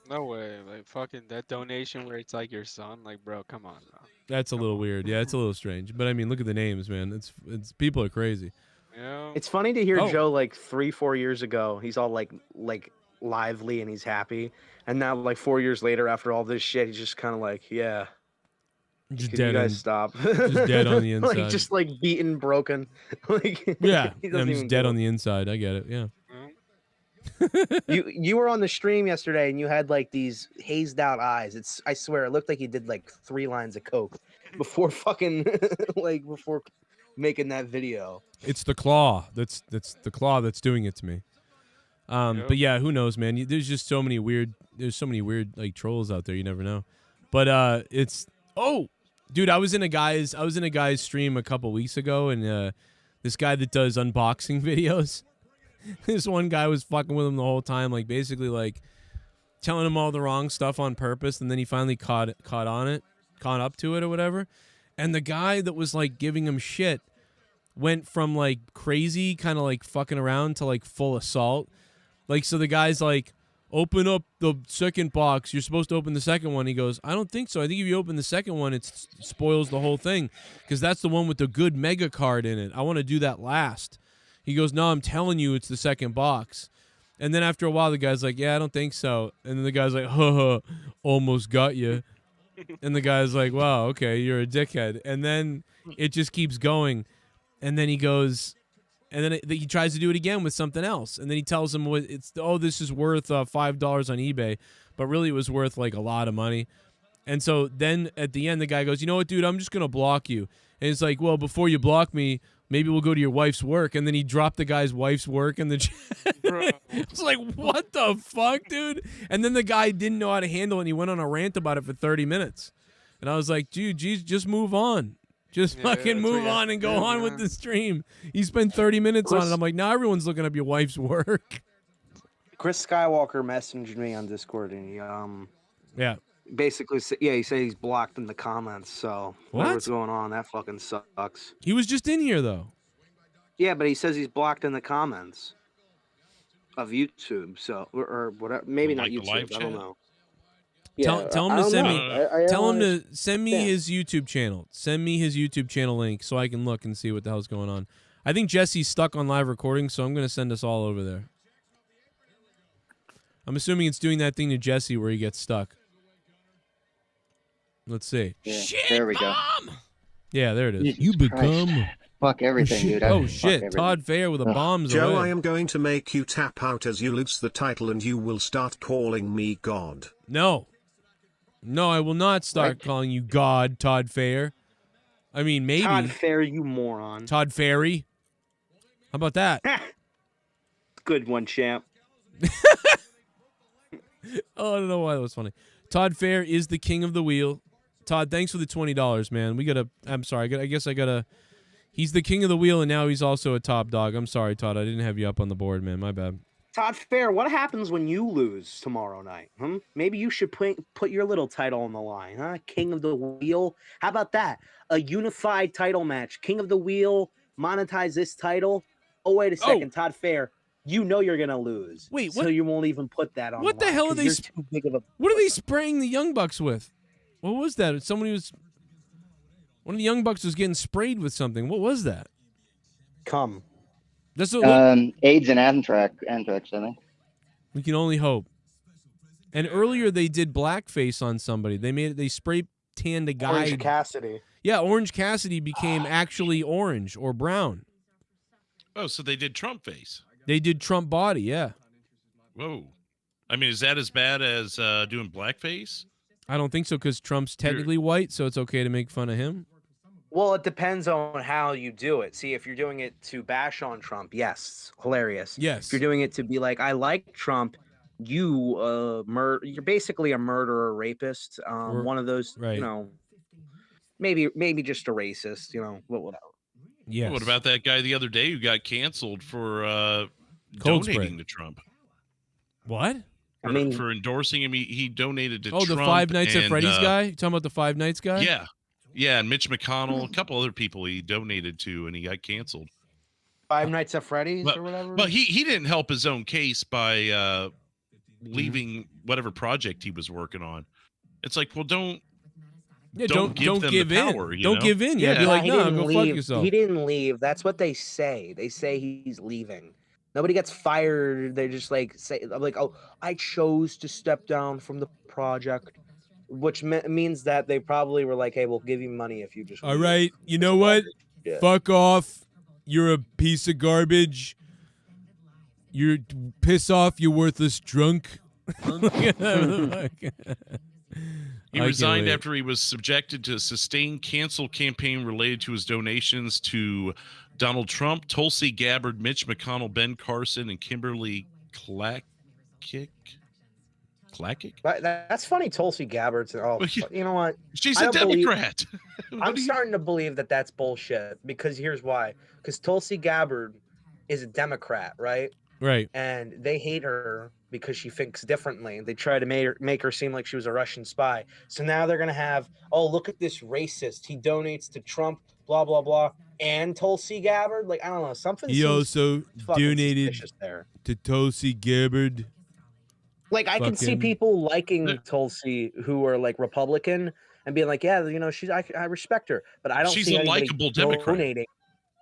No way. Like fucking that donation where it's like your son. Like, bro, come on, bro. That's a little weird. Yeah, it's a little strange. But I mean, look at the names, man. It's people are crazy. Yeah. It's funny to hear Joe like 3-4 years ago. He's all like lively and he's happy, and now like 4 years later, after all this shit, he's just kind of like, yeah. Just Can dead. you guys stop? Just dead on the inside. Like just like beaten, broken. Like Yeah, he doesn't I'm just even dead care. on the inside. I get it. Yeah. You were on the stream yesterday and you had like these hazed out eyes. I swear it looked like you did like 3 lines of coke before fucking before making that video. It's the claw. That's the claw that's doing it to me. But yeah, who knows, man? There's just so many weird. There's so many weird like trolls out there. You never know. But dude, I was in a guy's stream a couple weeks ago, and this guy that does unboxing videos. This one guy was fucking with him the whole time, like basically like telling him all the wrong stuff on purpose, and then he finally caught up to it or whatever. And the guy that was like giving him shit went from like crazy, kind of like fucking around to like full assault. Like, so the guy's like, open up the second box. You're supposed to open the second one. He goes, I don't think so. I think if you open the second one, it spoils the whole thing because that's the one with the good mega card in it. I want to do that last. He goes, no, I'm telling you it's the second box. And then after a while, the guy's like, yeah, I don't think so. And then the guy's like, almost got you. And the guy's like, wow, okay, you're a dickhead. And then it just keeps going. And then he goes, and then he tries to do it again with something else. And then he tells him, this is worth $5 on eBay. But really it was worth like a lot of money. And so then at the end, the guy goes, you know what, dude, I'm just going to block you. And it's like, well, before you block me, maybe we'll go to your wife's work. And then he dropped the guy's wife's work in the chat. It's like, what the fuck, dude? And then the guy didn't know how to handle it, and he went on a rant about it for 30 minutes. And I was like, dude, geez, just move on. Just fucking move on and go on with the stream. He spent 30 minutes on it. I'm like, now everyone's looking up your wife's work. Chris Skywalker messaged me on Discord, and he basically he said he's blocked in the comments. So whatever's going on, that fucking sucks. He was just in here though. Yeah, but he says he's blocked in the comments of YouTube. So or whatever, maybe not YouTube. I don't know. Tell him to send me. Tell him to send me his YouTube channel. Send me his YouTube channel link so I can look and see what the hell's going on. I think Jesse's stuck on live recording, so I'm going to send us all over there. I'm assuming it's doing that thing to Jesse where he gets stuck. Let's see. Yeah, there we go. Yeah, there it is. Jesus You become. Christ. Fuck everything, dude. Oh shit! Todd Fair with the bombs. Joe, away. I am going to make you tap out as you lose the title, and you will start calling me God. No, I will not start calling you God, Todd Fair. I mean, maybe Todd Fair, you moron. Todd Fairy. How about that? Good one, champ. Oh, I don't know why that was funny. Todd Fair is the king of the wheel. Todd, thanks for the $20, man. I'm sorry. I guess I gotta. He's the king of the wheel, and now he's also a top dog. I'm sorry, Todd. I didn't have you up on the board, man. My bad. Todd Fair, what happens when you lose tomorrow night? Maybe you should put your little title on the line, huh? King of the Wheel. How about that? A unified title match. King of the Wheel. Monetize this title. Oh, wait a second, Todd Fair. You know you're gonna lose. Wait, what? So you won't even put that on. What the hell are they? Too big of a. What are they spraying the Young Bucks with? What was that? One of the Young Bucks was getting sprayed with something. What was that? Come. That's AIDS and anthrax, I think. We can only hope. And earlier they did blackface on somebody. They spray tanned a guy. Orange Cassidy. Yeah, Orange Cassidy became actually orange or brown. Oh, so they did Trump face. They did Trump body, yeah. Whoa. I mean, is that as bad as doing blackface? I don't think so, because Trump's technically white, so it's okay to make fun of him. Well, it depends on how you do it. See, if you're doing it to bash on Trump, yes, hilarious. Yes. If you're doing it to be like, I like Trump, you're basically a murderer, rapist, Or- one of those, right. you know, maybe just a racist, you know, whatever. Yes. What about that guy the other day who got canceled for Cold donating spray. to Trump? What? For endorsing him, he donated to Oh, Trump. the Five Nights at and, Freddy's guy? You talking about the Five Nights guy? Yeah. Yeah, and Mitch McConnell, a couple other people he donated to, and he got canceled. Five Nights at Freddy's But, or whatever. but he didn't help his own case by leaving whatever project he was working on. It's like, well, don't don't give them give the in. power. You Don't know? give in. Yeah, be like, he no, didn't go leave. fuck yourself. He didn't leave. That's what they say. They say he's leaving. Nobody gets fired. They just like say, like, oh, I chose to step down from the project, which means that they probably were like, hey, we'll give you money if you just. All leave. right, you know what? Yeah. Fuck off. You're a piece of garbage. You're piss off, you worthless drunk. He resigned after he was subjected to a sustained cancel campaign related to his donations to Donald Trump, Tulsi Gabbard, Mitch McConnell, Ben Carson, and Kimberly Clackick. That's funny. Tulsi Gabbard's. Oh, you know what? She's I a don't believe- Democrat. I'm starting to believe that that's bullshit because here's why. Because Tulsi Gabbard is a Democrat, right? Right. And they hate her because she thinks differently. They try to make her seem like she was a Russian spy. So now they're gonna have, oh, look at this racist. He donates to Trump, blah blah blah, and Tulsi Gabbard. Like, I don't know, something. He seems also fucking donated suspicious there. to Tulsi Gabbard. Like, I can see Fucking- people liking Tulsi who are like Republican and being like, yeah, you know, I respect her, but I don't She's see a anybody likable Democrat. donating.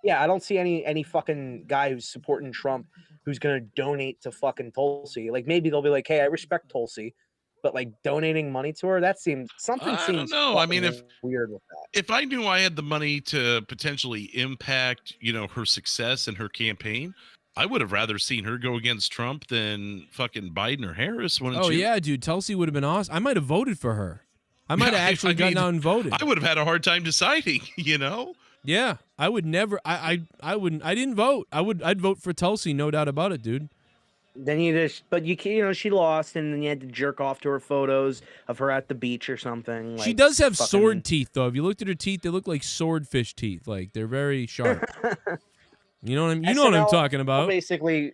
Yeah, I don't see any fucking guy who's supporting Trump who's gonna donate to fucking Tulsi. Like, maybe they'll be like, hey, I respect Tulsi, but like donating money to her, that seems something I seems don't know. I mean, fucking weird with that. If I knew I had the money to potentially impact, her success in her campaign, I would have rather seen her go against Trump than fucking Biden or Harris. Wouldn't Oh you? yeah, dude. Tulsi would have been awesome. I might have voted for her. I might have actually gotten out and voted. I would have had a hard time deciding, Yeah, I would never. I wouldn't. I didn't vote. I'd vote for Tulsi, no doubt about it, dude. Then but she lost, and then you had to jerk off to her photos of her at the beach or something. She like, does have fucking- sword teeth, though. If you looked at her teeth, they look like swordfish teeth. Like they're very sharp. You know what I'm SNL talking about. Basically,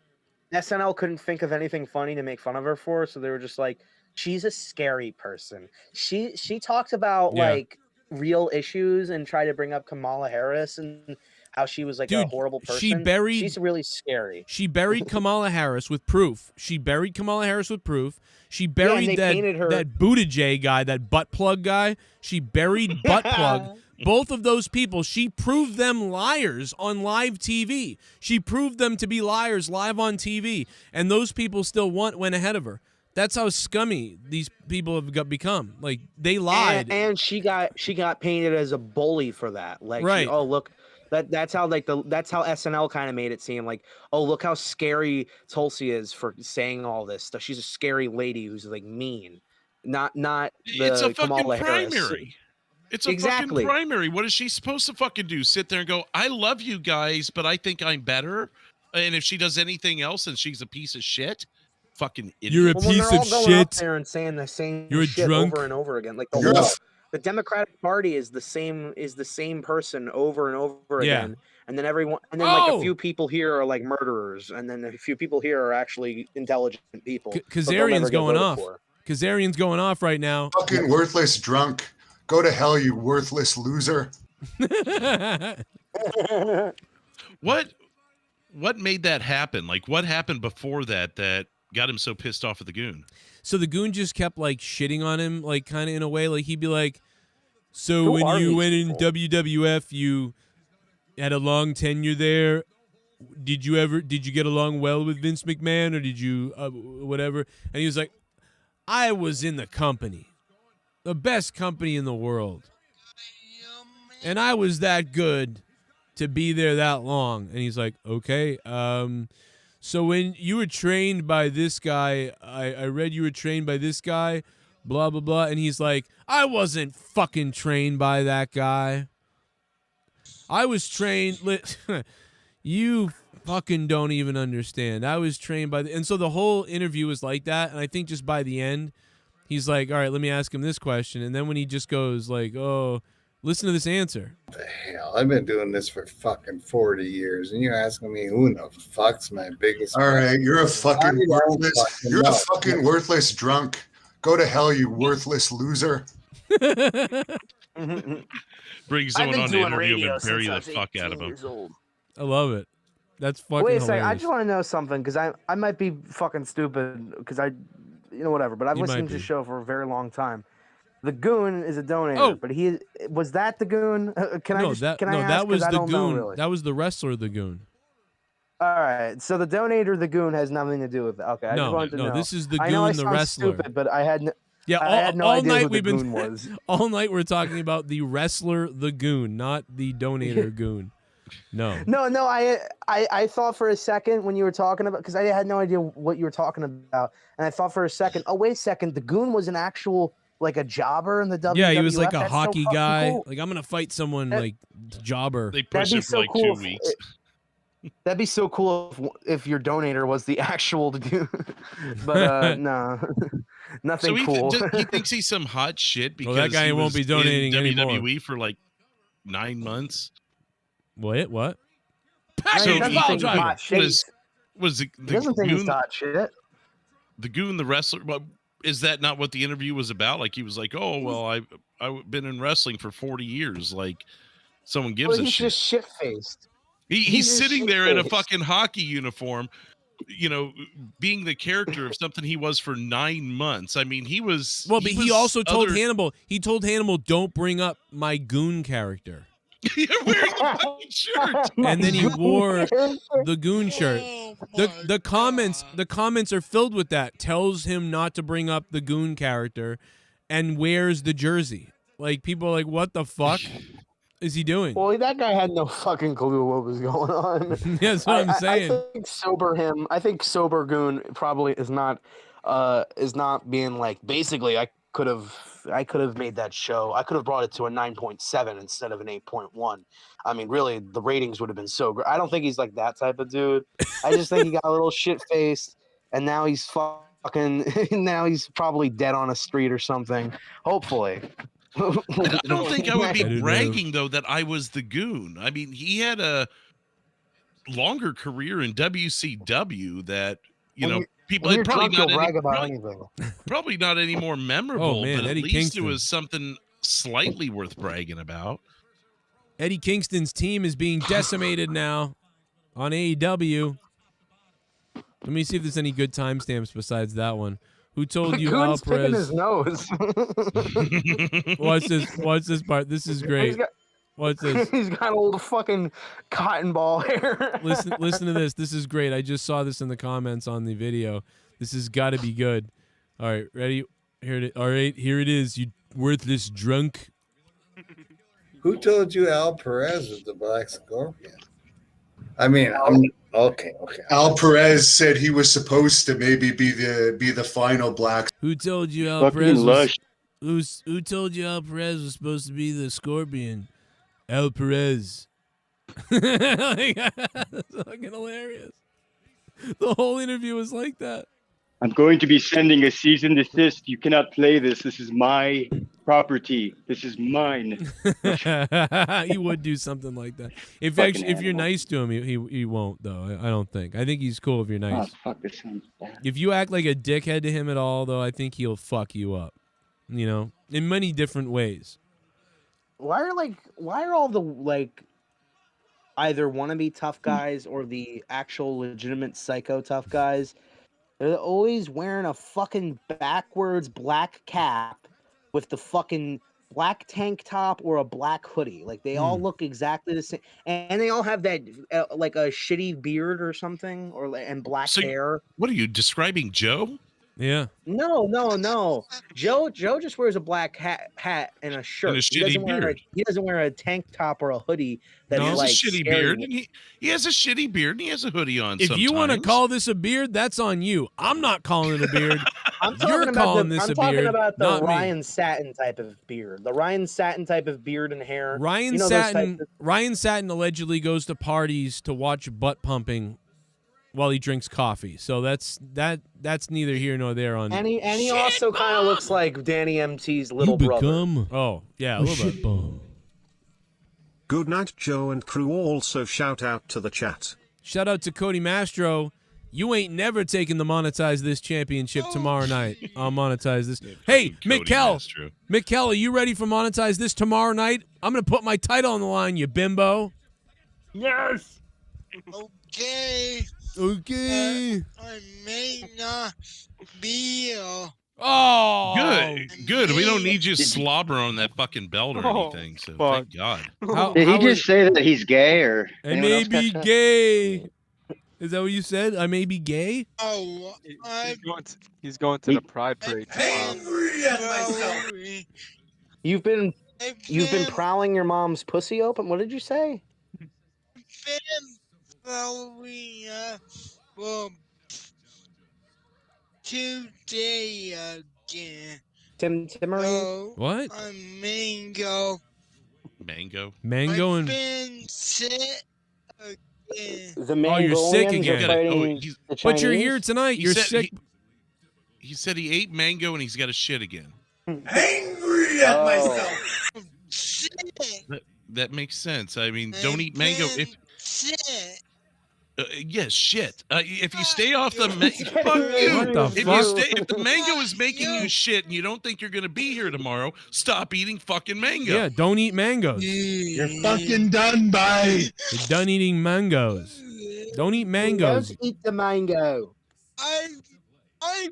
SNL couldn't think of anything funny to make fun of her for, so they were just like, she's a scary person. She talks about Yeah. like real issues and try to bring up Kamala Harris and how she was like a Dude, horrible person. She's really scary. She buried Kamala Harris with proof. She buried and buried they that painted her- that Buttigieg guy, that butt plug guy. She buried butt plug. Both of those people, she proved them liars on live TV. She proved them to be liars live on TV, and those people still went ahead of her. That's how scummy these people have become. Like, they lied. And she got painted as a bully for that. Like, Right. oh look, that's how SNL kind of made it seem like, oh look how scary Tulsi is for saying all this stuff. She's a scary lady who's like mean, not It's a the fucking Kamala Harris. primary. It's a Exactly. fucking primary. What is she supposed to fucking do? Sit there and go, I love you guys, but I think I'm better. And if she does anything else and she's a piece of shit, fucking idiot. You're a Well, when piece they're all of going up shit. there and saying the same You're a shit drunk. over and over again. Like You're the Democratic Party is the same person over and over Yeah. again. And then like Oh! a few people here are like murderers, and then a few people here are actually intelligent people. but they'll never Kazarian's get going voted off. for. Kazarian's going off right now. Fucking worthless drunk. Go to hell, you worthless loser. What made that happen? Like, what happened before that got him so pissed off at the goon? So the goon just kept like shitting on him, like kind of in a way. Like he'd be like, "So Who when are you these went in people? WWF, you had a long tenure there. Did you get along well with Vince McMahon, or did you whatever?" And he was like, "I was in the company, the best company in the world, and I was that good to be there that long." And he's like, "Okay, so when you were trained by this guy, I read you were trained by this guy, blah, blah, blah." And he's like, "I wasn't fucking trained by that guy." I was trained. You fucking don't even understand. I was trained by and so the whole interview was like that. And I think just by the end, he's like, all right, let me ask him this question. And then when he just goes like, oh, listen to this answer. What the hell? I've been doing this for fucking 40 years, and you're asking me who in the fuck's my biggest. All right, you're a fucking I don't worthless. fucking You're know. a fucking worthless drunk. Go to hell, you worthless loser. Bring someone on to interview him and bury the fuck out of him. I love it. That's fucking Wait a second. I hilarious. just want to know something because I might be fucking stupid because whatever. But I've You listened might to the be. show for a very long time. The Goon is a donator, Oh. but was that the Goon? Can I ask? That was 'Cause I the don't know, Goon. really. That was the wrestler, the Goon. All right, so the donator, the Goon, has nothing to do with it. Okay, I just wanted to know. This is the I know I Goon, the sound wrestler. Stupid, but I had no. Yeah, I had no all idea night who the we've been Goon was. all night we're talking about the wrestler, the Goon, not the donator Goon. No. No, I thought for a second when you were talking about because I had no idea what you were talking about, and I thought for a second, oh wait a second, the Goon was an actual like a jobber in the WWF. Yeah, he was like a That's so hockey fucking guy. cool. Like I'm gonna fight someone like jobber. They That'd pushed be it for so like cool 2 if- weeks. That'd be so cool if your donator was the actual Goon, but no, nothing So he, cool. he thinks he's some hot shit because Well, that guy he won't was be donating in anymore. WWE for like 9 months. What? No, So he doesn't he think he's hot shit. was He doesn't think he's hot shit. The Goon, the wrestler. Well, is that not what the interview was about? Like he was like, "Oh, well, I've been in wrestling for 40 years." Like someone gives Well, a he's shit. just shit faced. He's just sitting there in a shit-faced. fucking hockey uniform, being the character of something he was for 9 months. I mean, he was. Well, but he also told other- Hannibal. He told Hannibal, "Don't bring up my Goon character." You're wearing the fucking shirt. And then he wore the Goon shirt. The comments are filled with that. Tells him not to bring up the Goon character, and wears the jersey. Like people are like, what the fuck is he doing? Well, that guy had no fucking clue what was going on. Yeah, that's what I'm saying. I think sober Goon probably is not being like basically I could have made that show. I could have brought it to a 9.7 instead of an 8.1. I mean, really, the ratings would have been so great. I don't think he's like that type of dude. I just think he got a little shit faced, and now he's fucking. Now he's probably dead on a street or something. Hopefully. I don't think I would I be don't know. bragging though that I was the Goon. I mean, he had a longer career in WCW that people When you're probably drunk, you'll not brag about probably, anything. probably not any more memorable. Oh, man, but at Eddie least Kingston. it was something slightly worth bragging about. Eddie Kingston's team is being decimated now on AEW. Let me see if there's any good timestamps besides that one. Who told you Goon's picking Alvarez? his nose. Watch this. Watch this part. This is great. Watch this. He's got old fucking cotton ball hair. Listen to this. This is great. I just saw this in the comments on the video. This has got to be good. All right, ready? Here it is. All right, here it is. You worthless drunk. Who told you Al Perez is the Black Scorpion? I mean, I'm okay. Al Perez said he was supposed to maybe be the final black. Who told you Al Fucking Perez? lush. Who told you Al Perez was supposed to be the Scorpion? Al Perez. Like, that's fucking hilarious. The whole interview was like that. I'm going to be sending a cease and desist. You cannot play this. This is my property. This is mine. He would do something like that. If Fucking actually, if you're animal. nice to him, he won't though. I don't think. I think he's cool if you're Oh, nice. fuck, this sounds bad. If you act like a dickhead to him at all, though, I think he'll fuck you up. You know, in many different ways. Why are all the either wannabe tough guys or the actual legitimate psycho tough guys? They're always wearing a fucking backwards black cap with the fucking black tank top or a black hoodie. Like they all look exactly the same, and they all have that like a shitty beard or something, and black hair. What are you describing, Joe? Yeah. No. Joe just wears a black hat and a shirt. And a He doesn't shitty wear beard. he doesn't wear a tank top or a hoodie He that's has like a shitty scary. beard. And he has a shitty beard and he has a hoodie on. If you want to sometimes. call this a beard, that's on you. I'm not calling it a beard. I'm You're talking about calling the, this I'm a talking beard, about the not me. Ryan Satin type of beard. The Ryan Satin type of beard and hair. Ryan you know those Satin. types of- Ryan Satin allegedly goes to parties to watch butt pumping while he drinks coffee. So that's neither here nor there. On And he also kind of looks like Danny MT's little brother. Oh yeah, a little bit. Good night, Joe and crew. Also, shout out to the chat. Shout out to Cody Mastro. You ain't never taking the Monetize This championship tomorrow night. I'll monetize this. Hey, Mikkel, are you ready for Monetize This tomorrow night? I'm going to put my title on the line, you bimbo. Yes. Okay. Okay. I may not be. Oh, Good. We don't need you slobber on that fucking belt or anything. So thank God. Did he just say that he's gay or? I may be gay. Is that what you said? I may be gay? Oh, He's going to the Pride Parade tomorrow. You've been prowling your mom's pussy open. What did you say? Well, today again. Timmery? What? I'm Mango. Mango and... Been sick again. The Oh, you're sick Mongolians are again. fighting the But you're Chinese? here tonight. You're sick. He said he ate mango and he's got a shit again. Angry at myself. That makes sense. I mean, don't eat mango if. Yes, shit. If you stay off the fuck you. What the fuck? If the mango is making you shit and you don't think you're gonna be here tomorrow, stop eating fucking mango. Yeah, don't eat mangoes. You're fucking done, bye. You're done eating mangoes. Don't eat mangoes. Don't eat the mango. I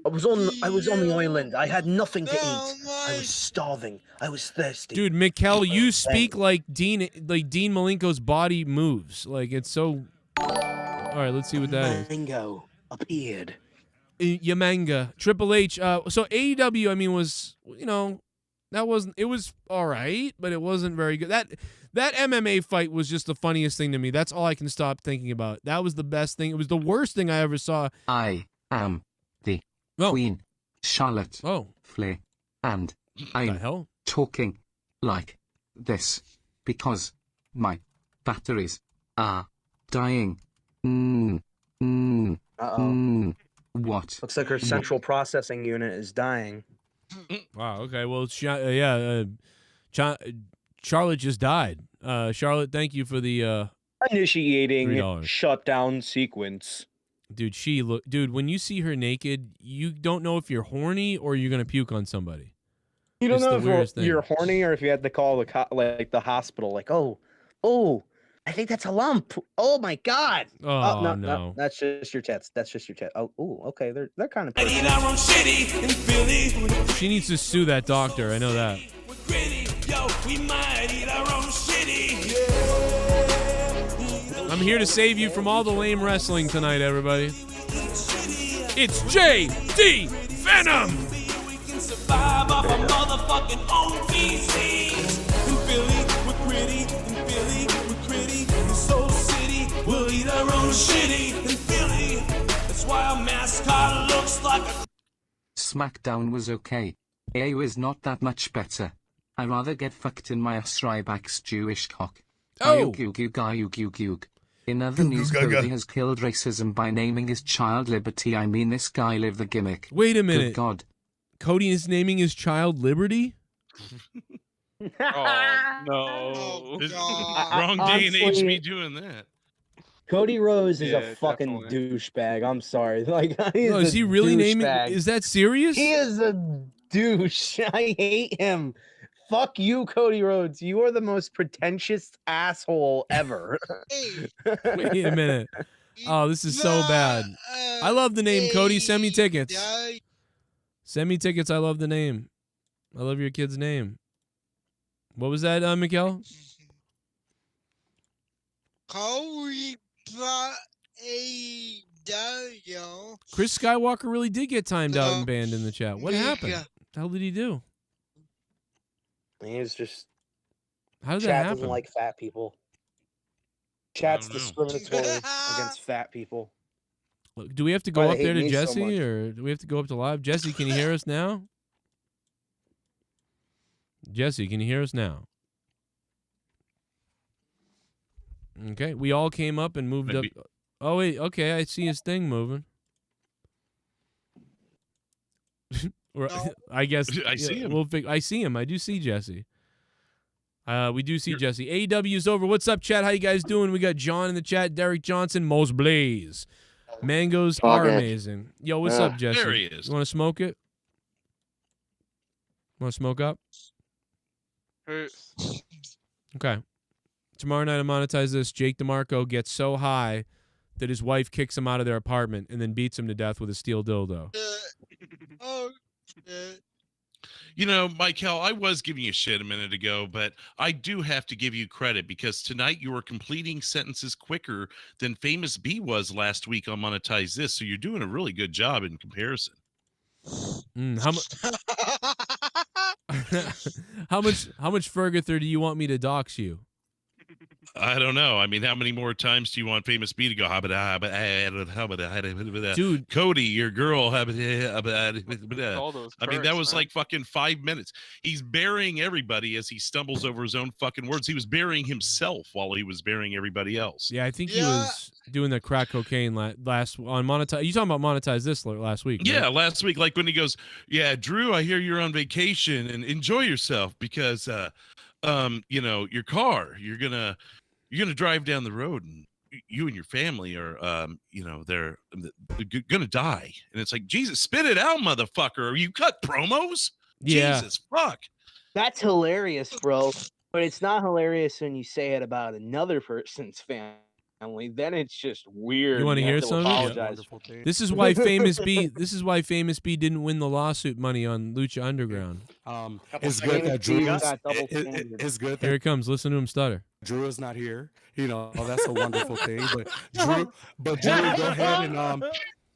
was on the island. I had nothing to eat. I was starving. I was thirsty. Dude, Mikkel, you speak like Dean Malenko's body moves. Like it's so. All right, let's see what that is. Mango appeared. Yamanga, Triple H. So AEW, I mean, was it was all right, but it wasn't very good. That MMA fight was just the funniest thing to me. That's all I can stop thinking about. That was the best thing. It was the worst thing I ever saw. I am the Queen, Charlotte Flair, and I'm talking like this because my batteries are dying. What? Looks like her central processing unit is dying. Wow. Okay. Well, Charlotte just died. Charlotte, thank you for the initiating $3. shutdown sequence. Dude, dude, when you see her naked, you don't know if you're horny or you're gonna puke on somebody. You don't It's know the weirdest if thing. you're horny or if you had to call the hospital. Like, oh, I think that's a lump. Oh my god. Oh, no, no. that's just your tits. That's just your tits. Oh, okay. They're kind of. She needs to sue that doctor. I know that. I'm here to save you from all the lame wrestling tonight, everybody. It's JD Venom. Survive off a motherfucking own feces. In Philly, we're gritty. In Philly, we're gritty. In Soul City, we'll eat our own shitty. In Philly, that's why our mascot looks like a... Smackdown was okay. AU is not that much better. I rather get fucked in my ass Rybach's Jewish cock. Oh. In other news, Cody has killed racism by naming his child Liberty. I mean, this guy lived the gimmick. Wait a minute. Good God. Cody is naming his child Liberty? Oh, no. Wrong day and age to be doing that. Cody Rhodes is Yeah, a fucking douchebag. I'm sorry. Like, No, is he really naming? Is that serious? He is a douche. I hate him. Fuck you, Cody Rhodes. You are the most pretentious asshole ever. Wait a minute. Oh, this is so bad. I love the name, Cody. Send me tickets. Send me tickets. I love the name. I love your kid's name. What was that, Mikkel? Chris Skywalker really did get timed out and banned in the chat. What happened? What the hell did he do? He's just. How did that Chat happen? doesn't like fat people. Chat's discriminatory against fat people. Do we have to go Why up they there hate to me so Jesse, much. or do we have to go up to live? Jesse, can you hear us now? Jesse, can you hear us now? Okay, we all came up and moved up. Oh wait, okay, I see his thing moving. I guess I see him. I see him. I do see Jesse. We do see Jesse. AEW is over. What's up, chat? How you guys doing? We got John in the chat. Derek Johnson, Mos Blaze. Mangoes are amazing. Yo, what's up, Jesse? There he is. You want to smoke it? Want to smoke up? Okay. Tomorrow night on Monetize This, Jake DeMarco gets so high that his wife kicks him out of their apartment and then beats him to death with a steel dildo. You know, Michael, I was giving you shit a minute ago, but I do have to give you credit because tonight you were completing sentences quicker than Famous B was last week on Monetize This, so you're doing a really good job in comparison. How much further do you want me to dox you? I don't know. I mean, how many more times do you want Famous B to go? Dude, Cody, your girl. I mean, that was like fucking 5 minutes. He's burying everybody as he stumbles over his own fucking words. He was burying himself while he was burying everybody else. Yeah, I think he was doing the crack cocaine last on Monetize. You talking about Monetize This last week? Yeah, right? last week, like when he goes, "Yeah, Drew, I hear you're on vacation and enjoy yourself because, you know, your car, you're gonna drive down the road and you and your family are, you know, they're gonna die." And it's like, Jesus, spit it out, motherfucker. Are you cut promos? Yeah. Jesus, fuck. That's hilarious, bro. But it's not hilarious when you say it about another person's family. Then it's just weird. You want to hear have some of apologize. it? This is why Famous B. This is why Famous B didn't win the lawsuit money on Lucha Underground. It's good that Drew is good. Here it comes. Listen to him stutter. Drew is not here. You know, that's a wonderful thing. Drew, go ahead and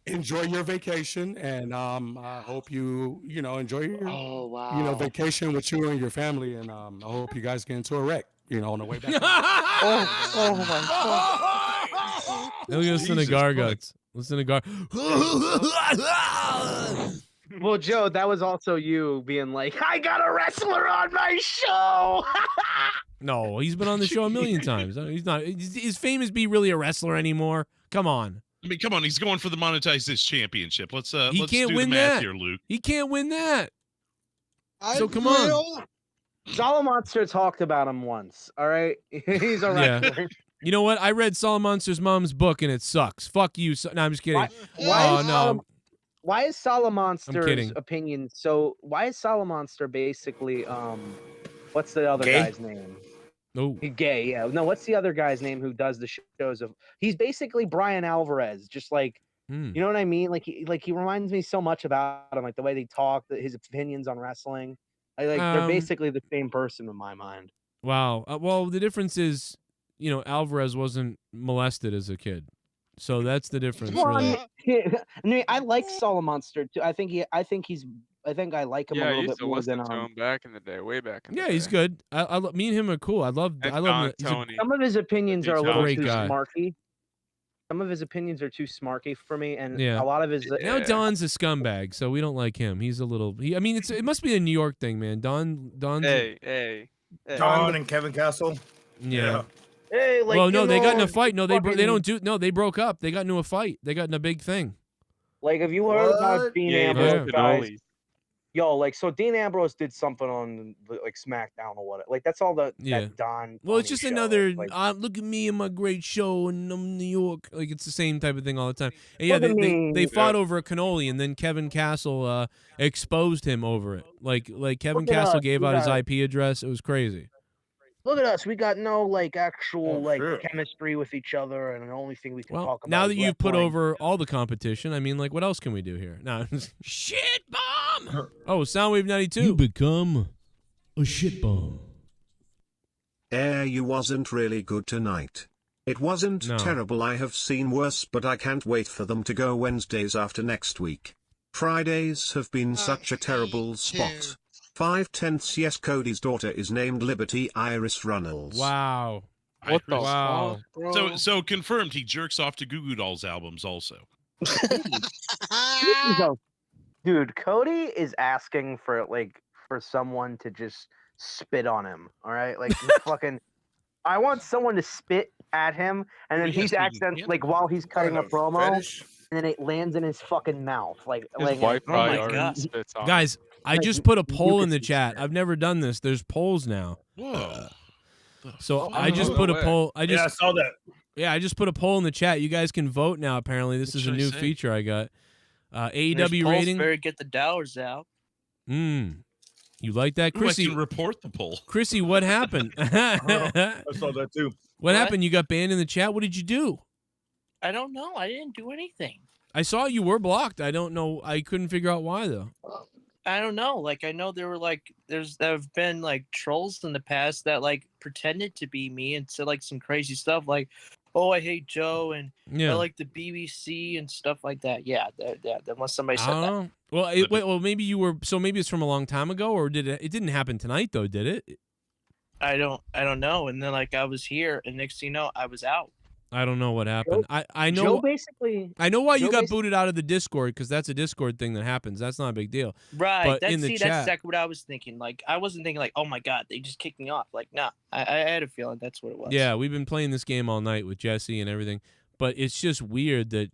enjoy your vacation, and I hope you enjoy your vacation with you and your family, and I hope you guys get into a wreck, on the way back. Oh my God. Listen to Garguts. Listen to Gar. Well, Joe, that was also you being like, I got a wrestler on my show. No, he's been on the show a million times. He's not. Is Famous B really a wrestler anymore? Come on. I mean, come on. He's going for the Monetize This championship. Let's He let's can't do win the math that. here, Luke. He can't win that. So come on. Salamonster talked about him once. All right, he's a wrestler. Yeah. You know what? I read Salamonster's mom's book and it sucks. Fuck you. No, I'm just kidding. Why is Salamonster's kidding. opinion so? Why is Salamonster basically what's the other Gay? guy's name? No, gay. Yeah. No, what's the other guy's name who does the shows of? He's basically Brian Alvarez, just like you know what I mean. Like he reminds me so much about him, like the way they talk, his opinions on wrestling. They're basically the same person in my mind. Wow. Well, the difference is, Alvarez wasn't molested as a kid, so that's the difference. Really. I mean, I like Salamonster too. I think I like him a Yeah, I little used bit to more listen than to him back in the day, way back in the Yeah, day. he's good. Me and him are cool. I love And him. He's a Tony. Some of his opinions are a little Great too guy. smarky. Some of his opinions are too smarky for me, and Yeah. a lot of his. Now Don's a scumbag, so we don't like him. He's a little. It must be a New York thing, man. Don's. Hey. Don and Kevin Castle. Yeah. Hey, like, well, no, they got in a know, fight. No, they fucking- don't do. No, they broke up. They got into a fight. They got in a big thing. Like, have you heard about Dean Yeah, Ambrose, yeah. guys? Yo, like, so Dean Ambrose did something on like SmackDown or what? Like, that's all that Don. Well, it's Tony just show. another. Like, Look at me and my great show, and I'm New York. Like it's the same type of thing all the time. And yeah, Look at me. they fought over a cannoli, and then Kevin Castle exposed him over it. Like Kevin Look at Castle us, gave we out his got- IP address. It was crazy. look at us. We got no like actual sure. chemistry with each other, and the only thing we can Well, talk about. now is that you've put wrestling. over all the competition, I mean, like, what else can we do here? No, shit bomb. Oh, Soundwave 92. You become a shit bomb. You wasn't really good tonight. It wasn't No. terrible. I have seen worse, but I can't wait for them to go Wednesdays after next week. Fridays have been such a terrible spot. 5/10 yes, Cody's daughter is named Liberty Iris Runnels. Wow. What the Wow. fuck, bro? So confirmed he jerks off to Goo Goo Dolls albums also. Dude, Cody is asking for someone to just spit on him. All right, like just fucking. I want someone to spit at him, and then he's accidentally while he's cutting a promo, and then it lands in his fucking mouth. His wife probably already spits on him. Guys, I just put a poll in the chat. I've never done this. There's polls now. Whoa. So I just put a poll. I saw that. Yeah, I just put a poll in the chat. You guys can vote now. Apparently, this is a new feature I got. AEW rating. Better get the dollars out. You like that, Chrissy? I can report the poll. Chrissy, what happened? I saw that too. What happened? You got banned in the chat. What did you do? I don't know. I didn't do anything. I saw you were blocked. I don't know. I couldn't figure out why though. I don't know. Like, I know there were there have been trolls in the past that pretended to be me and said some crazy stuff like, "Oh, I hate Joe," and I like the BBC and stuff like that. Yeah, unless somebody said that. Well, maybe you were. So maybe it's from a long time ago, or did it? It didn't happen tonight, though, did it? I don't know. And then I was here, and next thing you know, I was out. I don't know what happened. I know. Joe basically. I know why you got booted out of the Discord, because that's a Discord thing that happens. That's not a big deal. Right. But That's in the that's chat, exactly what I was thinking. I wasn't thinking oh my god, they just kicked me off. Nah. I had a feeling that's what it was. yeah, we've been playing this game all night with Jesse and everything, but it's just weird that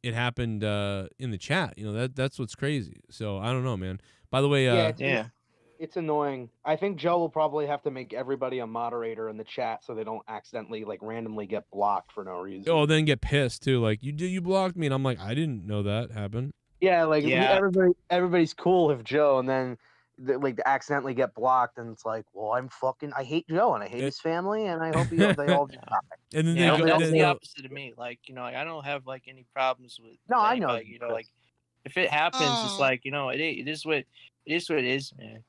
it happened in the chat. You know, that's what's crazy. So I don't know, man. By the way, it's annoying. I think Joe will probably have to make everybody a moderator in the chat so they don't accidentally randomly get blocked for no reason. Oh, then get pissed too. Like you blocked me, and I'm like, I didn't know that happened. Yeah, everybody's cool with Joe, and then they accidentally get blocked, and it's well, I hate Joe, and I hate his family, and I hope they all just stop it. And then that's the opposite of me. I don't have any problems with. No, anybody, I know. If it happens, it's it is what it is, man.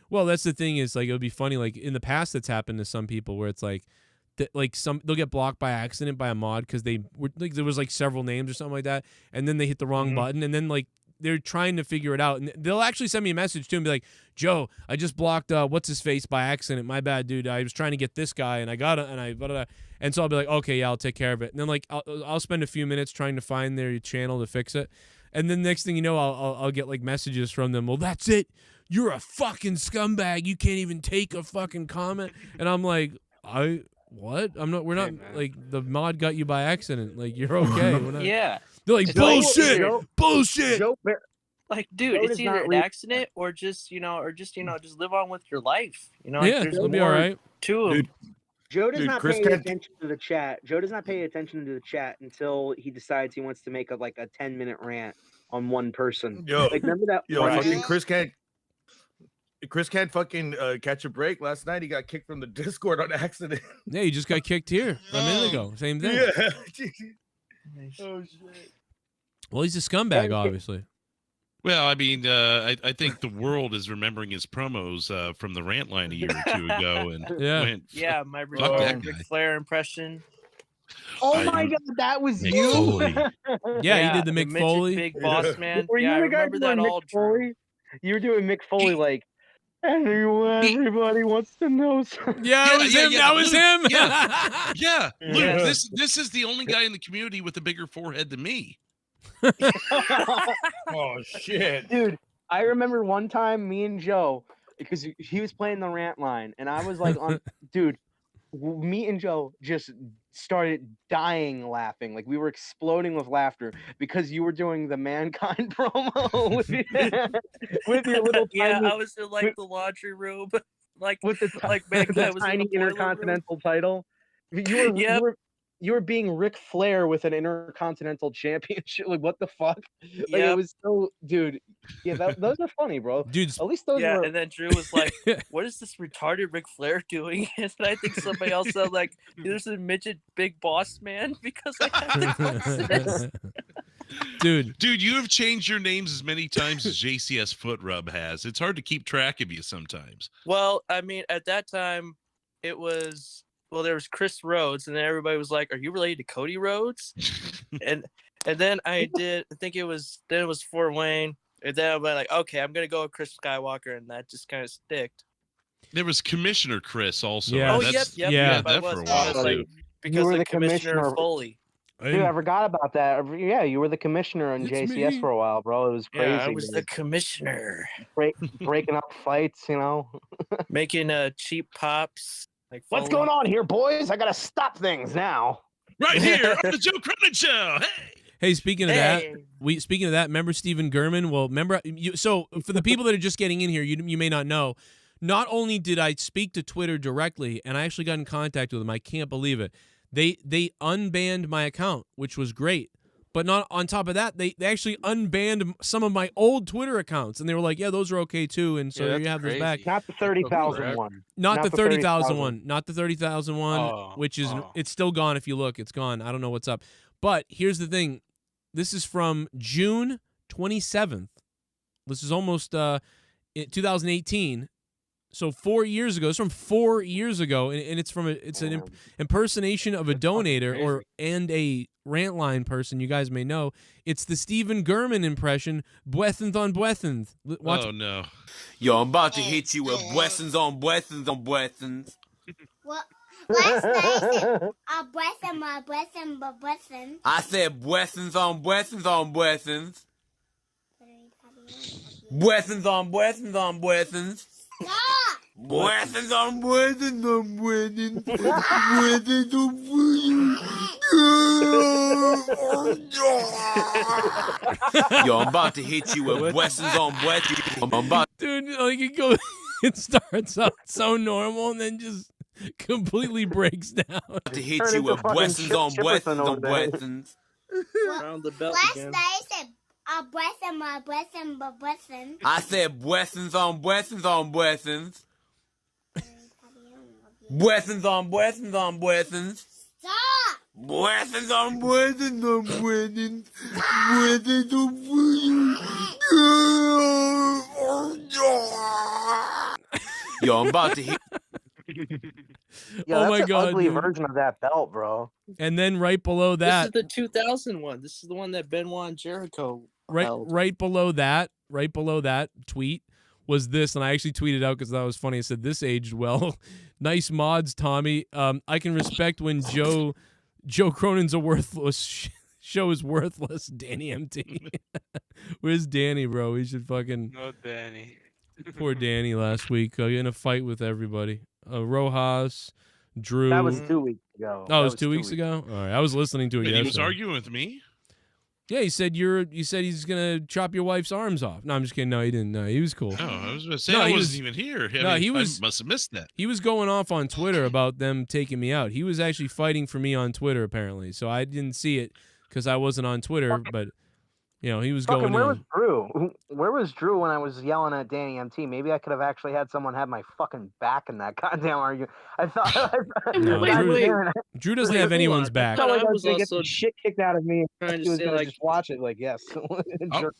Well, that's the thing is it would be funny in the past that's happened to some people where it's they'll get blocked by accident by a mod because they were there was several names or something like that, and then they hit the wrong button, and then they're trying to figure it out, and they'll actually send me a message too and be like, Joe, I just blocked what's his face by accident. My bad, dude. I was trying to get this guy, and I got it, and so I'll be like, okay, yeah, I'll take care of it. And then I'll spend a few minutes trying to find their channel to fix it, and then next thing you know, I'll get messages from them. Well, that's it. You're a fucking scumbag. You can't even take a fucking comment. And I'm like, what? We're not the mod got you by accident. You're okay. We're not, yeah. They're like, bullshit. Bullshit. Dude, it's either an accident or just just live on with your life. It'll be all right. Two of them. Joe does not pay attention to the chat. Joe does not pay attention to the chat until he decides he wants to make a 10-minute rant on one person. Remember that? Fucking Chris can't fucking catch a break. Last night he got kicked from the Discord on accident. Yeah, he just got kicked here a minute ago. Same thing. Yeah. Oh shit. Well, he's a scumbag, obviously. Well, I mean, I think the world is remembering his promos from the rant line a year or two ago, and my Rick Flair impression. Oh my god, that was Mick you! Foley. Yeah, he did the Mick Foley. Big boss man. Were you the guy doing Mick Foley? You were doing Mick Foley everybody wants to know something. Yeah, it was him. That was him. Yeah. Luke, this is the only guy in the community with a bigger forehead than me. Oh shit, dude! I remember one time me and Joe, because he was playing the rant line, and I was on, dude. Me and Joe just started dying laughing, we were exploding with laughter because you were doing the Mankind promo with your little tiny, I was in the laundry room, with the Mankind was tiny Intercontinental title. You were being Ric Flair with an Intercontinental Championship. What the fuck? It was so, dude. Yeah, those are funny, bro. Dude, at least those. Yeah, and then Drew was like, "What is this retarded Ric Flair doing?" And I think somebody else said, "There's a midget big boss man," because I have this. Dude, you have changed your names as many times as JCS Foot Rub has. It's hard to keep track of you sometimes. Well, I mean, at that time, it was. Well, there was Chris Rhodes, and then everybody was like, "Are you related to Cody Rhodes?" and then I think it was Fort Wayne, and then I was like, "Okay, I'm gonna go with Chris Skywalker," and that just kind of sticked. There was Commissioner Chris also. Yeah. Oh, yep. Yeah, that for a while too. Because of Commissioner Foley. Dude, I forgot about that. Yeah, you were the commissioner on It's JCS me. for a while, bro. It was crazy. Yeah, I was the dude. commissioner. Breaking up fights, you know. Making cheap pops. Like What's Foley. going on here, boys? I gotta stop things now. Right here on the Joe Cronin Show. Hey. Hey, speaking of that, remember Stephen Gurman? Well, remember so for the people that are just getting in here, you may not know. Not only did I speak to Twitter directly, and I actually got in contact with them. I can't believe it. They unbanned my account, which was great. But not on top of that, they actually unbanned some of my old Twitter accounts, and they were like, "Yeah, those are okay too." And so you have those back. Not the 30,000 one. Not the 30,000 one. Not the 30,000 one, Oh, which is it's still gone. If you look, it's gone. I don't know what's up. But here's the thing. This is from June 27th. This is almost 2018. So 4 years ago. It's from 4 years ago, and it's from it's an impersonation of a donator and a rant line person you guys may know. It's the Stephen Gurman impression, Bwethens on Bwethens. Watch. Oh no. Yo, I'm about to hit you with blessings on blessings on blessings. What? Last night, a blessing. I said blessings on blessings on blessings. Blessings on blessings on blessings. Stop! Blessings on blessings on blessings. Blessings on blessings. Yo, I'm about to hit you with blessings on blessings. I'm about. Dude, like it starts out so normal and then just completely breaks down. To hit you with blessings on blessings on blessings. Around the belt Last again. night, I said a blessing. I said blessings on blessings on blessings. Blessings on blessings on blessings. Stop! Blessings on blessings on blessings. Blessings on blessings. Yo, I'm about to hit. Yeah, Oh that's my an God, ugly dude. version of that belt, bro. And then right below that, This is the 2000 one. This is the one that Benoit and Jericho held. right below that tweet was this, and I actually tweeted out because that was funny. I said, "This aged well. Nice mods, Tommy. I can respect when Joe Cronin's a worthless show is worthless. Danny MT. Where's Danny, bro? We should fucking No, Danny. poor Danny last week in a fight with everybody. Rojas, Drew. That was 2 weeks ago. Oh, it was 2 weeks ago. All right, I was listening to it. Wait, he was yesterday. arguing with me? Yeah, he said he's gonna chop your wife's arms off. No, I'm just kidding. No, he didn't. No, he was cool. Oh, I was going to say No, I he wasn't was- even here. I No, mean, he was. I must have missed that. He was going off on Twitter about them taking me out. He was actually fighting for me on Twitter apparently. So I didn't see it because I wasn't on Twitter. But you know, he was Fucking, going. where in. was Drew? Where was Drew when I was yelling at Danny MT? Maybe I could have actually had someone have my fucking back in that goddamn argument. I thought. No, Drew doesn't have anyone's I back. felt like I I was was gonna get also the shit kicked out of me. trying to He was say, gonna like- just watch it. Like, yes.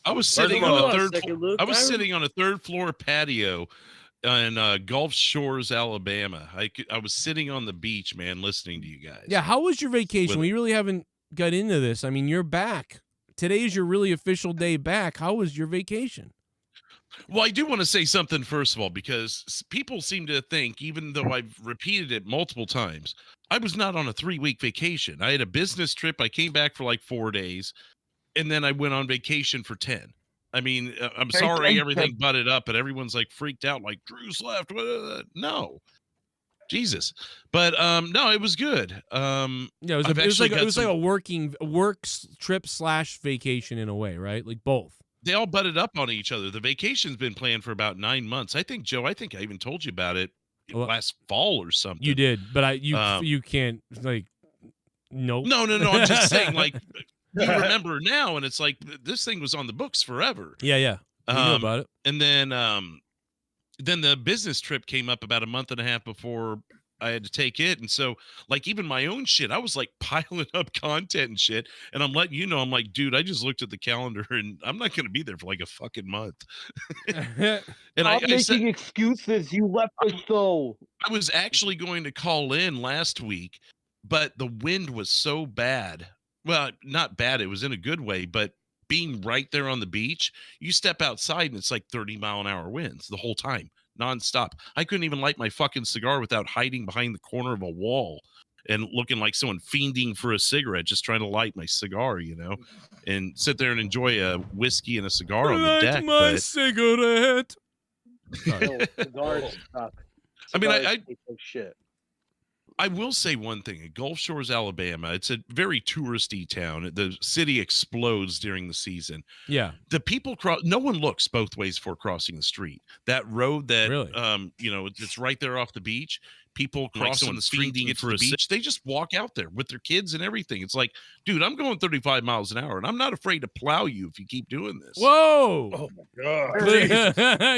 I was sitting Hold on on a a third. second, Luke. I was I- sitting on a third floor patio in Gulf Shores, Alabama. I was sitting on the beach, man, listening to you guys. Yeah, how was your vacation? With- We really haven't got into this. I mean, you're back. Today's your really official day back. How was your vacation? Well, I do want to say something first of all, because people seem to think, even though I've repeated it multiple times, I was not on a 3-week vacation. I had a business trip. I came back for like 4 days, and then I went on vacation for 10. I mean, I'm Very sorry good. everything butted up, but everyone's like freaked out, like Drew's left. No, Jesus. But no, it was good. Yeah, it was, I've it was actually like got a some- work trip / vacation in a way, right? Like both. They all butted up on each other. The vacation's been planned for about 9 months. I think, Joe, I even told you about it last fall or something. You did, but you can't like. Nope. No. I'm just saying, like, you remember now, and it's like this thing was on the books forever. Yeah. We knew about it. And then the business trip came up about a month and a half before I had to take it. And so, like, even my own shit, I was like piling up content and shit. And I'm letting you know, I'm like, dude, I just looked at the calendar and I'm not going to be there for like a fucking month. And Stop I said, making excuses. You left us so. I was actually going to call in last week, but the wind was so bad. Well, not bad. It was in a good way, but being right there on the beach, you step outside and it's like 30-mile-an-hour winds the whole time, nonstop. I couldn't even light my fucking cigar without hiding behind the corner of a wall. and looking like someone fiending for a cigarette, just trying to light my cigar, and sit there and enjoy a whiskey and a cigar on the Light deck. my But cigarette. Cigars suck. I mean, Cigars I taste like shit. I will say one thing. At Gulf Shores, Alabama, it's a very touristy town. The city explodes during the season. Yeah. The people cross. No one looks both ways before crossing the street. That road that, it's right there off the beach. People crossing the street to get to the beach. They just walk out there with their kids and everything. It's like, dude, I'm going 35 miles an hour, and I'm not afraid to plow you if you keep doing this. Whoa! Oh my god!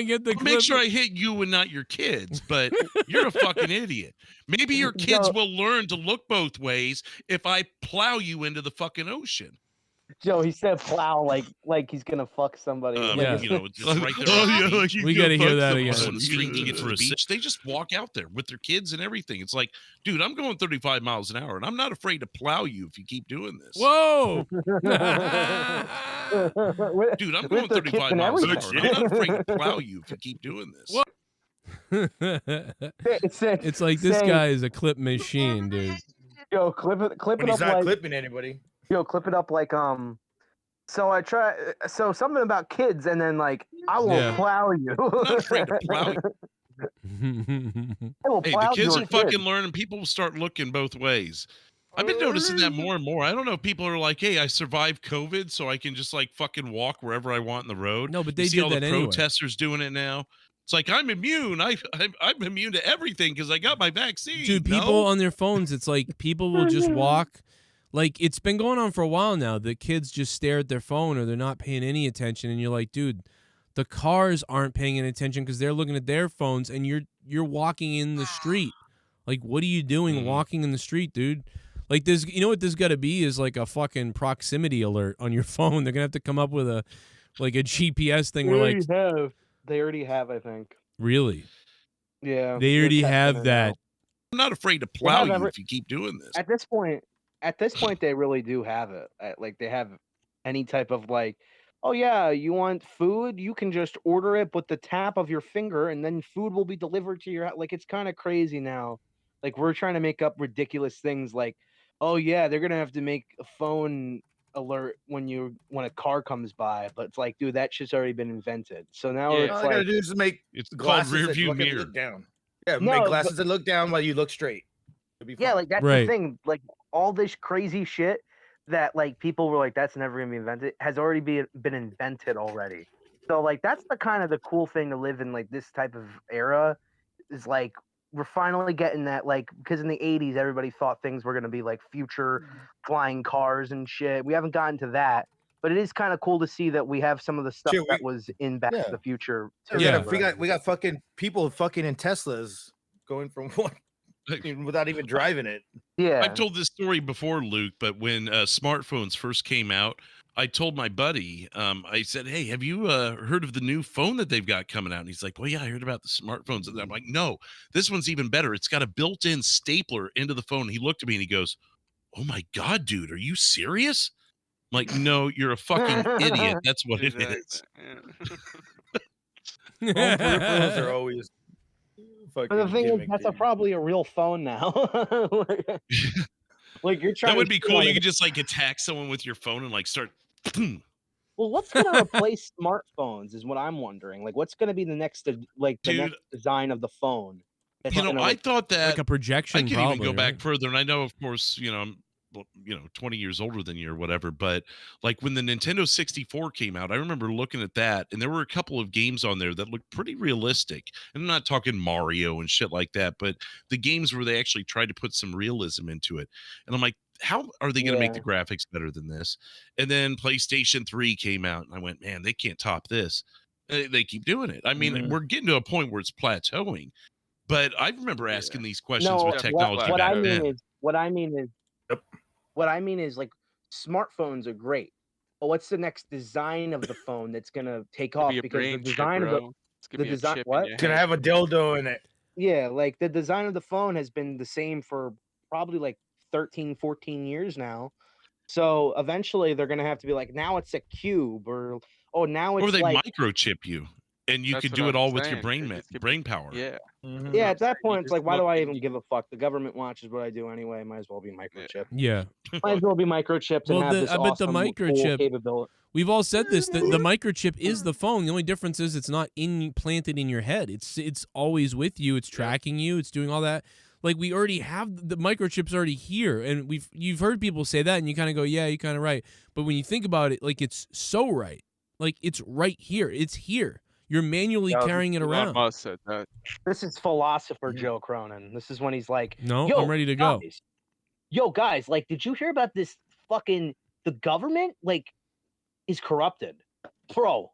Get the I'll make sure I hit you and not your kids, but you're a fucking idiot. Maybe your kids will learn to look both ways if I plow you into the fucking ocean. Joe, he said plow like he's gonna fuck somebody. Just right there. We gotta hear that again. On the street to get to the beach. They just walk out there with their kids and everything. It's like, dude, I'm going 35 miles an hour, and I'm not afraid to plow you if you keep doing this. Whoa! Dude, I'm going 35 miles an hour, and I'm not afraid to plow you if you keep doing this. It's like this guy is a clip machine, dude. Yo, clip it When up he's not like clipping anybody. Yo, clip it up like So something about kids, and then like I will plow you. I'm not afraid to plow you. I will Hey, plow the kids your are fucking kid. learning. People will start looking both ways. I've been noticing that more and more. I don't know if people are like, hey, I survived COVID, so I can just like fucking walk wherever I want in the road. No, but You they see did all that the anyway. protesters doing it now. It's like, I'm immune. I'm immune to everything because I got my vaccine. Dude, people on their phones, it's like people will just walk. Like, it's been going on for a while now. The kids just stare at their phone or they're not paying any attention. And you're like, dude, the cars aren't paying any attention because they're looking at their phones, and you're walking in the street. Like, what are you doing walking in the street, dude? Like, what there's got to be is like a fucking proximity alert on your phone. They're going to have to come up with a GPS thing where like, They already have, I think. really? Yeah. They already have that. I'm not afraid to plow you if you keep doing this. At this point, they really do have it. Like they have any type of like, oh yeah, you want food? You can just order it with the tap of your finger, and then food will be delivered to your house. Like it's kind of crazy now. Like we're trying to make up ridiculous things like, oh yeah, they're gonna have to make a phone alert when a car comes by, but it's like, dude, that shit's already been invented. So now it's all like, I gotta do is make it's called glasses rear that view fucking mirror. look down. Yeah, No, make glasses that look down while you look straight. It'll be yeah, fine. like that's Right. the thing. Like all this crazy shit that like people were like, that's never gonna be invented, has already been invented already. So like that's the kind of the cool thing to live in like this type of era is like we're finally getting that, like, because in the 80s everybody thought things were gonna be like future flying cars and shit. We haven't gotten to that, but it is kind of cool to see that we have some of the stuff Shit, that was in Back to the Future. Yeah, we got fucking people fucking in Teslas going from one without even driving it. Yeah, I've told this story before, Luke, but when smartphones first came out, I told my buddy, I said, hey, have you heard of the new phone that they've got coming out? And he's like, well, yeah, I heard about the smartphones. And I'm like, no, this one's even better. It's got a built-in stapler into the phone. He looked at me and he goes, oh my God, dude, are you serious? I'm like, no, you're a fucking idiot. That's what it is. Phone peripherals are always fucking But the thing is, gimmick, that's dude. probably a real phone now. Like you're trying. That would be to cool. You could just like attack someone with your phone and like start. Well, what's going to replace smartphones is what I'm wondering. Like, what's going to be the next, like, the next design of the phone? That's You know, gonna, I like- thought that Like a projection, I can probably, even go back right? further, and I know, of course, I'm 20 years older than you or whatever, but like when the Nintendo 64 came out, I remember looking at that, and there were a couple of games on there that looked pretty realistic. And I'm not talking Mario and shit like that, but the games where they actually tried to put some realism into it. And I'm like, how are they going to make the graphics better than this? And then PlayStation 3 came out, and I went, man, they can't top this. They keep doing it. I mean, we're getting to a point where it's plateauing. But I remember asking these questions with technology what back I mean then. is, what I mean is, like, smartphones are great, but what's the next design of the phone that's gonna take off? be a Because the brain chip, design of bro. It's the gonna be a design, chip in what? your It's gonna have a dildo in it. Yeah, like the design of the phone has been the same for probably like 13, 14 years now. So eventually they're gonna have to be like, now it's a cube, or now it's Or they like, microchip you. And you That's could what do I'm it all with your saying. brain power. Yeah. Yeah, at that point, it's just like, why do look I and even give a fuck? The government watches what I do anyway. Might as well be microchipped. Yeah. Might as well be microchipped and Well, have the this I bet the awesome cool microchip. capability. We've all said this. The microchip is the phone. The only difference is it's not planted in your head. It's always with you. It's tracking you. It's doing all that. Like we already have the microchips already here, and you've heard people say that, and you kind of go, yeah, you're kind of right. But when you think about it, like it's so right. Like it's right here. It's here. You're manually carrying it around. Musk said that. This is philosopher Joe Cronin. This is when he's like, No, yo, I'm ready to go. Guys, yo, guys, like, did you hear about this fucking, the government, like, is corrupted. Bro,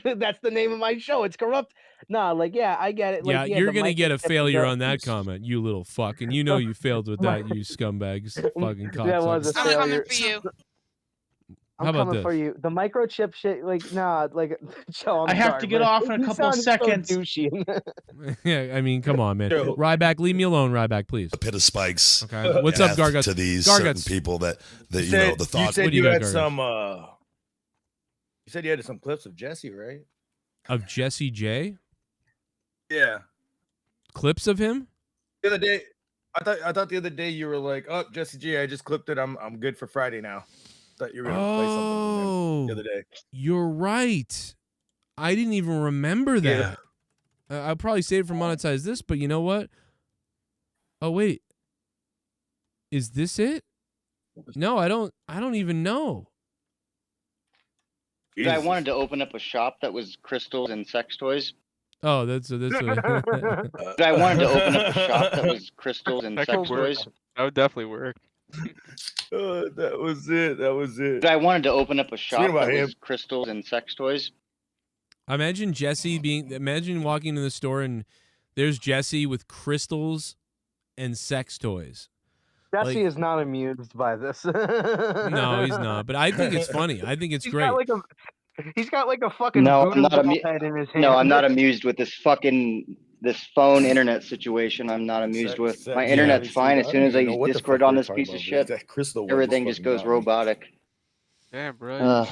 that's the name of my show. It's corrupt. Nah, like, yeah, I get it. Like, Yeah, you're the gonna get a microchip failure is on that comment, you little fuck, and you know you failed with that, you scumbags, fucking cocksuckers. That was a failure. I'm coming for you. I'm How about coming this? for you. The microchip shit, like, nah, like, Joe, I'm I have sorry, to get but off in a you couple of sounded so seconds. douchey. Yeah, I mean, come on, man. Ryback, leave me alone, Ryback, please. A pit of spikes. Okay. What's up, Garguts? To these Garguts. certain people that you You know said- the thought. You said What do you you got, had Garguts? some. You said you had some clips of Jesse, right? Of Jesse J? Yeah. Clips of him? The other day, I thought the other day you were like, "Oh, Jesse G, I just clipped it. I'm good for Friday now." Thought you were gonna play something from him the other day. You're right. I didn't even remember that. I'll probably save it for monetize this, but you know what? Oh wait, is this it? No, I don't even know. I wanted to open up a shop that was crystals and sex toys. Oh, that's a I wanted to open up a shop that was crystals and That sex could work. toys. That would definitely work. That was it. That was it. I wanted to open up a shop Speaking about that him. was crystals and sex toys. Imagine Jesse imagine walking into the store and there's Jesse with crystals and sex toys. Jesse is not amused by this. No, he's not. But I think it's funny. I think it's great. He's got like a fucking No, I'm voodoo not doll head in his hand. No, I'm not amused with this phone internet situation. I'm not amused with. My internet's fine. As soon as I use Discord on this piece of shit, everything just goes robotic. Damn, bro.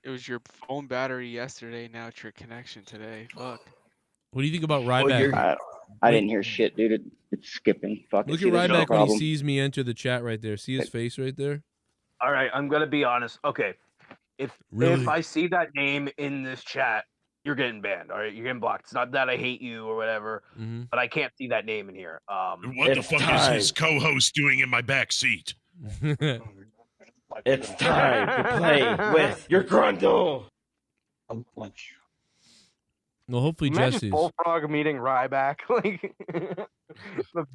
It was your phone battery yesterday. Now it's your connection today. Fuck. What do you think about Ryback? I didn't hear shit, dude. It's skipping. Fuck. Look at Ryback when he sees me enter the chat right there. See his face right there? All right, I'm gonna be honest. Okay, if I see that name in this chat, you're getting banned. All right, you're getting blocked. It's not that I hate you or whatever, but I can't see that name in here. What the fuck is his co-host doing in my back seat? It's time to play with your grundle. Well, hopefully Imagine Jesse's. Bullfrog meeting Ryback. Like,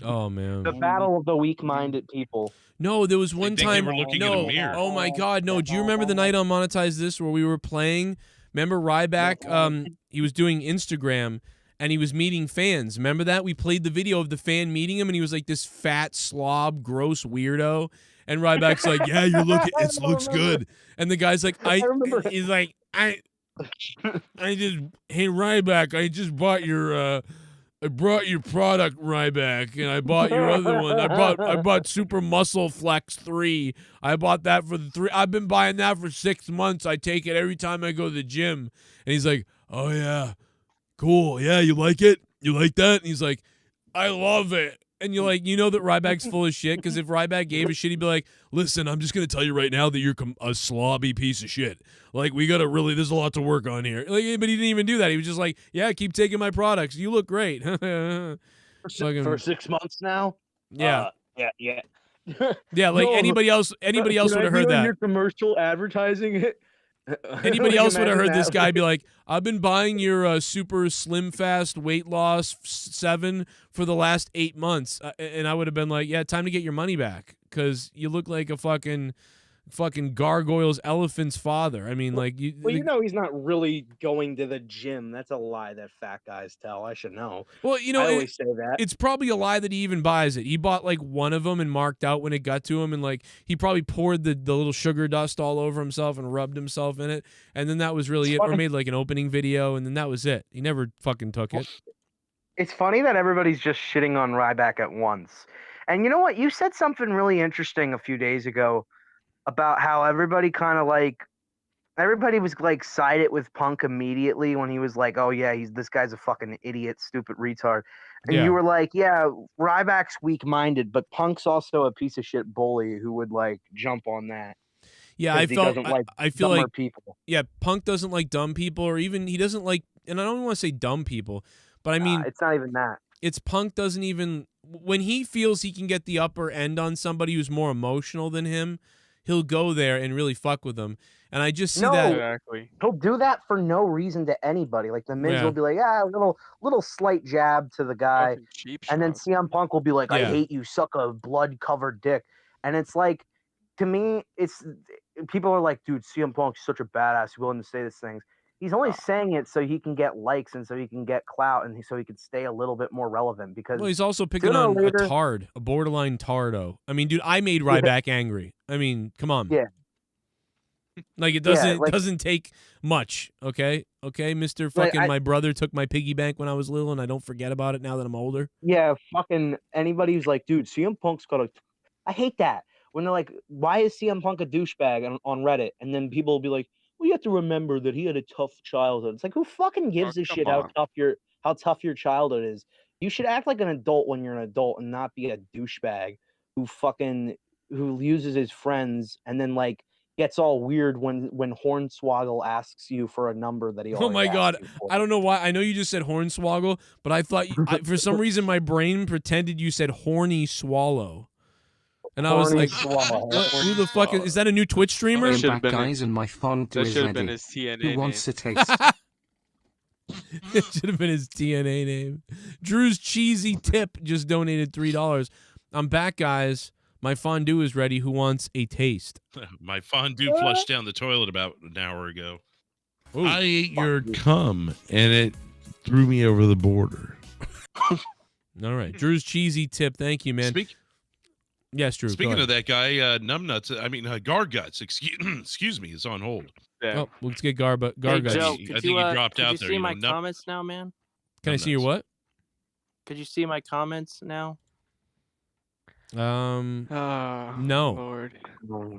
Oh man. the battle of the weak-minded people. No, there was one think they time. were looking in a no, mirror. oh my God, no! Do you remember the night on Monetize This where we were playing? Remember Ryback? He was doing Instagram and he was meeting fans. Remember that? We played the video of the fan meeting him, and he was like this fat slob, gross weirdo. And Ryback's like, "Yeah, you look, it looks good." And the guy's like, he's like, I just, hey Ryback, I just bought your I brought your product, Ryback, and I bought your other one. I bought Super Muscle Flex 3. I bought that for the 3. I've been buying that for 6 months. I take it every time I go to the gym. And he's like, "Oh yeah, cool. Yeah, you like it? You like that?" And he's like, "I love it." And you're like, you know that Ryback's full of shit, because if Ryback gave a shit, he'd be like, "Listen, I'm just going to tell you right now that you're a slobby piece of shit. Like, we got to really, there's a lot to work on here." Like, but he didn't even do that. He was just like, "Yeah, keep taking my products. You look great." For 6 months now. Yeah. Yeah. Yeah, like No, anybody else would have heard that. Your commercial advertising it. Anybody else would have heard this guy that. be like, "I've been buying your Super Slim Fast Weight Loss 7 for the last 8 months," and I would have been like, "Yeah, time to get your money back, because you look like a fucking gargoyle's elephant's father." I mean, like you. Well, you know he's not really going to the gym. That's a lie that fat guys tell. I should know. Well, you know, I always say that. It's probably a lie that he even buys it. He bought like one of them and marked out when it got to him, and like he probably poured the little sugar dust all over himself and rubbed himself in it, and then that was really it. Or made like an opening video, and then that was it. He never fucking took it. It's funny that everybody's just shitting on Ryback at once. And you know what? You said something really interesting a few days ago about how everybody kind of like everybody was like sided with Punk immediately when he was like, "Oh yeah, this guy's a fucking idiot, stupid retard," and Yeah. you were like, "Yeah, Ryback's weak-minded, but Punk's also a piece of shit bully who would like jump on that." Yeah, 'Cause I he felt. doesn't like I feel dumber like people. Yeah, Punk doesn't like dumb people, or even he doesn't like. And I don't want to say dumb people, but I mean, It's not even that. it's Punk doesn't even when he feels he can get the upper end on somebody who's more emotional than him, he'll go there and really fuck with them. And I just see that. Exactly. He'll do that for no reason to anybody. Like the Miz Yeah. will be like, "Ah, a little slight jab to the guy," Fucking cheap and then shot. CM Punk will be like, "I Yeah. hate you, suck a blood-covered dick," and it's like, to me, it's people are like, "Dude, CM Punk's such a badass, willing to say these things." He's only saying it so he can get likes and so he can get clout and so he can stay a little bit more relevant. Because Well, he's also picking sooner or on later- a tard, a borderline tardo. I mean, dude, I made Ryback angry. I mean, come on. Yeah. Like it Yeah, doesn't like- doesn't take much, okay? Okay, Mr. Like, Fucking I- my brother took my piggy bank when I was little and I don't forget about it now that I'm older. Yeah, fucking anybody who's like, "Dude, CM Punk's got a," I hate that when they're like, "Why is CM Punk a douchebag?" on Reddit, and then people will be like, "Well, you have to remember that he had a tough childhood." It's like, who fucking gives a come shit on. how tough your childhood is? You should act like an adult when you're an adult and not be a douchebag who uses his friends and then like gets all weird when Hornswoggle asks you for a number that he Oh my already god, asked you for. I don't know why. I know you just said hornswoggle, but I thought for some reason my brain pretended you said horny swallow. And I was Horny like, swallow. what, who the fuck is that? A new Twitch streamer? I'm should've back, been guys, and my fondue That is should have been ready. his TNA Who name. wants a taste? It should have been his TNA name. Drew's Cheesy Tip just donated $3. I'm back, guys. My fondue is ready. Who wants a taste? My fondue flushed down the toilet about an hour ago. Ooh. I ate your cum, and it threw me over the border. All right. Drew's Cheesy Tip. Thank you, man. Yes, Drew. Speaking of that guy, Numbnuts, I mean, Garguts, excuse me, is on hold. Oh, let's get Garguts. Hey, Joe, I could think you, he dropped could out you there. see You my know, comments now, man? Can I see your what? Could you see my comments now? No. Lord.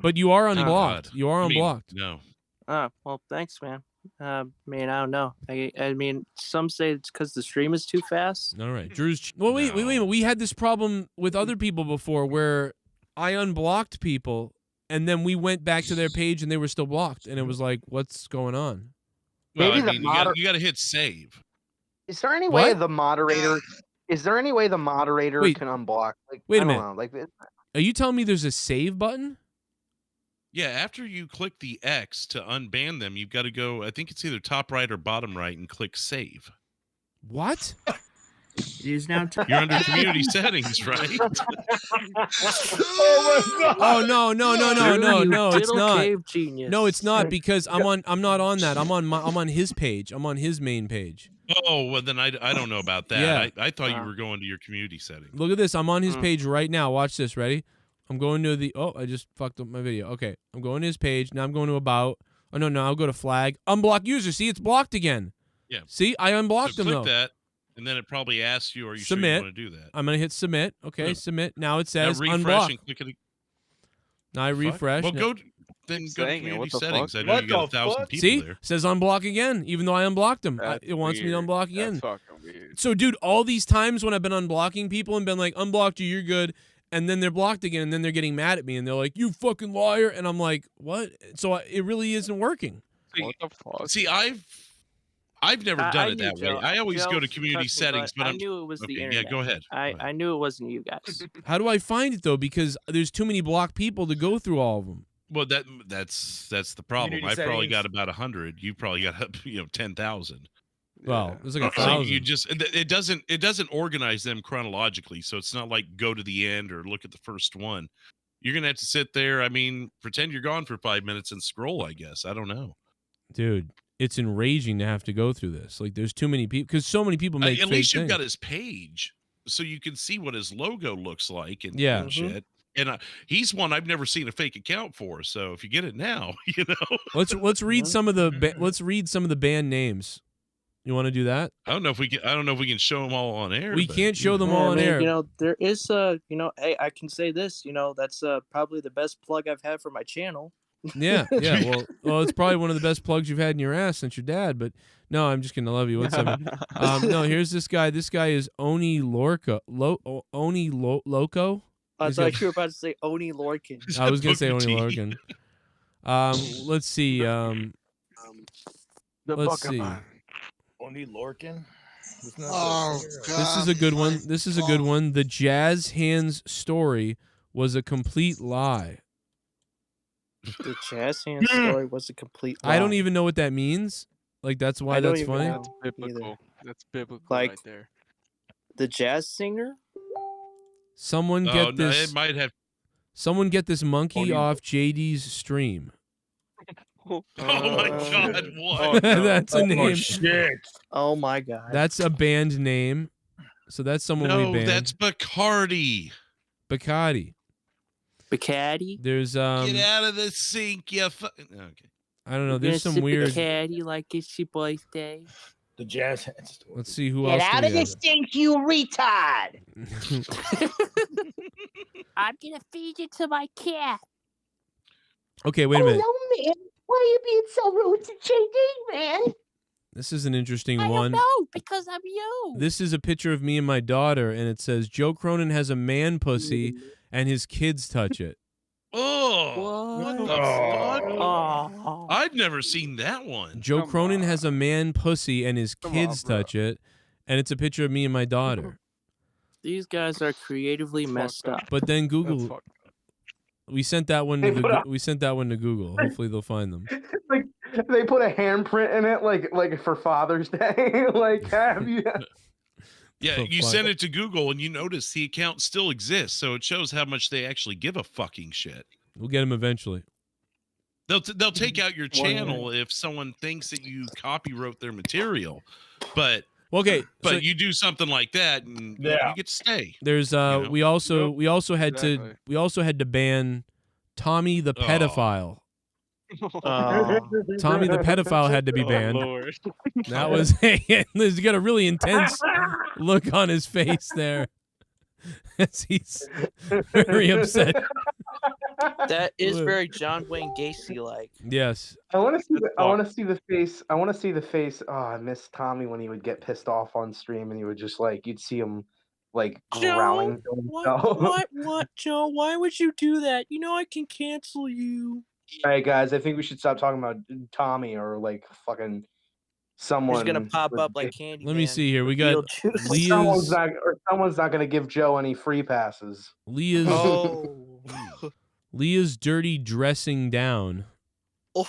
But you are Thank unblocked. God. You are I mean, unblocked. No. Oh, well, thanks, man. I mean, I don't know. I mean, some say it's because the stream is too fast. All right. Drew's. Well, wait a minute. We had this problem with other people before where I unblocked people and then we went back to their page and they were still blocked. And it was like, what's going on? Well, Maybe I the mean, moder- you got to hit save. Is there any way What? the moderator? Is there any way the moderator Wait. can unblock? Like, Wait a I don't minute. know, like, Are you telling me there's a save button? Yeah, after you click the X to unban them, you've got to go, I think it's either top right or bottom right, and click save. What? It is now. You're under community settings, right? Oh no! It's Diddle not. cave genius. No, it's not because I'm not on that. I'm on his page. I'm on his main page. Oh, well, then I don't know about that. Yeah. I thought you were going to your community settings. Look at this. I'm on his page right now. Watch this. Ready? I'm going to the. Oh, I just fucked up my video. Okay, I'm going to his page. Now I'm going to about. Oh no! I'll go to flag. Unblock user. See, it's blocked again. Yeah. See, I unblocked So him click though. that, and then it probably asks you, "Are you sure Submit. you want to do that?" I'm gonna hit submit. Okay, Yeah. submit. Now it Now says refresh unblock. and click it. Now I refresh. Well, No- go to saying it, community what the settings. fuck? I know What you got the 1,000 fuck? people See, there. says unblock again, even though I unblocked him. That's It wants me to weird. unblock again. That's fucking weird. So, dude, all these times when I've been unblocking people and been like, unblocked you, you're good, and then they're blocked again, and then they're getting mad at me, and they're like, you fucking liar, and I'm like, what? So it really isn't working. What the fuck? See, I've never done it knew, that way. Joe. I always Joe, go to community trust me, settings, but I I'm knew it was the okay, internet. yeah, go ahead. I knew it wasn't you guys. How do I find it though? Because there's too many blocked people to go through all of them. Well, that's the problem. Community I probably settings. got about 100. You probably got 10,000. Well, there's like So 1,000. you just it doesn't organize them chronologically, so it's not like go to the end or look at the first one. You're gonna have to sit there. I mean, pretend you're gone for 5 minutes and scroll. I guess I don't know. Dude, it's enraging to have to go through this. Like, there's too many people because so many people make At fake least you've things. got his page, so you can see what his logo looks like and Yeah. and shit. And he's one I've never seen a fake account for. So if you get it now, you know. Let's read some of the let's read some of the band names. You want to do that? I don't know if we can show them all on air. We but, can't show them Yeah, all I on mean, air. You know, there is hey, I can say this. You know, that's probably the best plug I've had for my channel. Yeah. Well, it's probably one of the best plugs you've had in your ass since your dad. But no, I'm just kidding. I love you. What's up? No, here's this guy. This guy is Oni Loco. I He's thought got- you were about to say Oni Lorcan. I was gonna say Oni Lorcan. Let's see. Let's see. Oni Lorcan. Oh God! This is a good one. This is a good one. The Jazz Hands story was a complete lie. The jazz hand story was a complete lie. I don't even know what that means. Like that's why I don't that's even funny. know Biblical. either. That's biblical Like right there. the jazz singer. Someone Oh, get no, this. it might have. Someone get this monkey Oni- off JD's stream. Oh my God! What? That's a name. Oh my God. That's a band name. So that's someone we No, banned. that's Bacardi. Bacardi. Bacardi. There's Get out of the sink, you. Okay. I don't know. There's some weird. Bacardi like it's your birthday. The jazz hands. Let's see who Get else. out do of we the stink, you retard! I'm gonna feed you to my cat. Okay, wait a minute. No, man. Why are you being so rude to JD, man? This is an interesting I one. don't know because I'm you. This is a picture of me and my daughter, and it says Joe Cronin has a man pussy, and his kids touch it. Oh, what the fuck? Oh. I've never seen that one. Joe Cronin has a man pussy, and his kids touch it, and it's a picture of me and my daughter. These guys are creatively messed up. But then Google, we sent that one to we sent that one to Google. Hopefully they'll find them. Like they put a handprint in it, like for Father's Day. Like, have you? Yeah, So you fun. send it to Google and you notice the account still exists, so it shows how much they actually give a fucking shit. We'll get them eventually. They'll take out your channel if someone thinks that you copywrote their material, but Okay, so you do something like that and you get to stay. there's know? we also had Exactly. to ban Tommy the pedophile. Tommy the pedophile had to be banned. Lord. That was he's got a really intense look on his face there. As he's very upset. That is very John Wayne Gacy like. Yes. I want to see. I want to see the face. I want to see the face. Oh, I miss Tommy when he would get pissed off on stream and he would just like you'd see him like growling to himself. What, Joe? Why would you do that? You know I can cancel you. All right, guys. I think we should stop talking about Tommy or like fucking someone. He's gonna pop with- up like Candy. Let me see here. We got Someone's Leah's not gonna give Joe any free passes. Leah's Oh. Leah's dirty dressing down. Oh.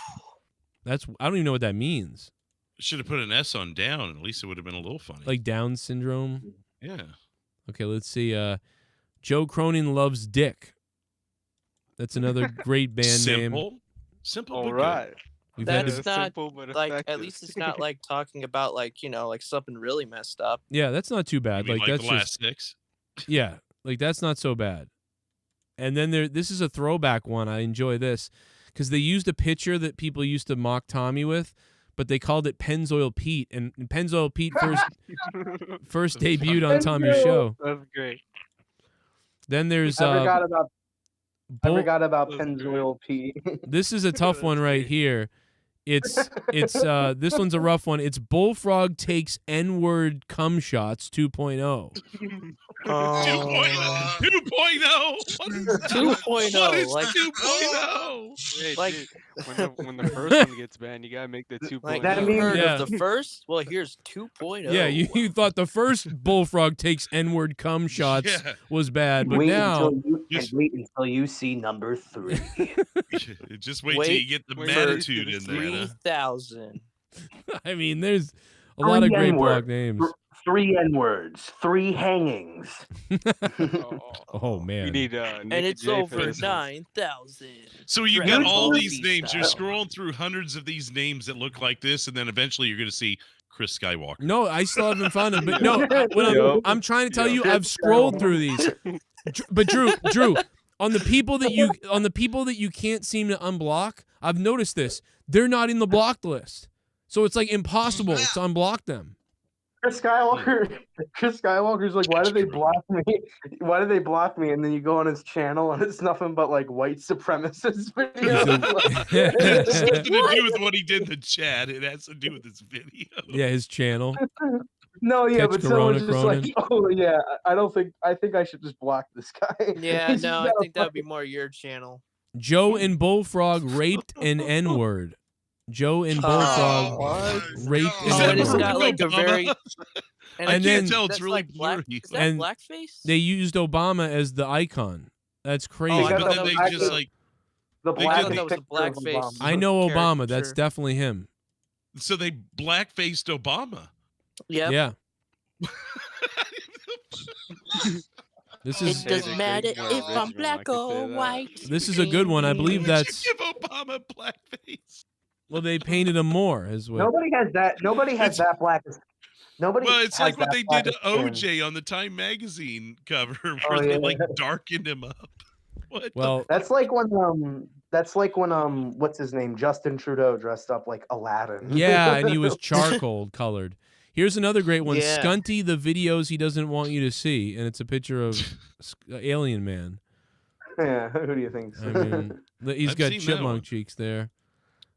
That's I don't even know what that means. Should have put an S on down, at least it would have been a little funny. Like Down syndrome. Yeah. Okay, let's see. Joe Cronin loves dick. That's another great band name. Simple. All but good. right. We've had That's to- not simple but like effective. at least it's not like talking about like like something really messed up. Yeah, that's not too bad. You mean Like that's the last just 6. yeah, like that's not so bad. And then this is a throwback one. I enjoy this because they used a picture that people used to mock Tommy with, but they called it Pennzoil Pete, and Pennzoil Pete first debuted on Tommy's show. That's great. Then there's I forgot about. I Bull- forgot about Pennzoil P. This is a tough one right here. It's this one's a rough one. It's Bullfrog takes N-word cum shots 2.0. 2.0. What is 2.0, What is like 2.0? Hey, Like- dude, when the first one gets banned, you gotta make the 2.0. Like That you means- heard Yeah. of the first? Well, here's 2.0. Yeah, you thought the first Bullfrog takes N-word cum shots Yeah. was bad, but wait now wait until you see number 3. Just wait till you get the wait magnitude till in there. 3,000. I mean, there's a lot of great block names. 3 N-words, 3 hangings. Oh man. We need And Nick it's J for over this one. 9,000. So you Right. got Use all the these movie names. You're style. scrolling through hundreds of these names that look like this, and then eventually you're going to see Chris Skywalker. No, I still haven't found them. But no, I'm trying to tell you, I've scrolled through these. But Drew, on the people that you can't seem to unblock, I've noticed this. They're not in the blocked list, so it's like impossible to unblock them. Chris Skywalker's like, why did they block me? Why did they block me? And then you go on his channel and it's nothing but like white supremacist videos. It has nothing to do with what he did in the chat. It has to do with his video. Yeah, his channel. No, yeah, Catch but Corona, someone's just Cronin. like, oh yeah, I think I should just block this guy. Yeah, He's no, just I think that would be more your channel. Joe and Bullfrog raped an N-word. Joe and Bullfrog raped an Oh, and it's N-word. got like a very. And then that's like black. Is that and blackface? they used Obama as the icon. That's crazy. Oh, but then they just like the they black did that was a blackface. I know Obama. That's caricature. definitely him. So they blackfaced Obama. Yep. Yeah. This is It doesn't matter if I'm black or white. This is a good one. I believe that's. Give Obama blackface. Well, they painted him more as well. Nobody has that. Nobody has that black. Nobody. Well, it's has like what that they black did to skin. OJ on the Time magazine cover, where Oh, they yeah. like darkened him up. What? Well, That's like when what's his name, Justin Trudeau dressed up like Aladdin. Yeah, and he was charcoal colored. Here's another great one. Yeah. Scunty, the videos he doesn't want you to see, and it's a picture of Alien Man. Yeah, who do you think? I mean, he's I've got seen that chipmunk one. cheeks there.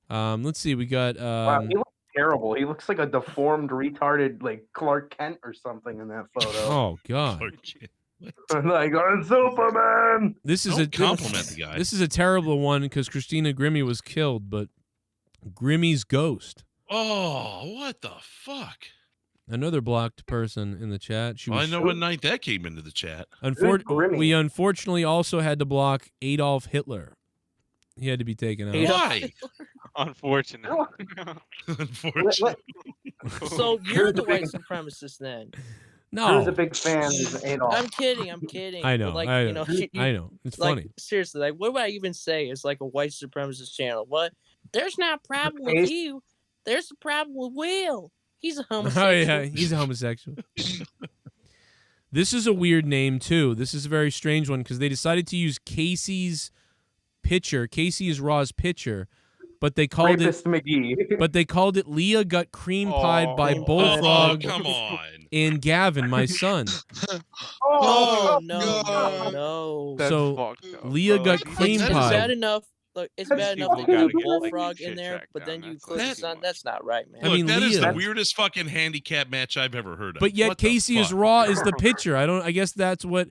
Let's see. We got. Wow, he looks terrible. He looks like a deformed, retarded, like Clark Kent or something in that photo. Oh God. Like I'm Superman. This is Don't a compliment the guy. This is a terrible one because Christina Grimmie was killed, but Grimmie's ghost. Oh, what the fuck? Another blocked person in the chat. She Well, I was know what night that came into the chat. Grimmie? We unfortunately also had to block Adolf Hitler. He had to be taken out. Why? Unfortunate. Unfortunately. So you're the white supremacist then? No. Who's a big fan of Adolf? I'm kidding. I'm kidding. I know. But, like, I you know. know, I know. It's like, funny. Seriously, like, what would I even say? It's like a white supremacist channel. What? There's not a problem with you. There's a problem with Will. He's a homosexual. Oh yeah, he's a homosexual. This is a weird name too. This is a very strange one because they decided to use Casey's picture. Casey is Raw's picture, but they called Rapist McGee. But they called it Leah got cream pied by Bullfrog. Oh, come on. And Gavin, my son. Oh no. So Leah got cream It's pied. bad enough. Look, it's bad enough people to gotta get get, like, Bullfrog shit in there, tracked but then down. you That's click the sun. That's not right, man. I mean, Look, that is Leah. the weirdest fucking handicap match I've ever heard of. But yet What the Casey is fuck? Raw is the picture. I guess that's what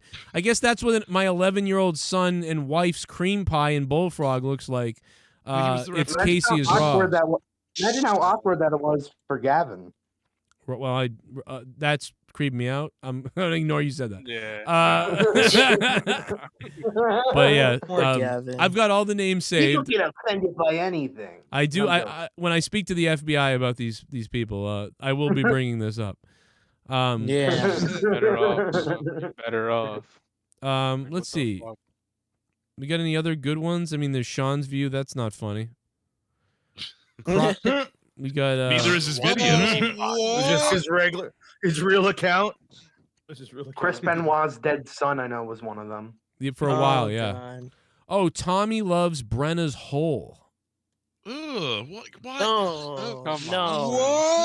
my 11-year-old son and wife's cream pie and Bullfrog looks like. It's Casey is Raw. Imagine how awkward that it was for Gavin. Well, that's creeped me out. I'm gonna ignore you said that. Yeah. But yeah, Poor Gavin. I've got all the names saved. People get offended by anything. I do. I'm I when I speak to the FBI about these people, I will be bringing this up. Better off. Better off. Let's see. We got any other good ones? I mean, there's Sean's View. That's not funny. We got. Neither is his video. It's just his real account. It's his real account. Chris Benoit's dead son, I know, was one of them. Yeah, for a while, yeah. Oh, Tommy loves Brenna's hole. Ugh, what? Oh, no.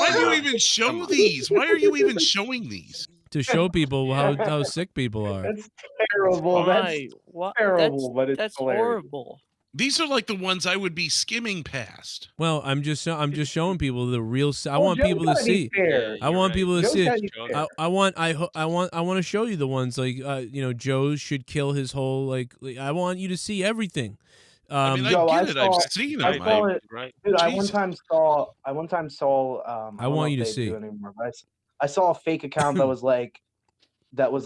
Why do you even show these? Why are you even showing these? To show people how sick people are. That's terrible. Why? That's terrible, but it's that's hilarious. horrible. These are like the ones I would be skimming past. Well, I'm just showing people the real. I Well, want Joe people to gotta be see. fair. I want people to Joe see gotta it. be fair. I want to show you the ones like Joe should kill his whole like I want you to see everything. I mean, I Joe, get it. I've saw- seen I them. saw it. Right? Dude, I Jesus. one time saw. I want you to they see. do anymore, but I saw a fake account that was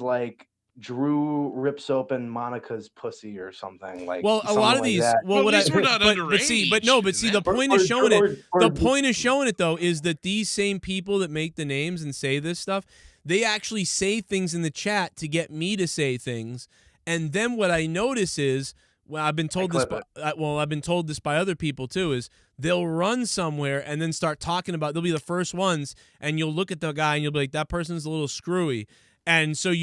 like Drew rips open Monica's pussy or something like. Well, a lot of like these. that. Well, what these I were not but see, but no, but see, the point of showing it. The point of showing it though is that these same people that make the names and say this stuff, they actually say things in the chat to get me to say things, and then what I notice is. Well, I've been told this. I've been told this by other people too. Is they'll run somewhere and then start talking about. They'll be the first ones, and you'll look at the guy and you'll be like, "That person's a little screwy," and so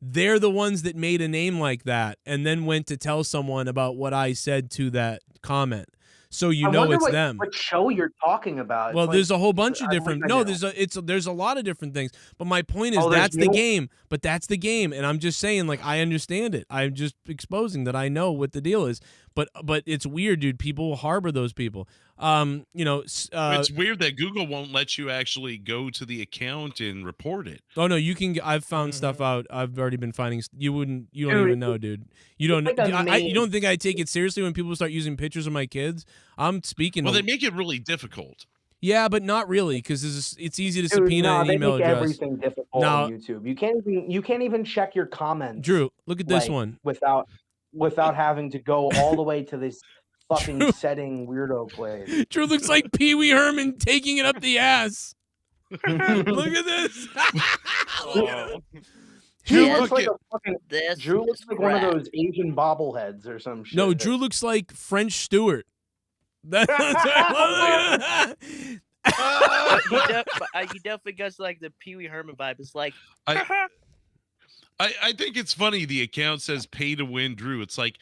they're the ones that made a name like that, and then went to tell someone about what I said to that comment. so you I know wonder it's what, them. what show you're talking about. Well, It's there's like, a whole bunch of I different. wish I No, knew. there's a lot of different things. But my point is Oh, there's that's the new- game. But that's the game, and I'm just saying, like, I understand it. I'm just exposing that I know what the deal is. But it's weird, dude. People harbor those people. It's weird that Google won't let you actually go to the account and report it. Oh no, you can. I've found stuff out. I've already been finding. You don't Dude, even know, dude. You don't. like a You don't think I take it seriously when people start using pictures of my kids? I'm speaking. Well, to, they make it really difficult. Yeah, but not really, because it's easy to Dude, subpoena no, an they email make address. everything difficult Now- on YouTube. You can't even check your comments. Drew, look at this like, one. without having to go all the way to this fucking setting weirdo place. Drew looks like Pee Wee Herman taking it up the ass. Look at this. Look at it. Drew Yeah, looks like a fucking. This Drew looks is like one of crap. those Asian bobbleheads or some shit. No, Drew looks like French Stewart. That's what He definitely gets like the Pee Wee Herman vibe. It's like, I think it's funny the account says pay to win Drew. It's like,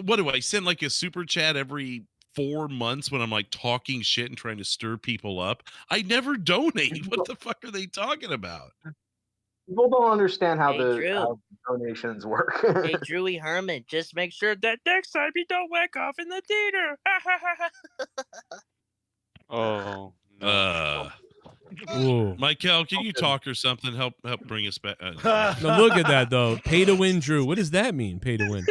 what do I send like a super chat every 4 months when I'm like talking shit and trying to stir people up? I never donate. What the fuck are they talking about? People don't understand how Hey, how donations work. hey, Drewy Herman, just make sure that next time you don't whack off in the theater. Oh. Ooh. Michael, can you talk or something? Help bring us back. Now look at that though. Pay to win, Drew. What does that mean? Pay to win.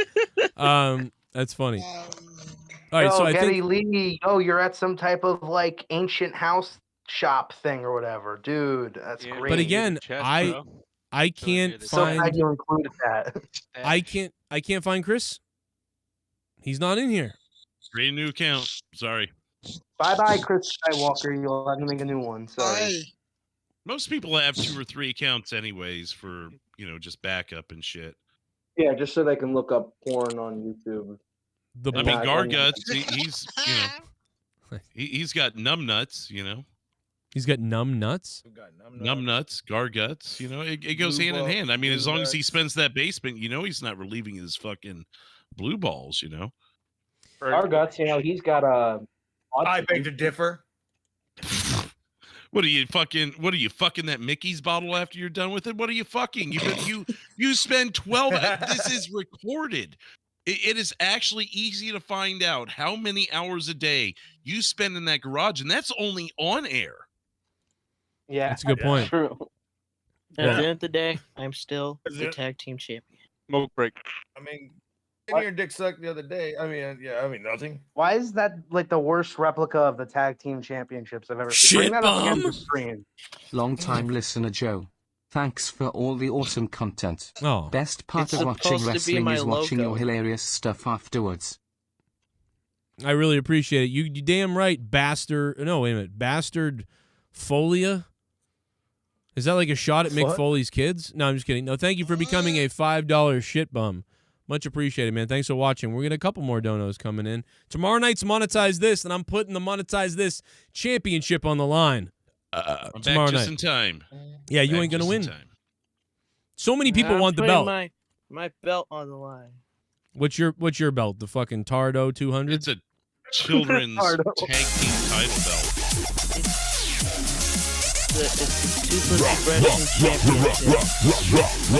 That's funny. All right, so I Getty think Lee, you're at some type of like ancient house shop thing or whatever, dude. That's great. But again, I can't so find. glad you included that. I can't find Chris. He's not in here. Create a new account. Sorry. Bye, Chris Skywalker. You'll have to make a new one. Sorry. Most people have 2 or 3 accounts anyways for, just backup and shit. Yeah, just so they can look up porn on YouTube. I mean, Garguts, he's, he's got numb nuts, He's got numb nuts? Numb nuts, Garguts, it goes hand in hand. I mean, as long as he spends that basement, he's not relieving his fucking blue balls, Garguts, he's got a. I beg to differ. What are you fucking that Mickey's bottle after you're done with it? What are you fucking? You spend 12. This is recorded. It is actually easy to find out how many hours a day you spend in that garage, and that's only on air. Yeah, that's a good point. True. At the end of the day, I'm still the tag team champion. Smoke break. I mean, getting your dick sucked the other day. I mean, nothing. Why is that like the worst replica of the tag team championships I've ever seen? Bring that up against the screen. Long-time listener Joe. Thanks for all the awesome content. Oh. Best part It's of watching supposed to be wrestling my is watching logo. your hilarious stuff afterwards. I really appreciate it. You damn right, bastard. No, wait a minute. Bastard Folia? Is that like a shot at Mick What? Foley's kids? No, I'm just kidding. No, thank you for becoming a $5 shit bum. Much appreciated, man. Thanks for watching. We're getting a couple more donos coming in. Tomorrow night's Monetize This, and I'm putting the Monetize This championship on the line. I'm Tomorrow back just night. in time. Yeah, you Back ain't going to just in win. time. So many people I'm want the putting belt. My belt on the line. What's your belt? The fucking Tardo 200? It's a children's tag team title belt. It's the Toothless Aggression Championship.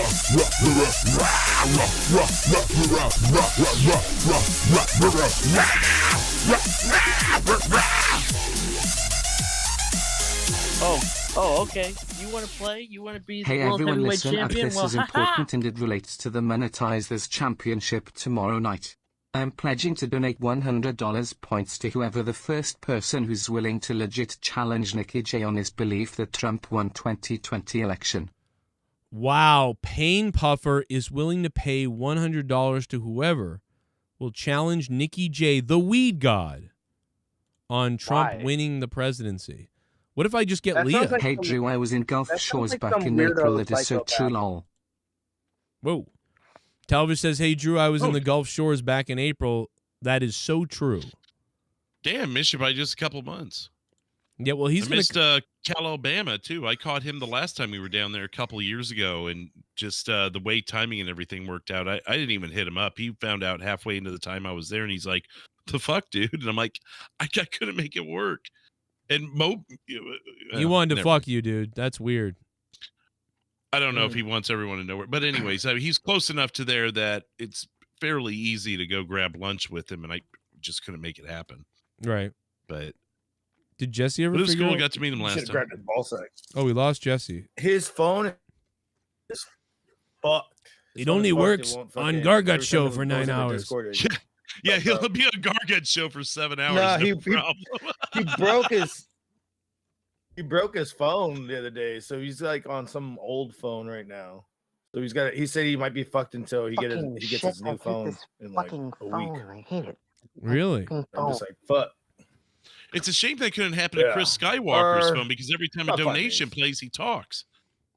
Oh, okay. You want to play? You want to be the Hey World everyone, Heavyweight listen up. Champion? This Well, is important and it relates to the Monetize This championship tomorrow night. I'm pledging to donate $100 points to whoever the first person who's willing to legit challenge Nikki J on his belief that Trump won 2020 election. Wow, Pain Puffer is willing to pay $100 to whoever will challenge Nikki J, the weed god, on Trump Why? winning the presidency. What if I just get That Leah? sounds like Hey some- Drew, I was in Gulf that sounds Shores like back some in weirdo April. It is so psychopath. true, lol. Whoa. Talbot says, hey, Drew, I was in the Gulf Shores back in April. That is so true. Damn, missed you by just a couple months. Yeah, well, he's I going missed Cal Alabama too. I caught him the last time we were down there a couple of years ago, and just the way timing and everything worked out, I didn't even hit him up. He found out halfway into the time I was there, and he's like, "What the fuck, dude? And I'm like, I couldn't make it work. And He wanted to fuck you, dude. That's weird. I don't know if he wants everyone to know where, but anyways, I mean, he's close enough to there that it's fairly easy to go grab lunch with him, and I just couldn't make it happen. Right. But did Jesse ever? It was figure cool. out? Got to meet him last time. Grabbed his ball sack. Oh, we lost Jesse. His phone is fucked. It only works on Gargut Show for 9 hours. Yeah, he'll be on Gargut Show for 7 hours. No, No, he problem. He broke his phone the other day, so he's like on some old phone right now. So he's got. He said he might be fucked until he gets his new phone in like a week. I hate it. Really? I'm just like, fuck. It's a shame that couldn't happen to Chris Skywalker's phone, because every time a not fine, donation plays, he talks.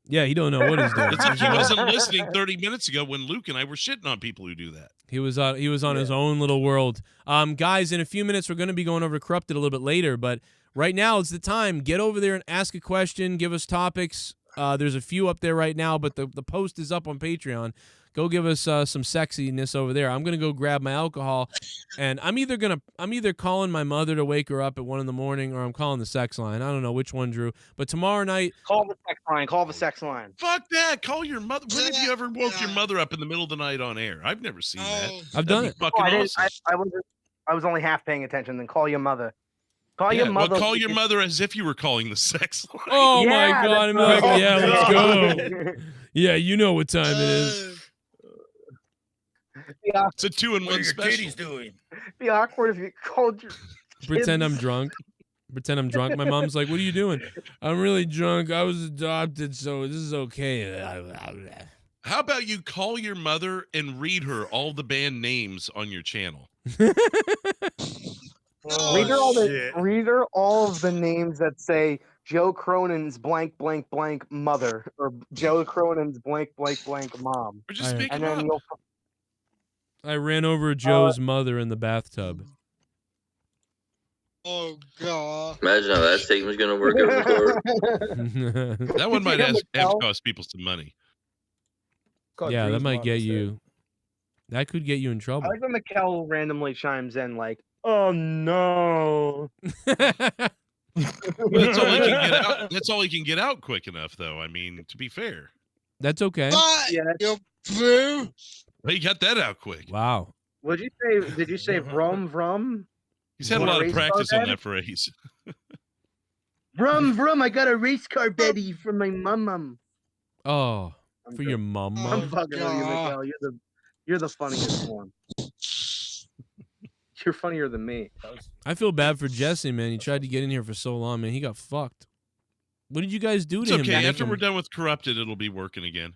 Yeah, he don't know what he's doing. It's like he wasn't listening 30 minutes ago when Luke and I were shitting on people who do that. He was on his own little world. Guys, in a few minutes we're going to be going over to Corrupted a little bit later, but right now is the time. Get over there and ask a question. Give us topics. There's a few up there right now, but the post is up on Patreon. Go give us some sexiness over there. I'm gonna go grab my alcohol, and I'm either calling my mother to wake her up at 1 a.m, or I'm calling the sex line. I don't know which one, Drew. But tomorrow night, call the sex line. Call the sex line. Fuck that. Call your mother. When have you ever woke your mother up in the middle of the night on air? I've never seen that. I've done it. Fucking awesome. I was only half paying attention. Then call your mother. Call Yeah, your mother. well, call your mother as if you were calling the sex line. oh my God, I'm like, yeah, let's go. Yeah, you know what time it is. It's a 2-in-1 special. Doing? Be awkward if you called your. Pretend I'm drunk. Pretend I'm drunk. My mom's like, "What are you doing?" I'm really drunk. I was adopted, so this is okay. How about you call your mother and read her all the band names on your channel? Read her all of the names that say Joe Cronin's blank blank blank mother, or Joe Cronin's blank blank blank mom. Or just make and them then up. you'll. I ran over Joe's mother in the bathtub. Oh God! Imagine how that statement's gonna work out in court. That one might have to cost people some money. Yeah, that might get you. That could get you in I trouble. like when Mikkel randomly chimes in like, "Oh no." That's all he can get out. That's all he can get out quick enough, though. I mean, to be fair. That's okay. You're blue. Well, he got that out quick. Wow. What did you say? Did you say vrum vrum? He's had a lot of practice on that phrase. Vrum vrum! I got a race car Betty from my mum. Oh, for your mom. I'm fucking with you, Mikkel. You're the funniest one. You're funnier than me. I feel bad for Jesse, man. He tried to get in here for so long, man. He got fucked. What did you guys do It's to him? okay. After we're done with Corrupted, it'll be working again.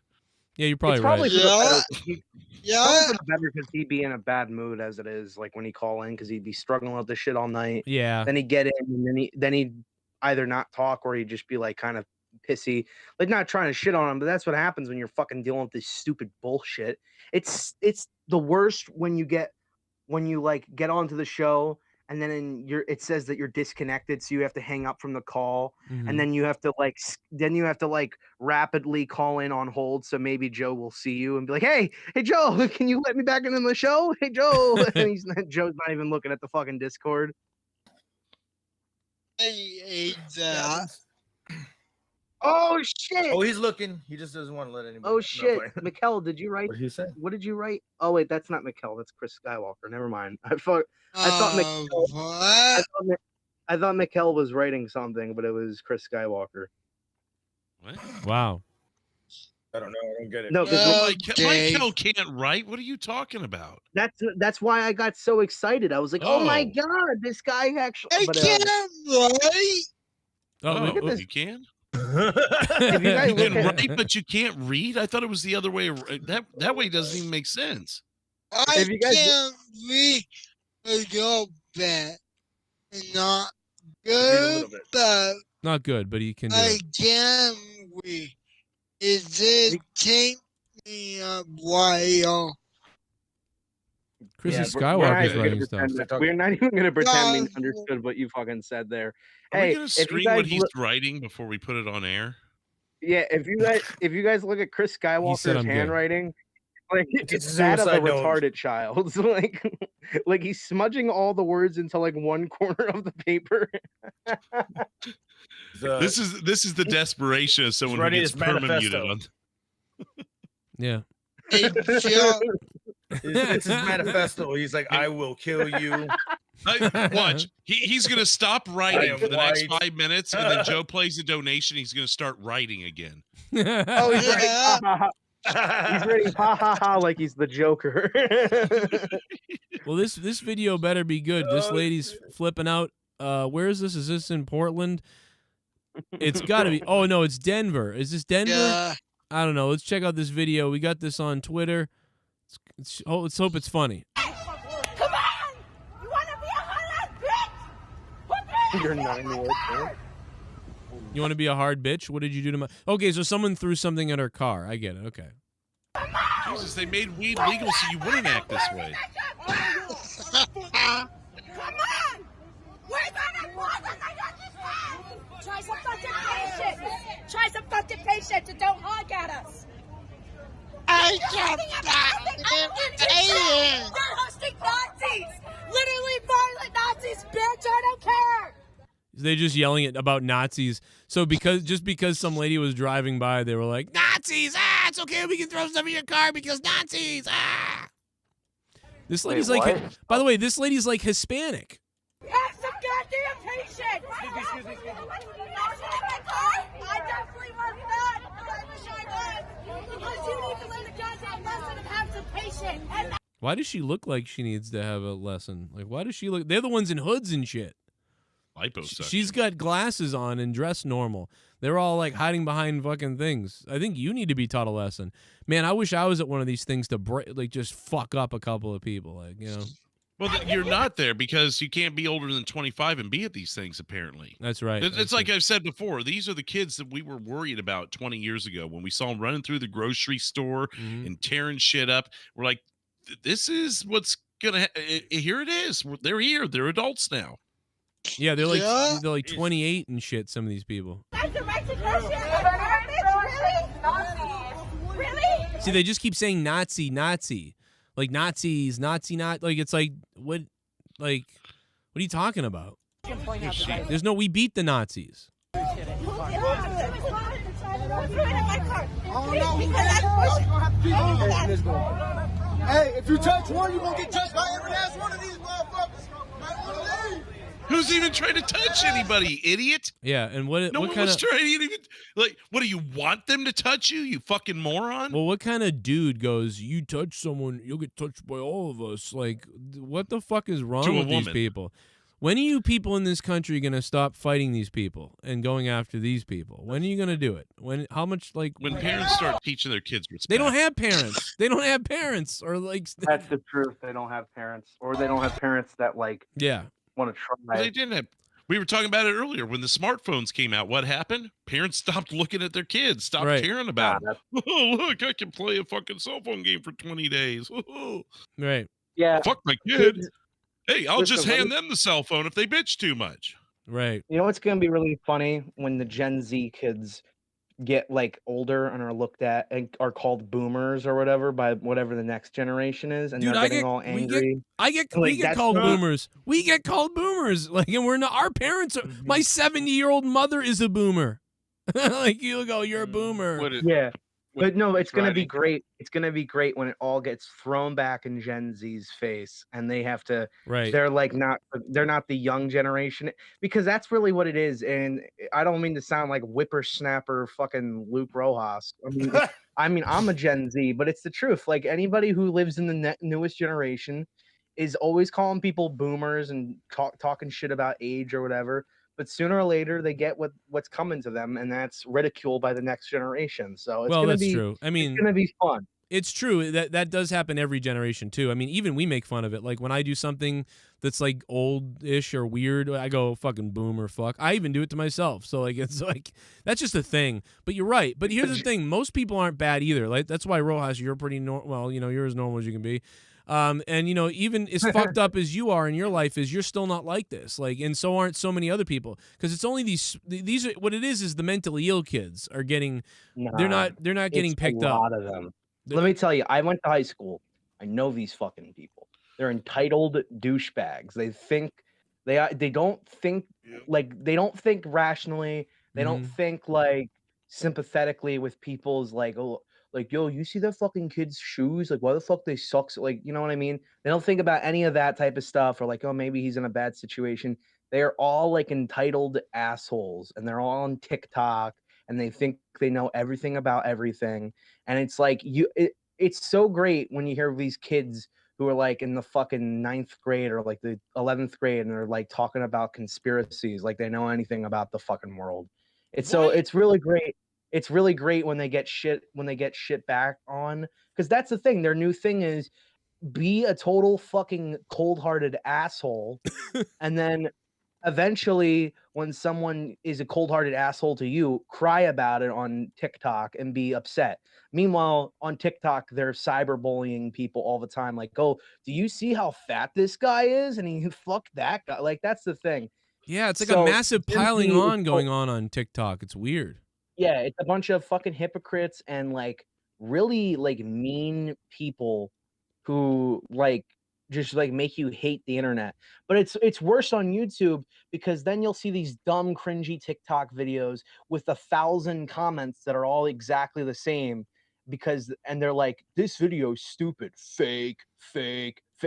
Yeah, you're probably It's right. probably Yeah. probably for the better because he'd be in a bad mood as it is, like when he call in, because he'd be struggling with this shit all night. Yeah. Then he'd get in, and then he'd either not talk or he'd just be like kind of pissy, like not trying to shit on him, but that's what happens when you're fucking dealing with this stupid bullshit. It's the worst when you like get onto the show and then it says that you're disconnected, so you have to hang up from the call, and then you have to like rapidly call in on hold, so maybe Joe will see you and be like, hey Joe, can you let me back into the show? Hey Joe. And Joe's not even looking at the fucking Discord. Hey, that. Oh shit! Oh, he's looking. He just doesn't want to let anybody. Oh shit! Mikkel, did you write? What did he say? What did you write? Oh wait, that's not Mikkel. That's Chris Skywalker. Never mind. I thought Mikkel was writing something, but it was Chris Skywalker. What? Wow. I don't know. I don't get it. No, because Mikkel can't write. What are you talking about? that's why I got so excited. I was like, oh my god, this guy actually. I can't write. Oh, this. you can? If you guys You can look at- write, but you can't read? I thought it was the other way. That way doesn't even make sense. I If you guys can't read a little bit. Not good, but Not good, but he can do I it. can read. It did take me a while. Chris Yeah, is we're not Skywalker's even writing gonna stuff. pretend- We're not even going to pretend we No. understood what you fucking said there. Are Hey, we going if to you screen guys what he's look- writing before we put it on air? Yeah, if you guys look at Chris said Skywalker's I'm good. handwriting, Like It's a it's that of a suicide note. retarded child. Like he's smudging all the words into like one corner of the paper. This is the desperation of someone who writing gets his manifesto. perma-muted on. Yeah. It's his manifesto. He's like, I will kill you. Watch. He's going to stop writing for the next 5 minutes, and then Joe plays a donation. He's going to start writing again. Oh, he's writing ha ha ha. He's writing ha ha ha like he's the Joker. Well, this video better be good. This lady's flipping out. Where is this? Is this in Portland? It's got to be. Oh no, it's Denver. Is this Denver? Yeah. I don't know. Let's check out this video. We got this on Twitter. Let's hope it's funny. Come on! You want to be a hot bitch? You're not in the work. You want to be a hard bitch? What did you do to my? Okay, so someone threw something at her car. I get it. Okay. Jesus, they made weed legal so you wouldn't act this way. Come on! Where's my closet? I got this one! Try some fucking patience! Try some fucking patience and don't hog at us! I can't You're hosting Nazis! Literally violent Nazis, bitch! I don't care! They just yelling about Nazis. So because some lady was driving by, they were like, Nazis! Ah, it's okay. We can throw stuff in your car because Nazis! Ah! This lady's Wait, like, what? by the way, this lady's like Hispanic. Have some goddamn patience! Excuse me. I definitely was not. I wish I was. Because you need to learn a goddamn lesson and have some patience. And Why does she look like she needs to have a lesson? Like, why does she look? They're the ones in hoods and shit. Liposuction. She's got glasses on and dressed normal. They're all like hiding behind fucking things. I think you need to be taught a lesson. Man, I wish I was at one of these things to like just fuck up a couple of people. Like, you know. Well, you're not there because you can't be older than 25 and be at these things, apparently. That's right. It's like I've said before. These are the kids that we were worried about 20 years ago when we saw them running through the grocery store and tearing shit up. We're like, this is what's going to here it is. They're here. They're adults now. Yeah, they're like 28 and shit, some of these people. that's the right to question. Really? See, they just keep saying Nazi, Nazi. Like Nazis, Nazi, not like it's like what are you talking about? We beat the Nazis. Hey, if you touch one, you're gonna get touched by every last one of these motherfuckers. Who's even trying to touch anybody, idiot? Yeah, and what No what one kind was of trying to even what do you want them to touch you? You fucking moron. well, what kind of dude goes, you touch someone, you'll get touched by all of us? Like, what the fuck is wrong To a with these woman. people? When are you people in this country gonna stop fighting these people and going after these people? When are you gonna do it? When when parents start teaching their kids respect. they don't have parents. They don't have parents or like That's the truth. They don't have parents, or they don't have parents that like yeah want to try. Well, they didn't have. We were talking about it earlier when the smartphones came out. What happened? Parents stopped looking at their kids, stopped Right. caring about them. Oh, look, I can play a fucking cell phone game for 20 days. right. Yeah. Fuck my kid. Hey, I'll Listen, just let hand me- them the cell phone if they bitch too much. Right. You know what's going to be really funny when the Gen Z kids get like older and are looked at and are called boomers or whatever by whatever the next generation is, and Dude, they're I getting get all angry. we Like, get that's called not- boomers. We get called boomers. Like, and we're not. Our parents are. My 70-year-old mother is a boomer. Like you go, you're a boomer. Yeah. But no, it's going to be driving. great. It's going to be great when it all gets thrown back in Gen Z's face and they have to, Right. they're like they're not the young generation, because that's really what it is. And I don't mean to sound like whippersnapper fucking Luke Rojas. I mean, I'm a Gen Z, but it's the truth. Like anybody who lives in the newest generation is always calling people boomers and talking shit about age or whatever. But sooner or later, they get what's coming to them, and that's ridicule by the next generation. So it's Well, gonna that's be true. I mean, it's gonna be fun. It's true that does happen every generation too. I mean, even we make fun of it. Like when I do something that's like old-ish or weird, I go fucking boomer fuck. I even do it to myself. So like it's like that's just a thing. But you're right. But here's the thing: most people aren't bad either. Like that's why Rojas, you're pretty well. You know, you're as normal as you can be. And you know, even as fucked up as you are in your life is, you're still not like this. Like, and so aren't so many other people. Because it's only these are what it is the mentally ill kids are getting. They're not getting picked a up. lot of them. Let me tell you, I went to high school. I know these fucking people. They're entitled douchebags. They don't think they don't think rationally. They don't think like sympathetically with people's like, oh, like, yo, you see that fucking kid's shoes? Like, why the fuck they suck? Like, you know what I mean? They don't think about any of that type of stuff, or like, oh, maybe he's in a bad situation. They are all like entitled assholes, and they're all on TikTok, and they think they know everything about everything. And it's like it's so great when you hear these kids who are like in the fucking 9th grade or like the 11th grade, and they're like talking about conspiracies, like they know anything about the fucking world. It's really great. It's really great when they get shit back on, because that's the thing. Their new thing is be a total fucking cold-hearted asshole, and then eventually when someone is a cold-hearted asshole to you, cry about it on TikTok and be upset. Meanwhile, on TikTok, they're cyberbullying people all the time. Like, oh, do you see how fat this guy is? And he fucked that guy. Like, that's the thing. Yeah, it's like a massive piling on going on TikTok. It's weird. Yeah, it's a bunch of fucking hypocrites and like really like mean people who like just like make you hate the internet. But it's worse on YouTube, because then you'll see these dumb cringy TikTok videos with 1,000 comments that are all exactly the same, and they're like, this video is stupid, fake.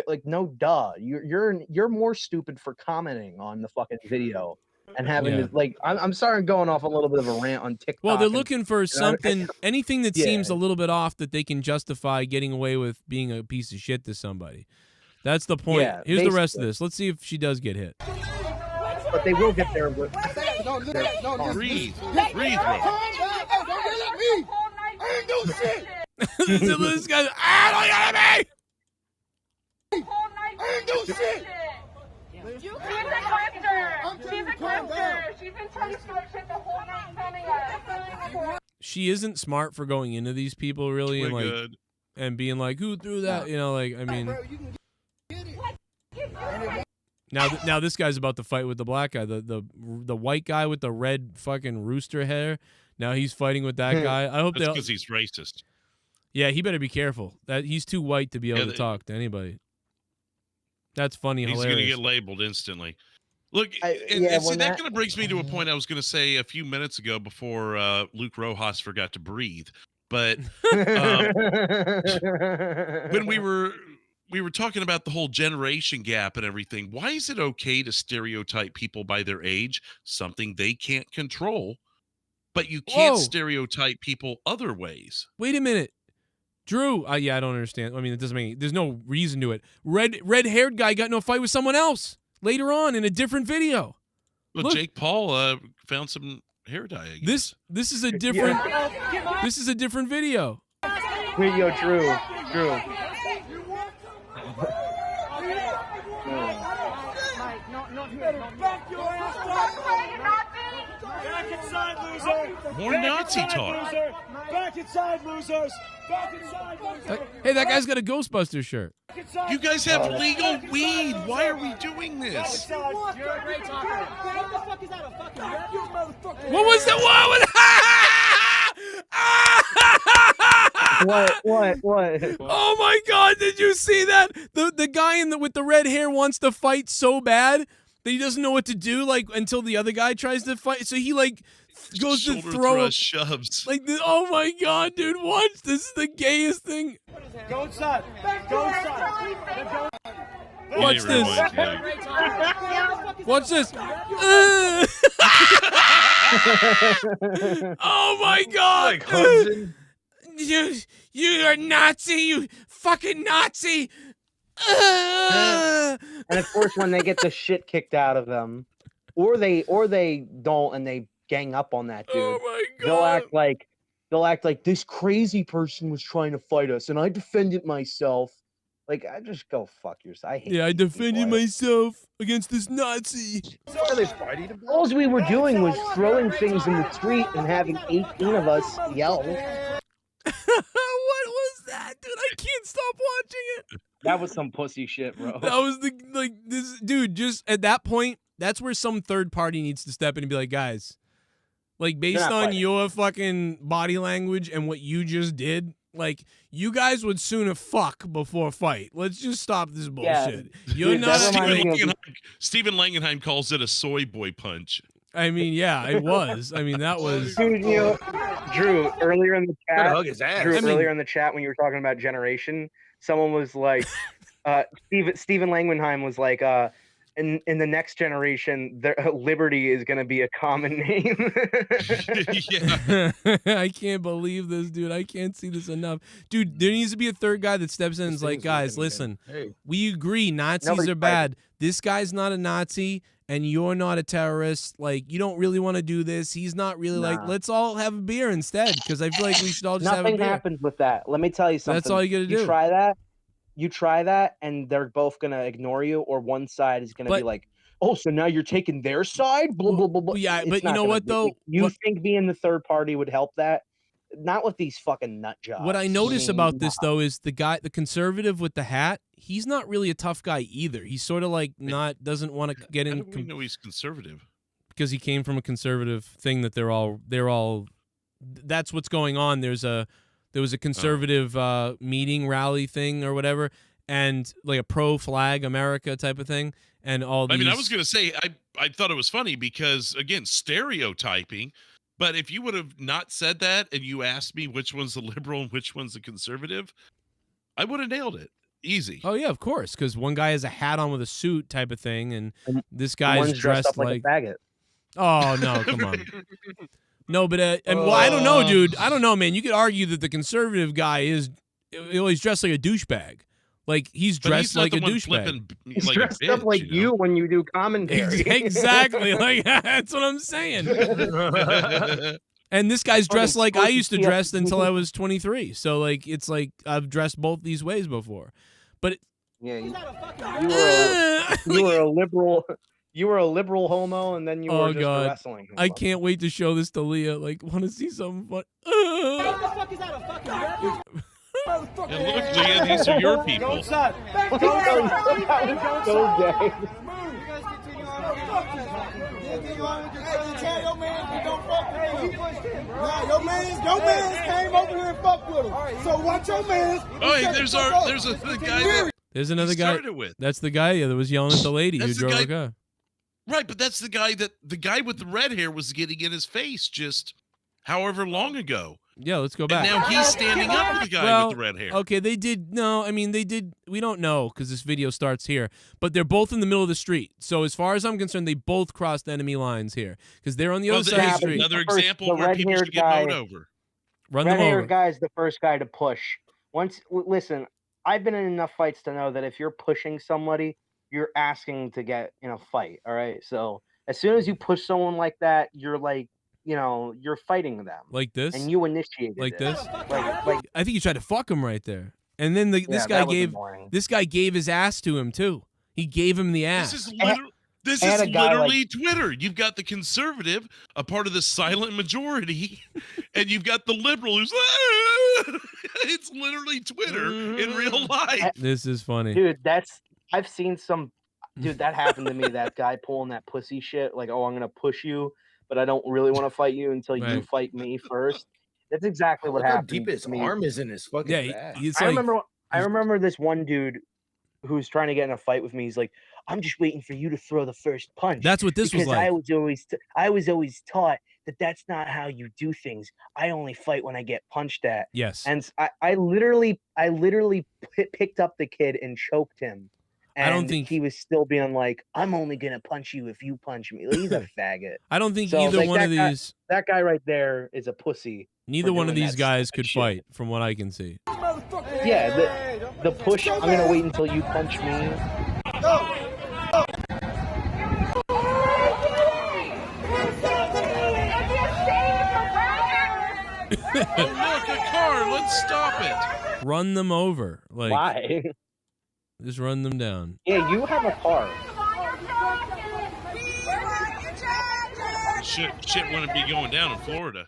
Like, no, duh, you're more stupid for commenting on the fucking video and having to, like, I'm sorry, I'm going off a little bit of a rant on TikTok. Well, they're looking for something, anything that seems a little bit off that they can justify getting away with being a piece of shit to somebody. That's the point. Yeah, here's the rest of this. Let's see if she does get hit. But they will get there. Breathe, breathe, bro. I ain't do shit. This guy's, look at me! I ain't do shit. She's a crafter. She's a crafter. She's been trying to start shit the whole night filming us. She isn't smart for going into these people, really, and like, and being like, who threw that? You know, like, I mean. Now this guy's about to fight with the black guy, the white guy with the red fucking rooster hair. Now he's fighting with that guy. I hope that's because he's racist. Yeah, he better be careful. That he's too white to be able to talk to anybody. That's funny. He's hilarious. going to get labeled instantly. Look, and see, that kind of brings me to a point I was going to say a few minutes ago before Luke Rojas forgot to breathe. But when we were talking about the whole generation gap and everything, why is it okay to stereotype people by their age, something they can't control, but you can't stereotype people other ways? Wait a minute. Drew, yeah, I don't understand. I mean, it doesn't make there's no reason to it. Red-haired guy got in a fight with someone else later on in a different video. Well, look, Jake Paul found some hair dye. I guess. This is a different this is a different video. Video, Drew. More Nazi talk. Back inside, losers. Back inside, losers. Hey, that guy's got a Ghostbusters shirt. You guys have legal weed. Why are we doing this? You're a great talker. What the fuck is that? A fucking rap? You motherfucker. What was that? What? Oh my God! Did you see that? The guy with the red hair wants to fight so bad that he doesn't know what to do. Like until the other guy tries to fight, so he like goes to throw shoves. Like oh my God, dude! Watch, this is the gayest thing. Go inside. Go inside. Watch this. Watch this. Oh my God! You're a Nazi, you fucking Nazi! And of course, when they get the shit kicked out of them, or they don't, and they gang up on that dude, oh my God. they'll act like this crazy person was trying to fight us, and I defended myself. Like, I just go fuck yourself. I defended myself against this Nazi. All we were doing was throwing things in the street and having 18 of us yell. What was that, dude? I can't stop watching it. That was some pussy shit, bro. That was this dude. Just at that point, that's where some third party needs to step in and be like, guys, like based on your fucking body language and what you just did, Like, you guys would sooner fuck before fight. Let's just stop this Yeah. bullshit. You're Dude, not. Stephen Langenheim calls it a soy boy punch. I mean, yeah, it was. I mean, that was. Dude, you know, Drew, earlier in the Gotta chat, hug his ass. Drew, I mean- earlier in the chat when you were talking about generation, someone was like, Stephen Langenheim was like, in the next generation, liberty is going to be a common name. I can't believe this, dude. I can't see this enough. Dude, there needs to be a third guy that steps in and is like, guys, listen, we agree Nazis are bad. This guy's not a Nazi and you're not a terrorist. Like, you don't really want to do this. He's not really like, let's all have a beer instead, because I feel like we should all just have a Nothing beer. happens with that. Let me tell you something. That's all you gotta do. You try that, and they're both going to ignore you, or one side is going to be like, oh, so now you're taking their side? Blah, blah, blah, blah. Yeah, It's but you not know gonna what, be. though? You think being the third party would help that? Not with these fucking nut jobs. What I notice about this, though, is the conservative with the hat, he's not really a tough guy either. He's sort of like doesn't want to get in. How do we know he's conservative? Because he came from a conservative thing that they're all. That's what's going on. There was a conservative meeting rally thing or whatever, and like a pro-flag America type of thing, and all these. I mean, I was going to say, I thought it was funny because, again, stereotyping, but if you would have not said that and you asked me which one's the liberal and which one's the conservative, I would have nailed it. Easy. Oh, yeah, of course, because one guy has a hat on with a suit type of thing, and this guy's One's dressed up like a faggot. Oh, no, come on. No, but well, I don't know, dude. I don't know, man. You could argue that the conservative guy he's dressed like a douchebag. Like, he's dressed like a douchebag. He's dressed up like you when you do commentary. Exactly. Like, that's what I'm saying. And this guy's dressed like I used to dress until I was 23. So, like, it's like I've dressed both these ways before. But yeah, you were a liberal. You were a liberal homo, and then you were just a wrestling homo. I can't wait to show this to Leah. Like, want to see something fun. What the fuck is that, a fucking bear? And look, Leah, these are your people. So gay. Your man's came over here and fucked with him. So watch your man's. Oh, hey, there's the guy. There's another guy. With. That's the guy that was yelling at the lady who drove the car. Right, but that's the guy with the red hair was getting in his face just however long ago. Yeah, let's go back. And now he's standing up to the guy with the red hair. Okay, they did. No, I mean, they did. We don't know because this video starts here. But they're both in the middle of the street. So as far as I'm concerned, they both crossed enemy lines here because they're on the other side of the street. Another example where people should get mowed over. Run them over. Red-haired guy is the first guy to push. Listen, I've been in enough fights to know that if you're pushing somebody, you're asking to get in a fight. All right. So as soon as you push someone like that, you're like, you're fighting them. Like this? And you initiated like it. this? Like I think you tried to fuck him right there. And then this guy gave his ass to him too. He gave him the ass. This is literally Twitter. You've got the conservative, a part of the silent majority, and you've got the liberal who's it's literally Twitter in real life. This is funny. Dude, I've seen some dude that happened to me, that guy pulling that pussy shit, like, oh, I'm gonna push you, but I don't really want to fight you until you fight me first. That's exactly what happened. How deep his arm is in his fucking back. I remember this one dude who's trying to get in a fight with me. He's like, I'm just waiting for you to throw the first punch. That's what this was like. I was always taught that that's not how you do things. I only fight when I get punched at. Yes. And I literally picked up the kid and choked him. And I don't think he was still being like, I'm only gonna punch you if you punch me. He's a faggot. I don't think either one of these. That guy right there is a pussy. Neither one of these guys could fight, from what I can see. Yeah, the push. I'm gonna wait until you punch me. Look, a car. Let's stop it. Run them over. Like, why? Just run them down. Yeah, you have a car. Shit wouldn't be going down in Florida.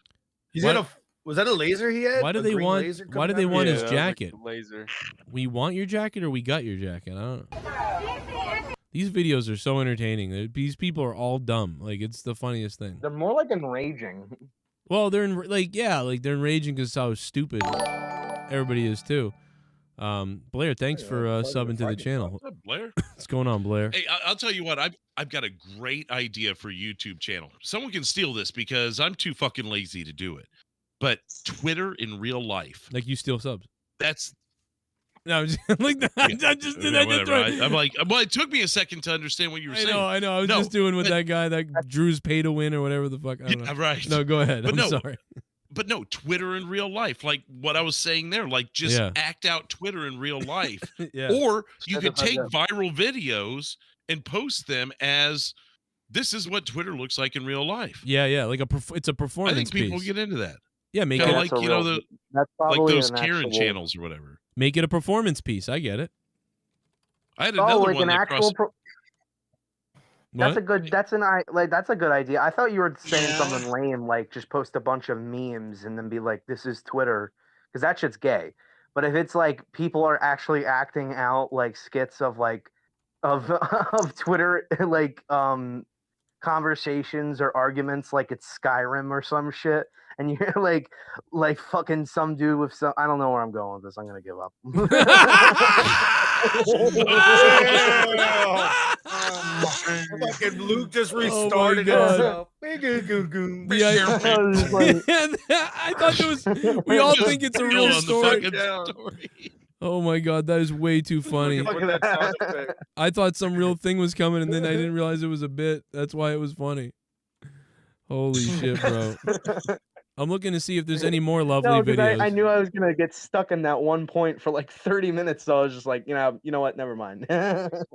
Was that a laser he had? Why do they want his jacket? Laser. We want your jacket or we got your jacket? I don't know. These videos are so entertaining. These people are all dumb. Like, it's the funniest thing. They're more like enraging. Well, they're they're enraging because how stupid. everybody is too. Blair, thanks for subbing to the channel. What's up, Blair? What's going on, Blair? Hey, I'll tell you what. I've got a great idea for a YouTube channel. Someone can steal this because I'm too fucking lazy to do it. But Twitter in real life. Like you steal subs. That's no, like that. I just did that. Whatever. I'm like, well, it took me a second to understand what you were saying. I know. I was just doing with that guy that Drew's pay to win or whatever the fuck. I don't know. Right. No, go ahead. But I'm sorry. But no, Twitter in real life, like what I was saying there, like just act out Twitter in real life. Or you could take viral videos and post them as this is what Twitter looks like in real life. Yeah, like it's a performance. I think people piece. get into that. Yeah, make Kinda it like like those Karen channels or whatever. Make it a performance piece. I get it. I had another like one an that actual. That's What? a good. That's a good idea. I thought you were saying something lame, like just post a bunch of memes and then be like, "This is Twitter," because that shit's gay. But if it's like people are actually acting out like skits of like of Twitter like conversations or arguments, like it's Skyrim or some shit, and you're like fucking some dude with some. I don't know where I'm going with this. I'm gonna give up. Fucking Luke just restarted himself. I thought it was. We all think it's a real story. Oh my god, that is way too funny. I thought some real thing was coming, and then I didn't realize it was a bit. That's why it was funny. Holy shit, bro! I'm looking to see if there's any more lovely videos. I knew I was gonna get stuck in that one point for like 30 minutes, so I was just like, you know what? Never mind. That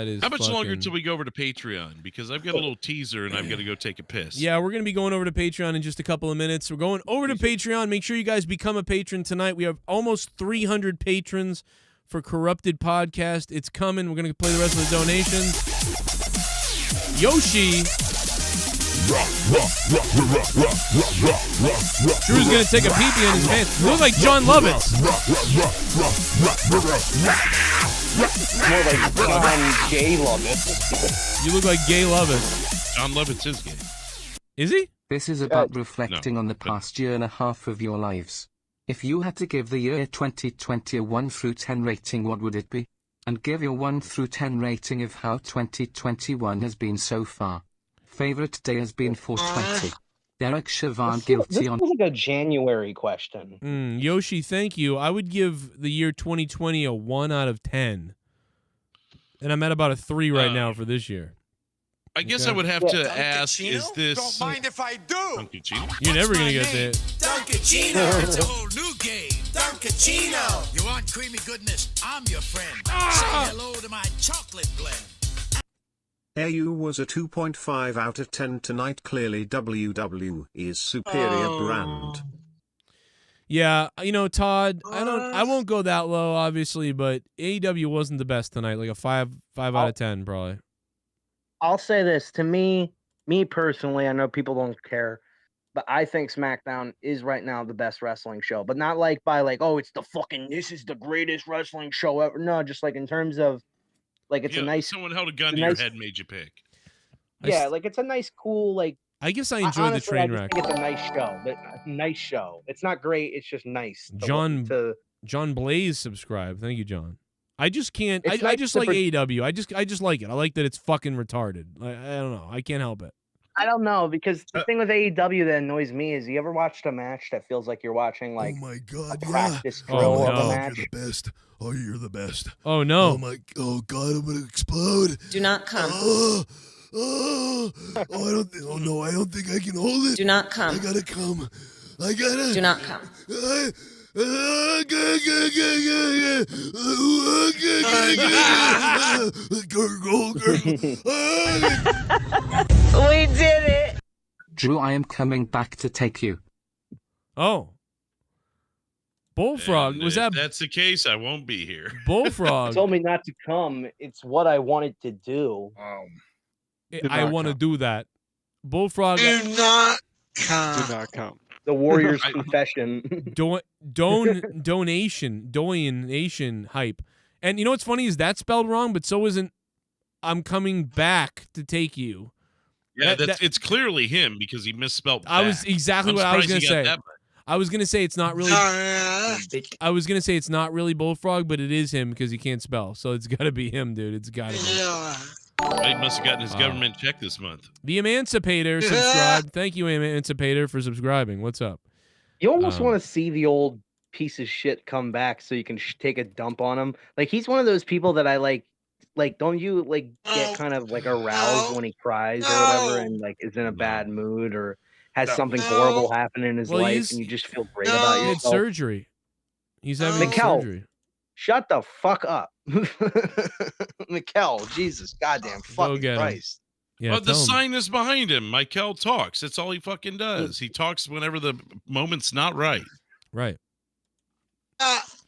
is. How much longer fucking- till we go over to Patreon? Because I've got a little teaser and I've got to go take a piss. Yeah, we're going to be going over to Patreon in just a couple of minutes. We're going over to Patreon. Make sure you guys become a patron tonight. We have almost 300 patrons for Corrupted Podcast. It's coming. We're going to play the rest of the donations. Yoshi. Drew's going to take a pee-pee in his pants. You look like John Lovitz. More like John Gay Lovitz. You look like Gay Lovitz. John Lovitz is gay. Is he? This is about reflecting on the past year and a half of your lives. If you had to give the year 2020 a 1 through 10 rating, what would it be? And give your 1 through 10 rating of how 2021 has been so far. Favorite day has been 420. Derek Chauvin guilty on. This is like a January question. Yoshi, thank you. I would give the year 2020 a 1 out of 10. And I'm at about a 3 right now for this year. I guess I would have to ask, is this... Don't mind if I do. Duncachino? You're never going to get that. Duncachino. It's a whole new game. Duncachino. You want creamy goodness? I'm your friend. Say hello to my chocolate blend. AU was a 2.5 out of 10 tonight. Clearly WW is superior brand. Yeah, Todd, I won't go that low, obviously, but AEW wasn't the best tonight. Like a 5 out of 10, probably. I'll say this, to me personally, I know people don't care, but I think SmackDown is right now the best wrestling show. But not like by like, oh, this is the greatest wrestling show ever. No, just like in terms of like it's a nice. Someone held a gun to your head and made you pick. Yeah, like it's a nice, cool, like. I guess I enjoyed the train wreck. It's a nice show. Nice show. It's not great. It's just nice. John Blaze subscribed. Thank you, John. I just can't. I just like AEW. I just like it. I like that it's fucking retarded. I don't know. I can't help it. I don't know, because the thing with AEW that annoys me is you ever watched a match that feels like you're watching like a practice drill of a match? You're the best. Oh, you're the best. Oh no. Oh God, I'm gonna explode. Do not come. I don't think I can hold it. Do not come. I gotta come. I gotta. Do not come. We did it. Drew, I am coming back to take you. Oh. Bullfrog, And was that? If that's the case, I won't be here. Bullfrog. Told me not to come. It's what I wanted to do. I want to do that. Bullfrog. Do not come. Do not come. The Warrior's confession. Donation hype. And you know what's funny is that's spelled wrong, but so isn't I'm coming back to take you. Yeah, it's clearly him because he misspelled. I was exactly what I was going to say. I was gonna say it's not really. I was gonna say it's not really Bullfrog, but it is him because he can't spell. So it's got to be him, dude. It's got to be. He must have gotten his government check this month. The Emancipator subscribed. Thank you, Emancipator, for subscribing. What's up? You almost want to see the old piece of shit come back so you can take a dump on him. Like, he's one of those people that I like, don't you like get kind of like aroused when he cries or whatever and like is in a bad mood or has something horrible happen in his life and you just feel great about He had yourself? surgery. He's having Mikkel, surgery. shut the fuck up. Mikkel, Jesus, goddamn fucking get him. Christ. Yeah, But the tell him. sign is behind him. Michael talks. That's all he fucking does. He talks whenever the moment's not right. Right.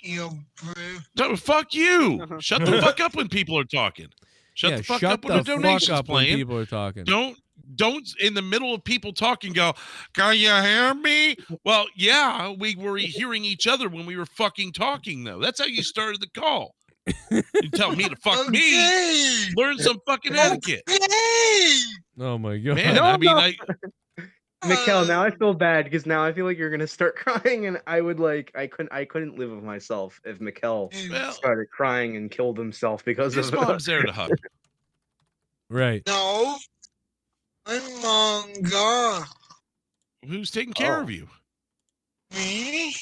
You brave. No, fuck you. Shut the fuck up when people are talking. Shut Yeah, the fuck shut up when the the fuck donation's up when playing. people are talking. Don't in the middle of people talking go, can you hear me? Well, yeah, we were hearing each other when we were fucking talking, though. That's how you started the call. You tell me to fuck me. Learn some fucking etiquette. Oh my god. Man, I mean, Mikkel, now I feel bad because now I feel like you're gonna start crying, and I couldn't live with myself if Mikkel started crying and killed himself because his of mom's there to hug. Right. No. I'm manga. Who's taking care of you? Me?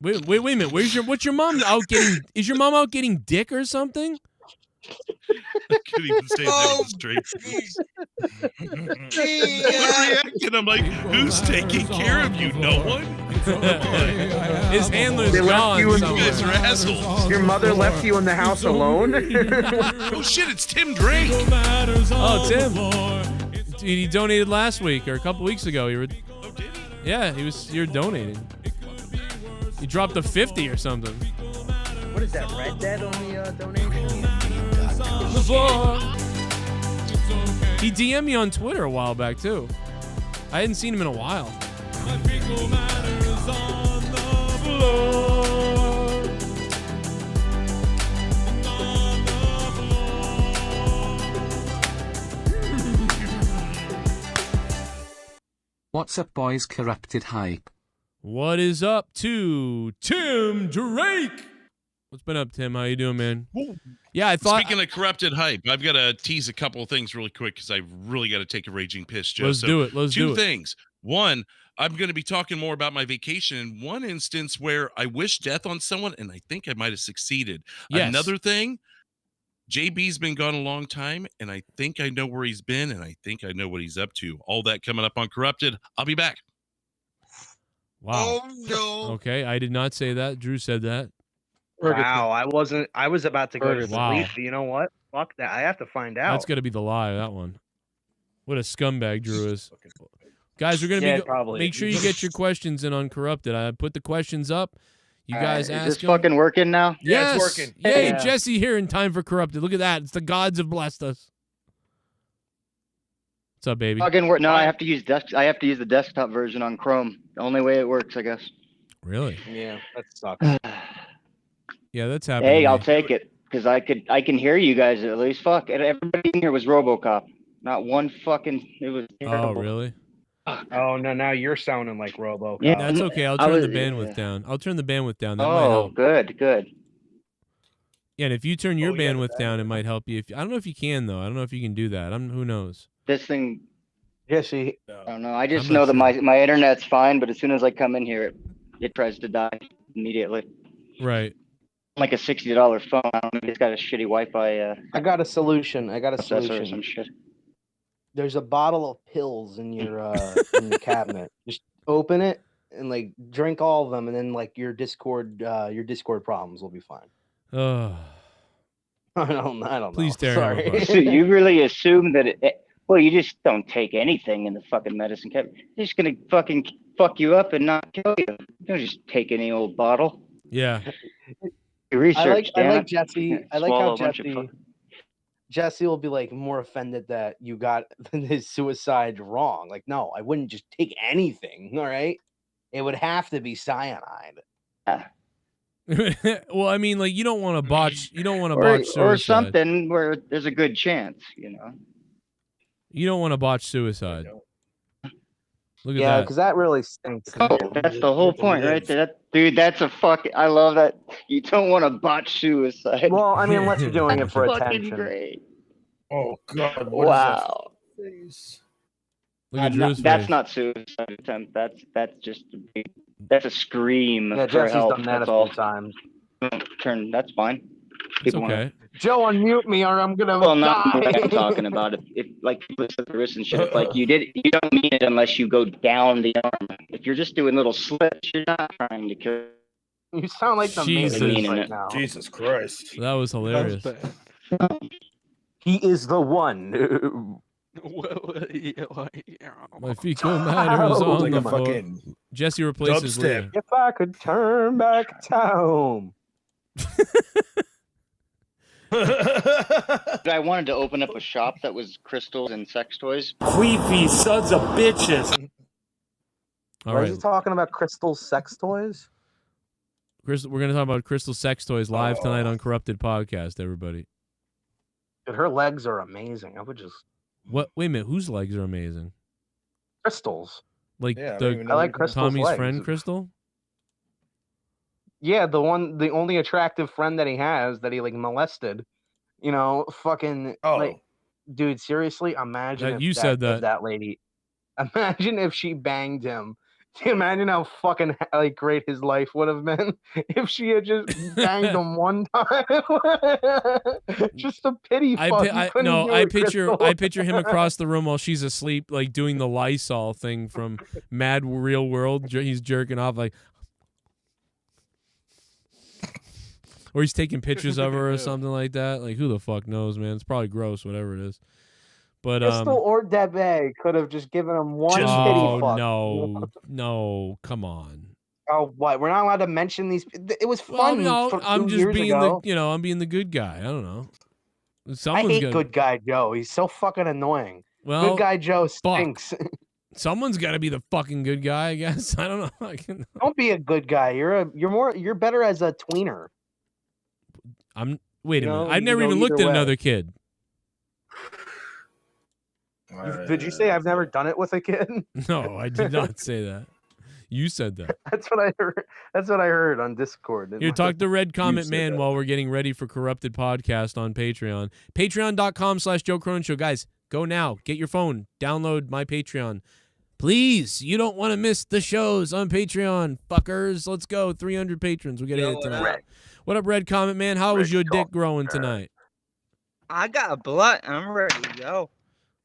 Wait a minute. What's your mom out getting? Is your mom out getting dick or something? I couldn't even say that with a straight face. I'm reacting. I'm like, who's taking care of you? No one? His handler's They left gone. you in- You guys are assholes. Your mother left you in the house alone? Oh shit, it's Tim Drake. Oh, Tim. Dude, he donated last week or a couple weeks ago. Oh, did he? Yeah, you're donating. You dropped a 50 or something. What is that, Red Dead on the donation? He DM'd me on Twitter a while back too. I hadn't seen him in a while. What's up, boys? Corrupted Hype. What is up to Tim Drake? What's been up, Tim? How you doing, man? Yeah, I thought. Speaking of corrupted hype, I've got to tease a couple of things really quick because I really got to take a raging piss, Joe. Let's do it. Let's do Two it. things. One, I'm going to be talking more about my vacation in one instance where I wish death on someone, and I think I might have succeeded. Yes. Another thing, JB's been gone a long time, and I think I know where he's been, and I think I know what he's up to. All that coming up on Corrupted. I'll be back. Wow. Oh no. Okay, I did not say that. Drew said that. Wow, I was about to go to sleep. Wow. You know what? Fuck that. I have to find out. That's got to be the lie, that one. What a scumbag Drew is. Guys, we're going to Yeah, be probably. make sure you get your questions in on Corrupted. I put the questions up. You guys Is ask this them. fucking working now? Yes. it's working. Yay, Yeah. Jesse here in time for Corrupted. Look at that. It's the gods have blessed us. What's up, baby? Fucking work. No, I have to use the desktop version on Chrome. The only way it works, I guess. Really? Yeah, that sucks. Yeah, that's happening. Hey, to I'll me. take it because I can hear you guys at least. Fuck, and everybody in here was RoboCop. Not one fucking. It was Oh, terrible. really? Oh no, now you're sounding like RoboCop. Yeah. That's okay. I'll I turn was- the bandwidth down. I'll turn the bandwidth down. That might Oh, help. good. Yeah, and if you turn your bandwidth down, it might help you. I don't know if you can though. I don't know if you can do that. Who knows? This thing. Jesse. I don't know. I just I'm not know that sure. my internet's fine, but as soon as I come in here, it tries to die immediately. Right. Like a $60 phone. I don't know if it's got a shitty Wi-Fi. I got a solution. Processor or some shit. There's a bottle of pills in your cabinet. Just open it and like drink all of them, and then like your Discord problems will be fine. Oh, I don't know. Please tear him Sorry. apart. So you really assume that well, you just don't take anything in the fucking medicine cabinet. They're just gonna fucking fuck you up and not kill you. You don't just take any old bottle. yeah. You research, I damn like it. Jesse. I like Swallow how a bunch of Jesse will be like more offended that you got his suicide wrong. Like, no, I wouldn't just take anything. All right, it would have to be cyanide. Well, I mean, like you don't want to botch. You don't want to or, botch suicide. or something where there's a good chance, you know. You don't want to botch suicide. Look at Yeah, that. because that really stinks. Oh, that's the whole point, right there. Dude, that's a fucking. I love that. You don't want to botch suicide. Well, I mean, unless you're doing it for Fucking attention. great. Oh God! What is Wow. that face? Look at Drew's That's face. not suicide attempt. That's just that's a scream Yeah, for Jesse's help. done that That's a all. few times. Turn. That's fine. It's People wanna- okay. Joe, unmute me or I'm gonna Well, not die. what I'm talking about. If like people at the wrist and shit, if like you don't mean it unless you go down the arm. If you're just doing little slips, you're not trying to kill. You sound like the Jesus. Matrix right now. Jesus Christ! That was hilarious. He is the one. My fecal matter is on like the a floor. fucking Jesse replaces dubstep. Leah. If I could turn back time. I wanted to open up a shop that was crystals and sex toys. Creepy sons of bitches. All Why right. is he talking about crystal sex toys? Crystal, we're going to talk about Crystal Sex Toys live tonight on Corrupted Podcast, everybody. Dude, her legs are amazing. I would just What? Wait a minute. Whose legs are amazing? crystals. Like Yeah, I don't even the know I like Crystal's Tommy's legs. friend, Crystal? Yeah, the only attractive friend that he has that he like molested. You know, fucking like, dude. Seriously, imagine if You said if that. that lady. Imagine if she banged him. Can you imagine how fucking like great his life would have been if she had just banged him one time? Just a pity fuck. You couldn't do it, Crystal. I picture him across the room while she's asleep, like doing the Lysol thing from Mad Real World. He's jerking off like, or he's taking pictures of her or something like that. Like, who the fuck knows, man? It's probably gross, whatever it is. But Crystal or Debe could have just given him one pity fuck. no, come on. Oh, what? We're not allowed to mention these. It was fun. For I'm 2 just years being ago. I'm being the good guy. I don't know. I hate Good Guy Joe. He's so fucking annoying. Well, Good Guy Joe stinks. Someone's got to be the fucking good guy, I guess. I don't know. Don't be a good guy. You're better as a tweener. Wait a You know, minute. I've you never go even looked either at way. another kid. Did you say I've never done it with a kid? No, I did not say that. You said that. That's what I heard. That's what I heard on Discord. Here, talk to Red Comet said Man that. while we're getting ready for Corrupted Podcast on Patreon. Patreon.com/Joe Cronin Show. Guys, go now. Get your phone. Download my Patreon. Please, you don't want to miss the shows on Patreon, fuckers. Let's go. 300 patrons. We got to hit it tonight. What up, Red Comet Man? How was your dick growing tonight? I got a blunt. I'm ready to go.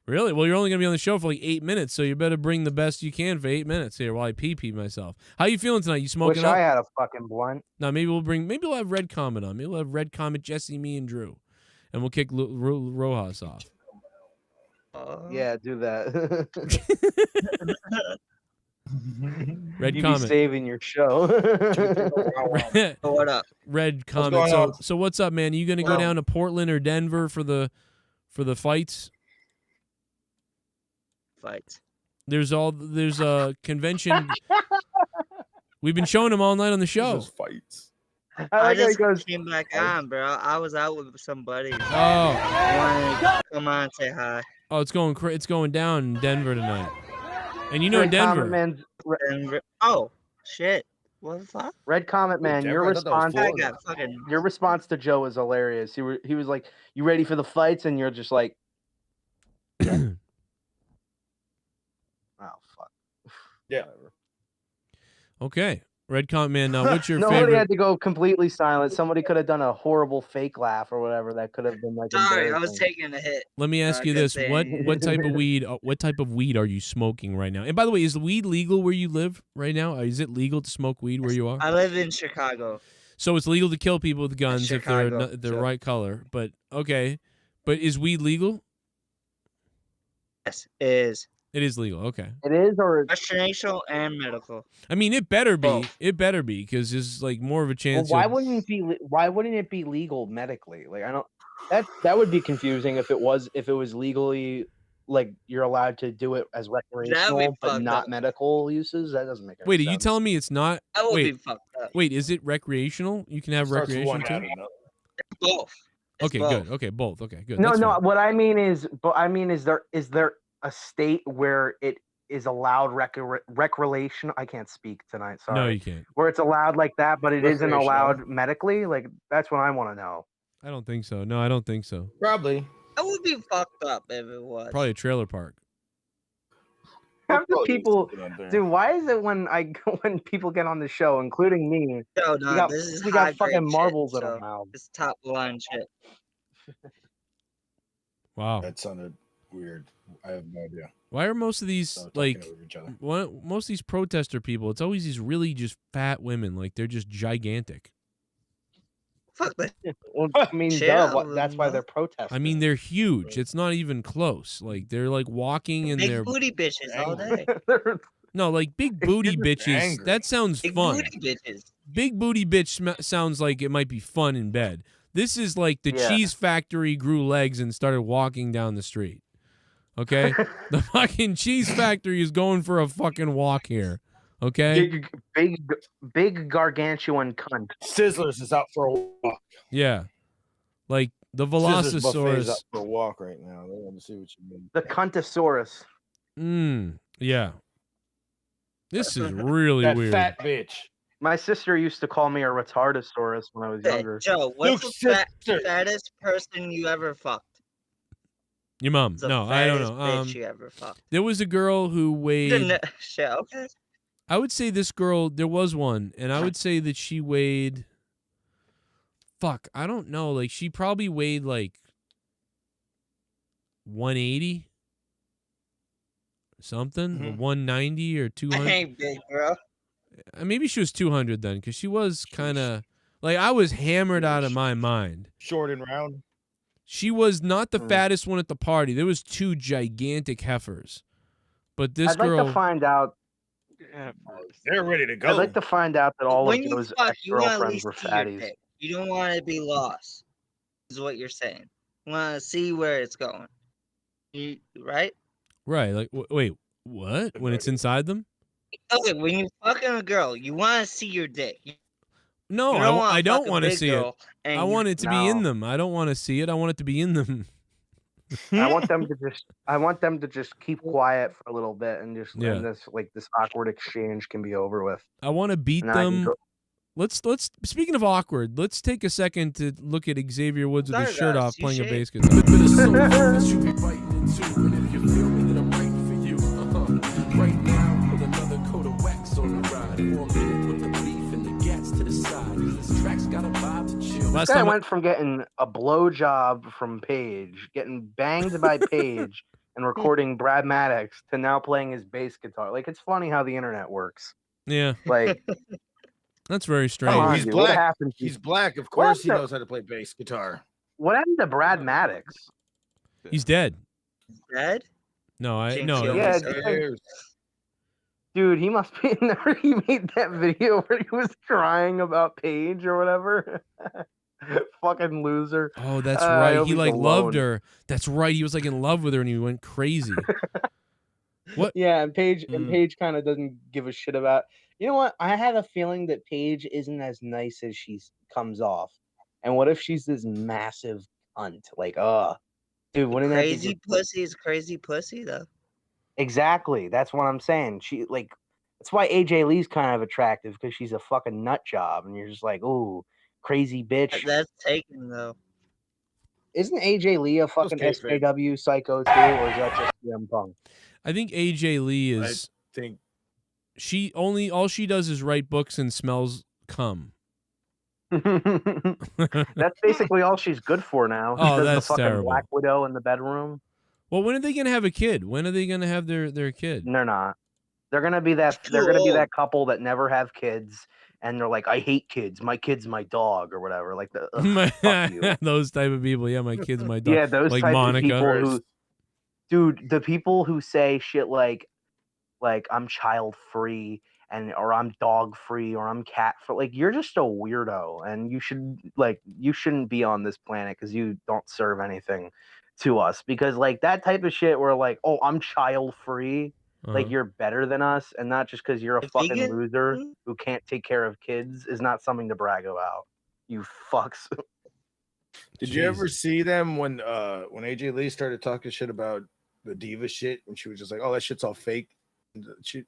Really? Well, you're only going to be on the show for like 8 minutes, so you better bring the best you can for 8 minutes here while I pee myself. How you feeling tonight? You smoking Wish up? I had a fucking blunt. No, maybe we'll have Red Comet on. Maybe we'll have Red Comet, Jesse, me, and Drew. And we'll kick Rojas off. Yeah, do that. Red you Comet. be saving your show. What up? Red going Comet. on? So what's up, man? Are you going to go down to Portland or Denver for the fights? Fights. There's a convention. We've been showing them all night on the show. Fights. I just came back on, bro. I was out with somebody. Oh. Come on, say hi. Oh, it's going down in Denver tonight. And you know Red Denver. Comet Man, Denver. Oh shit! What the fuck? Red Comet Man, your response. Your response to Joe was hilarious. He was like, "You ready for the fights?" And you're just like, "Oh fuck." Yeah. Okay. Red Comet Man, now what's your Nobody favorite? had to go completely silent. Somebody could have done a horrible fake laugh or whatever. That could have been like. Sorry, I was embarrassing. taking a hit. Let me ask you this: what type of weed? What type of weed are you smoking right now? And by the way, is weed legal where you live right now? Is it legal to smoke weed where you are? I live in Chicago. So it's legal to kill people with guns if they're Chicago, the so- right color. But okay, but is weed legal? Yes, it is. It is legal. Okay. It is, or Recreational and medical. I mean, it better be. It better be because there's like more of a Well, chance. why wouldn't it be? Why wouldn't it be legal medically? Like I don't. That would be confusing if it was legally like you're allowed to do it as recreational but fucked not up. medical uses. That doesn't make any Wait, are sense. you telling me it's not? That would be Wait, fucked up. wait, is it recreational? You can have recreation too. Both. Okay, both. good. Okay, both. Okay, good. No, That's no. fine. What I mean is, is there a state where it is allowed recreation. I can't speak tonight. Sorry. No, you can't. Where it's allowed like that, but it isn't allowed medically. Like that's what I want to know. I don't think so. No, I don't think so. Probably. That would be fucked up if it was. Probably a trailer park. Half the people, dude. Why is it when people get on the show, including me, No, we got fucking marbles in our mouths. It's top line shit. Wow. That sounded weird. I have no idea. Why are most of these most of these protester people? It's always these really just fat women. Like they're just gigantic. Fuck that. Well, I mean, that's why they're protesting. I mean, they're huge. It's not even close. Like they're like walking and they're Big booty bitches all day. no, like big booty bitches. angry. That sounds Big fun. booty bitches. Big booty bitch sounds like it might be fun in bed. This is like the cheese factory grew legs and started walking down the street. Okay, the fucking cheese factory is going for a fucking walk here. Okay, big gargantuan cunt. Sizzlers is out for a walk. Yeah, like the Sizzlers buffet is Velocisaurus. out for a walk right now. They want to see what you mean. The cuntosaurus. Yeah. This is really that weird. Fat bitch. My sister used to call me a retardosaurus when I was younger. Joe, what's the fattest person you ever fucked? Your mom? The No, I don't know. bitch you ever fucked. There was a girl who weighed. Shit, okay. I would say this girl. There was one, and I would say that she weighed. Fuck, I don't know. Like she probably weighed like 180, something, or 190 or 200. I ain't big, bro. Maybe she was 200 then, because she was kind of like I was hammered out of my mind. Short and round. She was not the fattest one at the party. There was two gigantic heifers, but this I'd girl. like to find out. They're ready to go. I'd like to find out that all When of you those fuck, you want to at ex-girlfriends least were see your fatties. dick. You don't want to be lost, is what you're saying. You want to see where it's going. Right? Right. Like, wait, what? When it's inside them? Okay, when you're fucking a girl, you want to see your dick. No, You don't wanna I don't fuck a want to big see it. girl and I you- want it to be in No. them. I don't want to see it. I want it to be in them. I want them to just keep quiet for a little bit and just Yeah. and this awkward exchange can be over with. I want to beat And then I can them. go- Let's speaking of awkward, let's take a second to look at Xavier Woods with his shirt off playing a bass guitar. Right now, with another coat of wax on the ride. For a minute, put the beef and the gats to the side. This track's got a vibe to chill. This guy went from getting a blowjob from Paige, getting banged by Paige, and recording Brad Maddox to now playing his bass guitar. Like, it's funny how the internet works. Yeah. Like, That's very strange. Oh, he's What black. happened to- He's black. Of What course, he happened to- knows how to play bass guitar. what happened to Brad Maddox? He's dead. Dead? No, I Jinx, no. you Yeah, always dude, he must be. Remember he made that video where he was crying about Paige or whatever. Fucking loser. Oh, that's I right. hope He he's like loved alone. her. That's right. He was like in love with her, and he went crazy. What? Yeah, and Paige kind of doesn't give a shit about. You know what? I have a feeling that Paige isn't as nice as she comes off. And what if she's this massive cunt? Like, dude, wouldn't that be Crazy pussy is crazy pussy, though. Exactly. That's what I'm saying. She like that's why AJ Lee's kind of attractive because she's a fucking nut job, and you're just like, ooh, crazy bitch. That's taken, though. Isn't AJ Lee a fucking Okay, fair. SJW psycho too, or is that just CM Punk? I think AJ Lee is. I think all she does is write books and smells cum. That's basically all she's good for now. She Oh, does that's the fucking terrible. Black Widow in the bedroom. Well, when are they gonna have a kid? When are they gonna have their kid? They're not. They're gonna be that. They're gonna be that couple that never have kids, and they're like, "I hate kids. My kid's my dog," or whatever. Like fuck you. Those type of people. Yeah, my kid's my dog. Yeah, those like type Monica. of people who, dude, the people who say shit like I'm child free or I'm dog free or I'm cat free, like you're just a weirdo, and you shouldn't be on this planet because you don't serve anything to us. Because like that type of shit, where like, oh, I'm child free. Like you're better than us, and not just because you're a fucking loser who can't take care of kids is not something to brag about. You fucks. Did you ever see them when AJ Lee started talking shit about the diva shit, and she was just like, "Oh, that shit's all fake."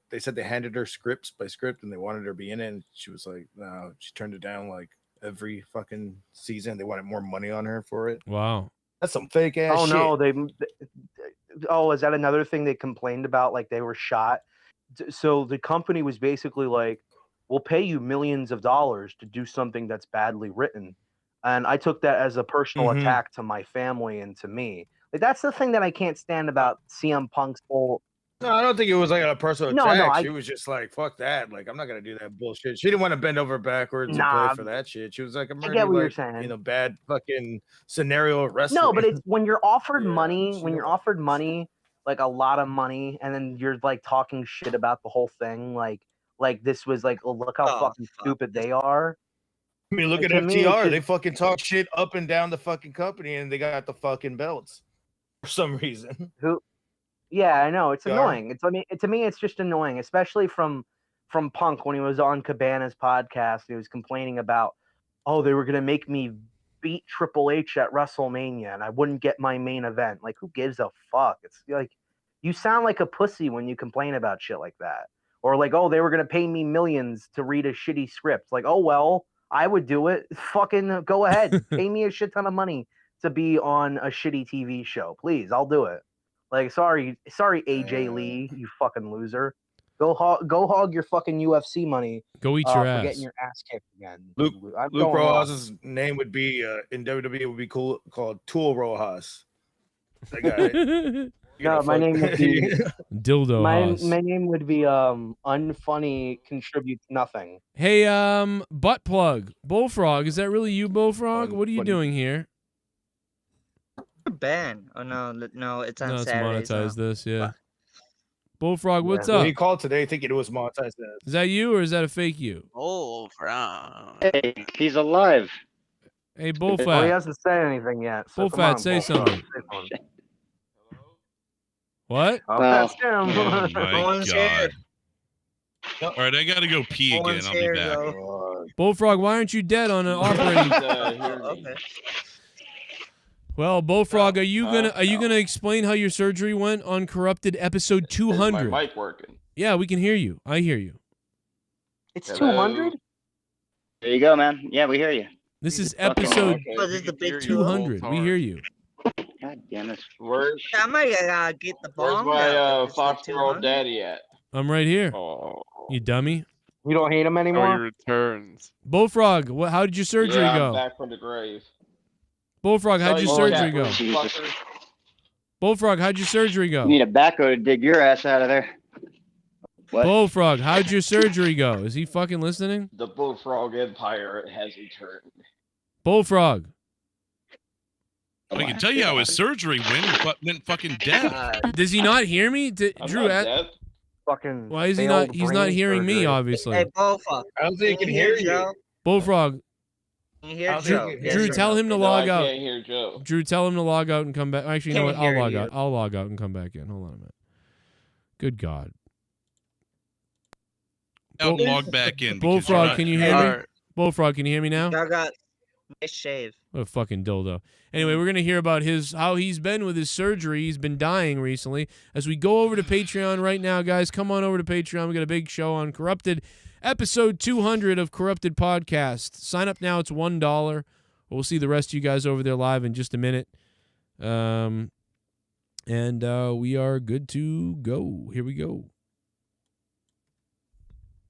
They said they handed her scripts by script and they wanted her to be in it, and she was like, no, she turned it down like every fucking season. They wanted more money on her for it. Wow. That's some fake ass shit. No, is that another thing they complained about? Like they were shot. So the company was basically like, we'll pay you millions of dollars to do something that's badly written. And I took that as a personal attack to my family and to me. Like that's the thing that I can't stand about CM Punk's whole. No, I don't think it was like a personal No, attack. She was just like, fuck that. Like, I'm not gonna do that bullshit. She didn't want to bend over backwards and play for that shit. She was like, I'm I get what you're saying. You know, bad fucking scenario of wrestling. No, but it's when you're offered money, like a lot of money, and then you're like talking shit about the whole thing, like this was like, oh, look how fucking stupid they are. I mean, look Like, at to me, FTR. it's They fucking talk shit up and down the fucking company, and they got the fucking belts for some reason. Yeah, I know. It's Yeah. annoying. To me, it's just annoying, especially from Punk when he was on Cabana's podcast. He was complaining about, oh, they were gonna make me beat Triple H at WrestleMania, and I wouldn't get my main event. Like, who gives a fuck? It's like you sound like a pussy when you complain about shit like that, or like, oh, they were gonna pay me millions to read a shitty script. Like, oh well, I would do it. Fucking go ahead, pay me a shit ton of money to be on a shitty TV show, please. I'll do it. Like, sorry, AJ Lee, you fucking loser. Go hog your fucking UFC money. Go eat your for ass. getting your ass kicked again. Luke I'm going Rojas's name would be in WWE would be called Tool Rojas. I got it. No, my name would be Dildo Haas. my name would be unfunny contributes nothing. Hey, butt plug, Bullfrog. Is that really you, Bullfrog? What are you doing here? ban. Oh no, it's on No, it's Saturdays. monetize this, yeah. Bullfrog, what's Well, up? he called today thinking it was monetized. Is that you or is that a fake you? Bullfrog. Hey, he's alive. Hey, He Bullfat. hasn't said anything yet. So come Bullfat, on, say Bullfrog, something. say something. What? Oh, that's him. Oh my Owen's here. God. All right, I gotta go pee again. Owen's I'll be here, back. though. Bullfrog, why aren't you dead on an operating? Okay. Well, Bullfrog, are you gonna explain how your surgery went on Corrupted episode 200? Is my mic working? Yeah, we can hear you. I hear you. It's Hello? 200. There you go, man. Yeah, we hear you. This is Fucking episode Oh, this is the big 200. We hear you. God damn it. I might get the Where's bomb. my out. 5-year-old daddy at? I'm right here. Oh, You dummy. You don't hate him Oh, he anymore. returns. Bullfrog, how did your surgery yeah, go? I'm back from the grave. Bullfrog, how'd your Sorry, surgery go? fucker. Bullfrog, how'd your surgery go? You need a backhoe to dig your ass out of there. What? Bullfrog, how'd your surgery go? Is he fucking listening? The Bullfrog Empire has returned. Bullfrog. I can tell you how his surgery went fucking deaf. Does he not hear me? I'm Drew, not deaf. Fucking. why is he failed not? He's not brain hearing me, surgery. obviously. Hey, Bullfrog. I don't think he can hear you. Joe? Bullfrog, Can you hear I'll Joe? take it. Yes Drew, or tell no? him to No, log I out. can't hear Joe. Drew, tell him to log out and come back. Actually, you know what? Can't I'll hear log you. out. I'll log out and come back in. Hold on a minute. Good God. Out and log back in. because you're Bullfrog, not can you hearing hear me? Alright. Bullfrog, can you hear me now? Y'all got nice shave. What a fucking dildo. Anyway, we're gonna hear about how he's been with his surgery. He's been dying recently. As we go over to Patreon right now, guys, come on over to Patreon. We got a big show on Corrupted, episode 200 of Corrupted Podcast. Sign up now. It's $1. We'll see the rest of you guys over there live in just a minute. And we are good to go. Here we go.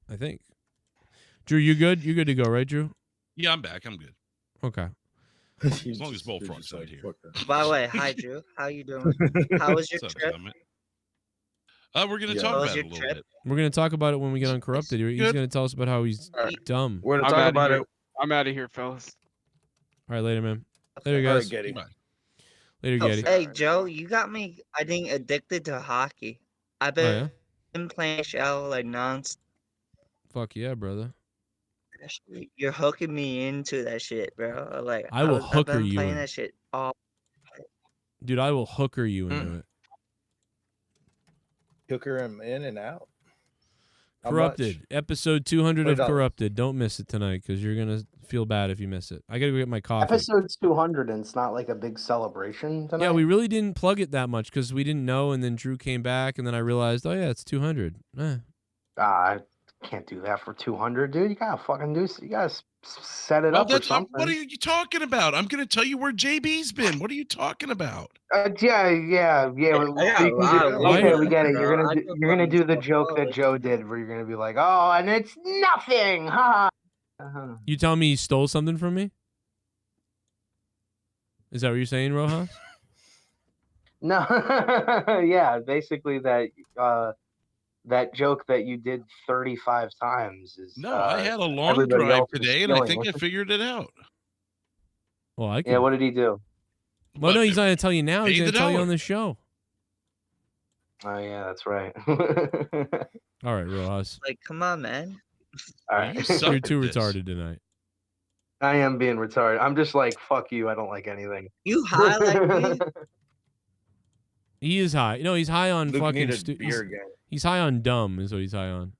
I think. Drew, you good? You're good to go, right, Drew? Yeah, I'm back. I'm good. Okay. As long as Bullfrog's not here. By the way, hi Drew. How you doing? How was your What's up, trip? Summit? We're gonna Yeah. talk How was about it a your little trip? bit. We're going to talk about it when we get on Corrupted. He's Good. going to tell us about how he's dumb. We're gonna I'm talk outta about here. it. I'm out of here, fellas. All right, later, man. Later, All guys. right, Getty. Bye. Later, Oh, Getty. hey Joe, you got me. I think addicted to hockey. I've Oh, been yeah? playing shell like nonstop. Fuck yeah, brother. You're hooking me into that shit, bro. Like I will I've hooker been you playing in. that shit all. Dude, I will hooker you into it. Hooker him in and out. Corrupted, episode 200 of $20. Corrupted. Don't miss it tonight because you're gonna feel bad if you miss it. I gotta go get my coffee. Episode 200, and it's not like a big celebration tonight. Yeah, we really didn't plug it that much because we didn't know, and then Drew came back, and then I realized, oh yeah, it's 200. I can't do that for 200, dude. You gotta fucking do. You gotta set it up or something. What are you talking about? I'm going to tell you where JB's been. What are you talking about? Yeah. Okay, we get it. You're gonna do the joke that Joe did, where you're gonna be like, "Oh, and it's nothing." Ha. You tell me he stole something from me? Is that what you're saying, Rojas? No. Yeah, basically that joke that you did 35 times is. No, I had a long drive today, and I think I figured it out. Well, I can. Yeah, what did he do? Well, no, he's not going to tell you now. He's going to tell you on the show. Oh, yeah, that's right. All right, Rojas. Like, come on, man. All right. You're too retarded tonight. I am being retarded. I'm just like, fuck you. I don't like anything. You high like me? He is high. No, he's high on Luke fucking needed beer again. He's high on dumb is what he's high on.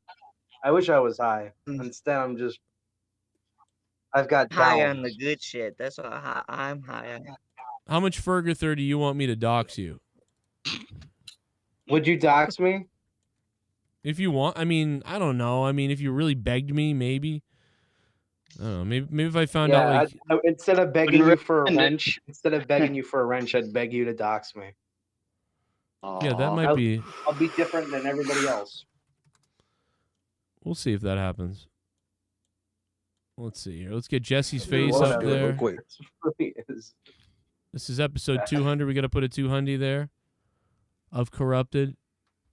I wish I was high. Instead, I've got high downs. on the good shit. That's what I'm high on. How much Fergither do you want me to dox you? Would you dox me? If you want. I mean, I don't know. I mean, if you really begged me, maybe. I don't know. Maybe if I found out like instead of begging you for a wrench, I'd beg you to dox me. Yeah, that might be. I'll be different than everybody else. We'll see if that happens. Let's see here. Let's get Jesse's face up there. This is episode 200. We got to put a 200 there of Corrupted.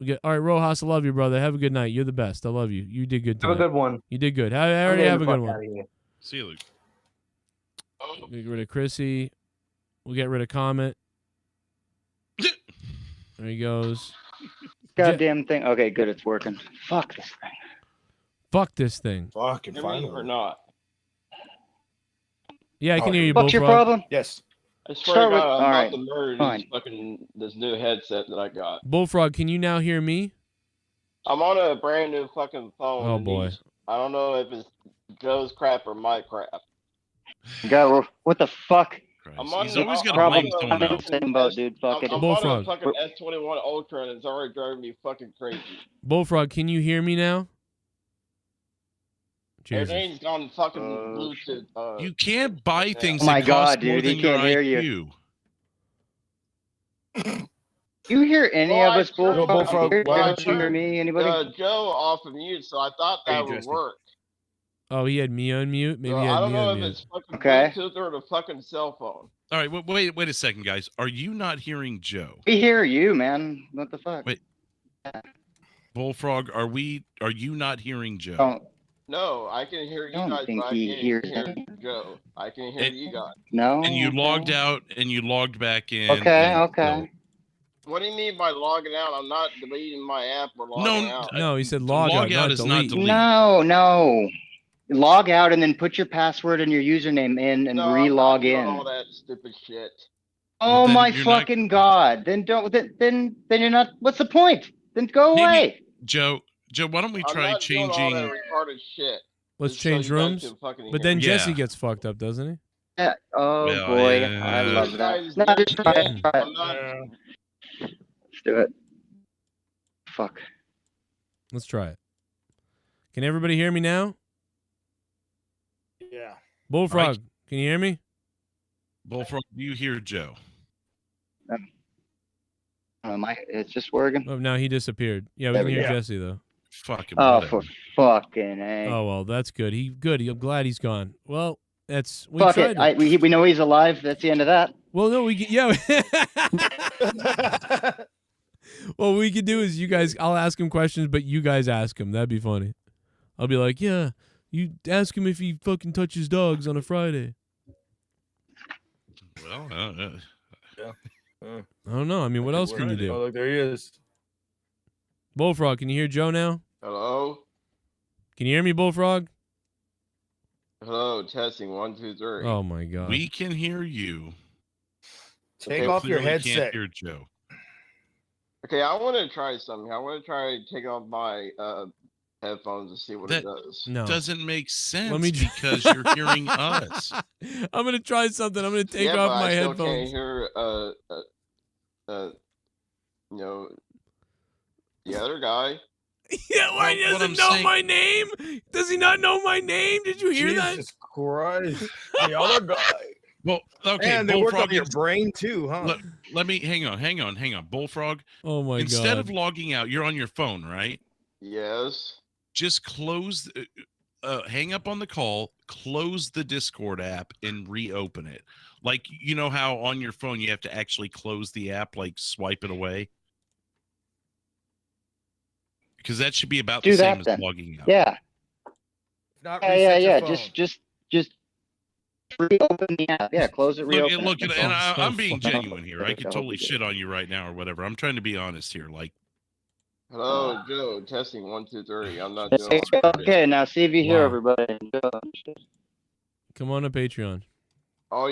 We get all right, Rojas. I love you, brother. Have a good night. You're the best. I love you. You did good tonight. Have a good one. You did good. I already have a good one. See you, Luke. We'll get rid of Chrissy. We'll get rid of Comet. There he goes. Goddamn thing. Okay, good. It's working. Fuck this thing. Fuck this thing. Fucking fine. Or not. Yeah, I can hear you, What's your Bullfrog. problem? Yes. I swear to God, I'm all about right, to murder fine. this new headset that I got. Bullfrog, can you now hear me? I'm on a brand new fucking phone. Oh and boy. I don't know if it's Joe's crap or my crap. God, what the fuck? I'm on He's always got to blame someone else. Same boat, dude. Fuck it. I'm Bullfrog. on a fucking S21 Ultra, and it's already driving me fucking crazy. Bullfrog, can you hear me now? Jesus. Everything's gone fucking Bluetooth. You can't buy things Oh my that cost God, more dude, than he your can't hear IQ. You hear any of us, Bullfrog? Bullfrog? Why Can't you hear me? Anybody? Joe off of mute, so I thought that would work. Oh, he had me on mute? Maybe So he I had don't me know on if mute. it's fucking Okay. Bluetooth or the fucking cell phone. All right, wait a second, guys. Are you not hearing Joe? We hear you, man. What the fuck? Wait. Bullfrog, are you not hearing Joe? Oh, No, I can hear you I don't guys, think but I he can't hears hear Joe. I can hear you guys. no. And you okay. logged out and you logged back in. Okay, and okay. What do you mean by logging out? I'm not deleting my app or logging out. No, he said log out, not delete. No. Log out and then put your password and your username in and No, I'm not re-log doing in. all that stupid shit. Oh Then my you're not- fucking God. Then you're not, what's the point? Then go away. Joe, why don't we I'm try not doing all changing? that retarded shit. Let's Just so change you guys rooms. can fucking But hear then me. Jesse Yeah. gets fucked up, doesn't he? Yeah. Oh Well, boy. yeah. I love that. Guys, No, just try it. Try I'm it. not. Let's do it. Fuck. Let's try it. Can everybody hear me now? Yeah. Bullfrog, Right. can you hear me? Bullfrog, do you hear Joe? It's just working. Oh, now he disappeared. Yeah, we There can we hear go. Jesse though. Fucking. Oh, whatever. for fucking A. Oh well, that's good. I'm glad he's gone. Well, we Fuck tried it. We know he's alive. That's the end of that. Well, no, What we could do is I'll ask him questions, but you guys ask him. That'd be funny. I'll be like, yeah, you ask him if he fucking touches dogs on a Friday. Well, Yeah. I don't know. I mean, what else can you Oh, do? look, there he is. Bullfrog, can you hear Joe now? Hello? Can you hear me, Bullfrog? Hello, testing 1, 2, 3. Oh my god. we can hear you. Take off your Clearly can't headset. hear Joe. Okay, I want to try something. I want to try taking off my headphones and see what That it does. doesn't make sense Let me because you're hearing us. I'm gonna try something. I'm gonna take yeah, off but my I still headphones. can't hear you know, the other guy. Yeah, why Well, what doesn't I'm know saying- my name? Does he not know my name? Did you hear that? Jesus Christ. The other guy. Well, okay, And they work on Bullfrog, your brain too, huh? let me hang on. Bullfrog. Oh my Instead god. of logging out, you're on your phone, right? Yes. Just close, hang up on the call, close the Discord app, and reopen it. Like, you know how on your phone you have to actually close the app, like swipe it away? Because that should be about Do the same that as then. logging out. Yeah. Not Yeah. reset your phone. Just reopen the app. Yeah, close it, reopen it. Look, That's and all. I'm being That'll- genuine here. I could that'll totally be good. shit on you right now or whatever. I'm trying to be honest here. Like, Hello, Joe. Testing 1, 2, 3. I'm not doing Okay, now see if you hear Wow. everybody. Come on to Patreon. all you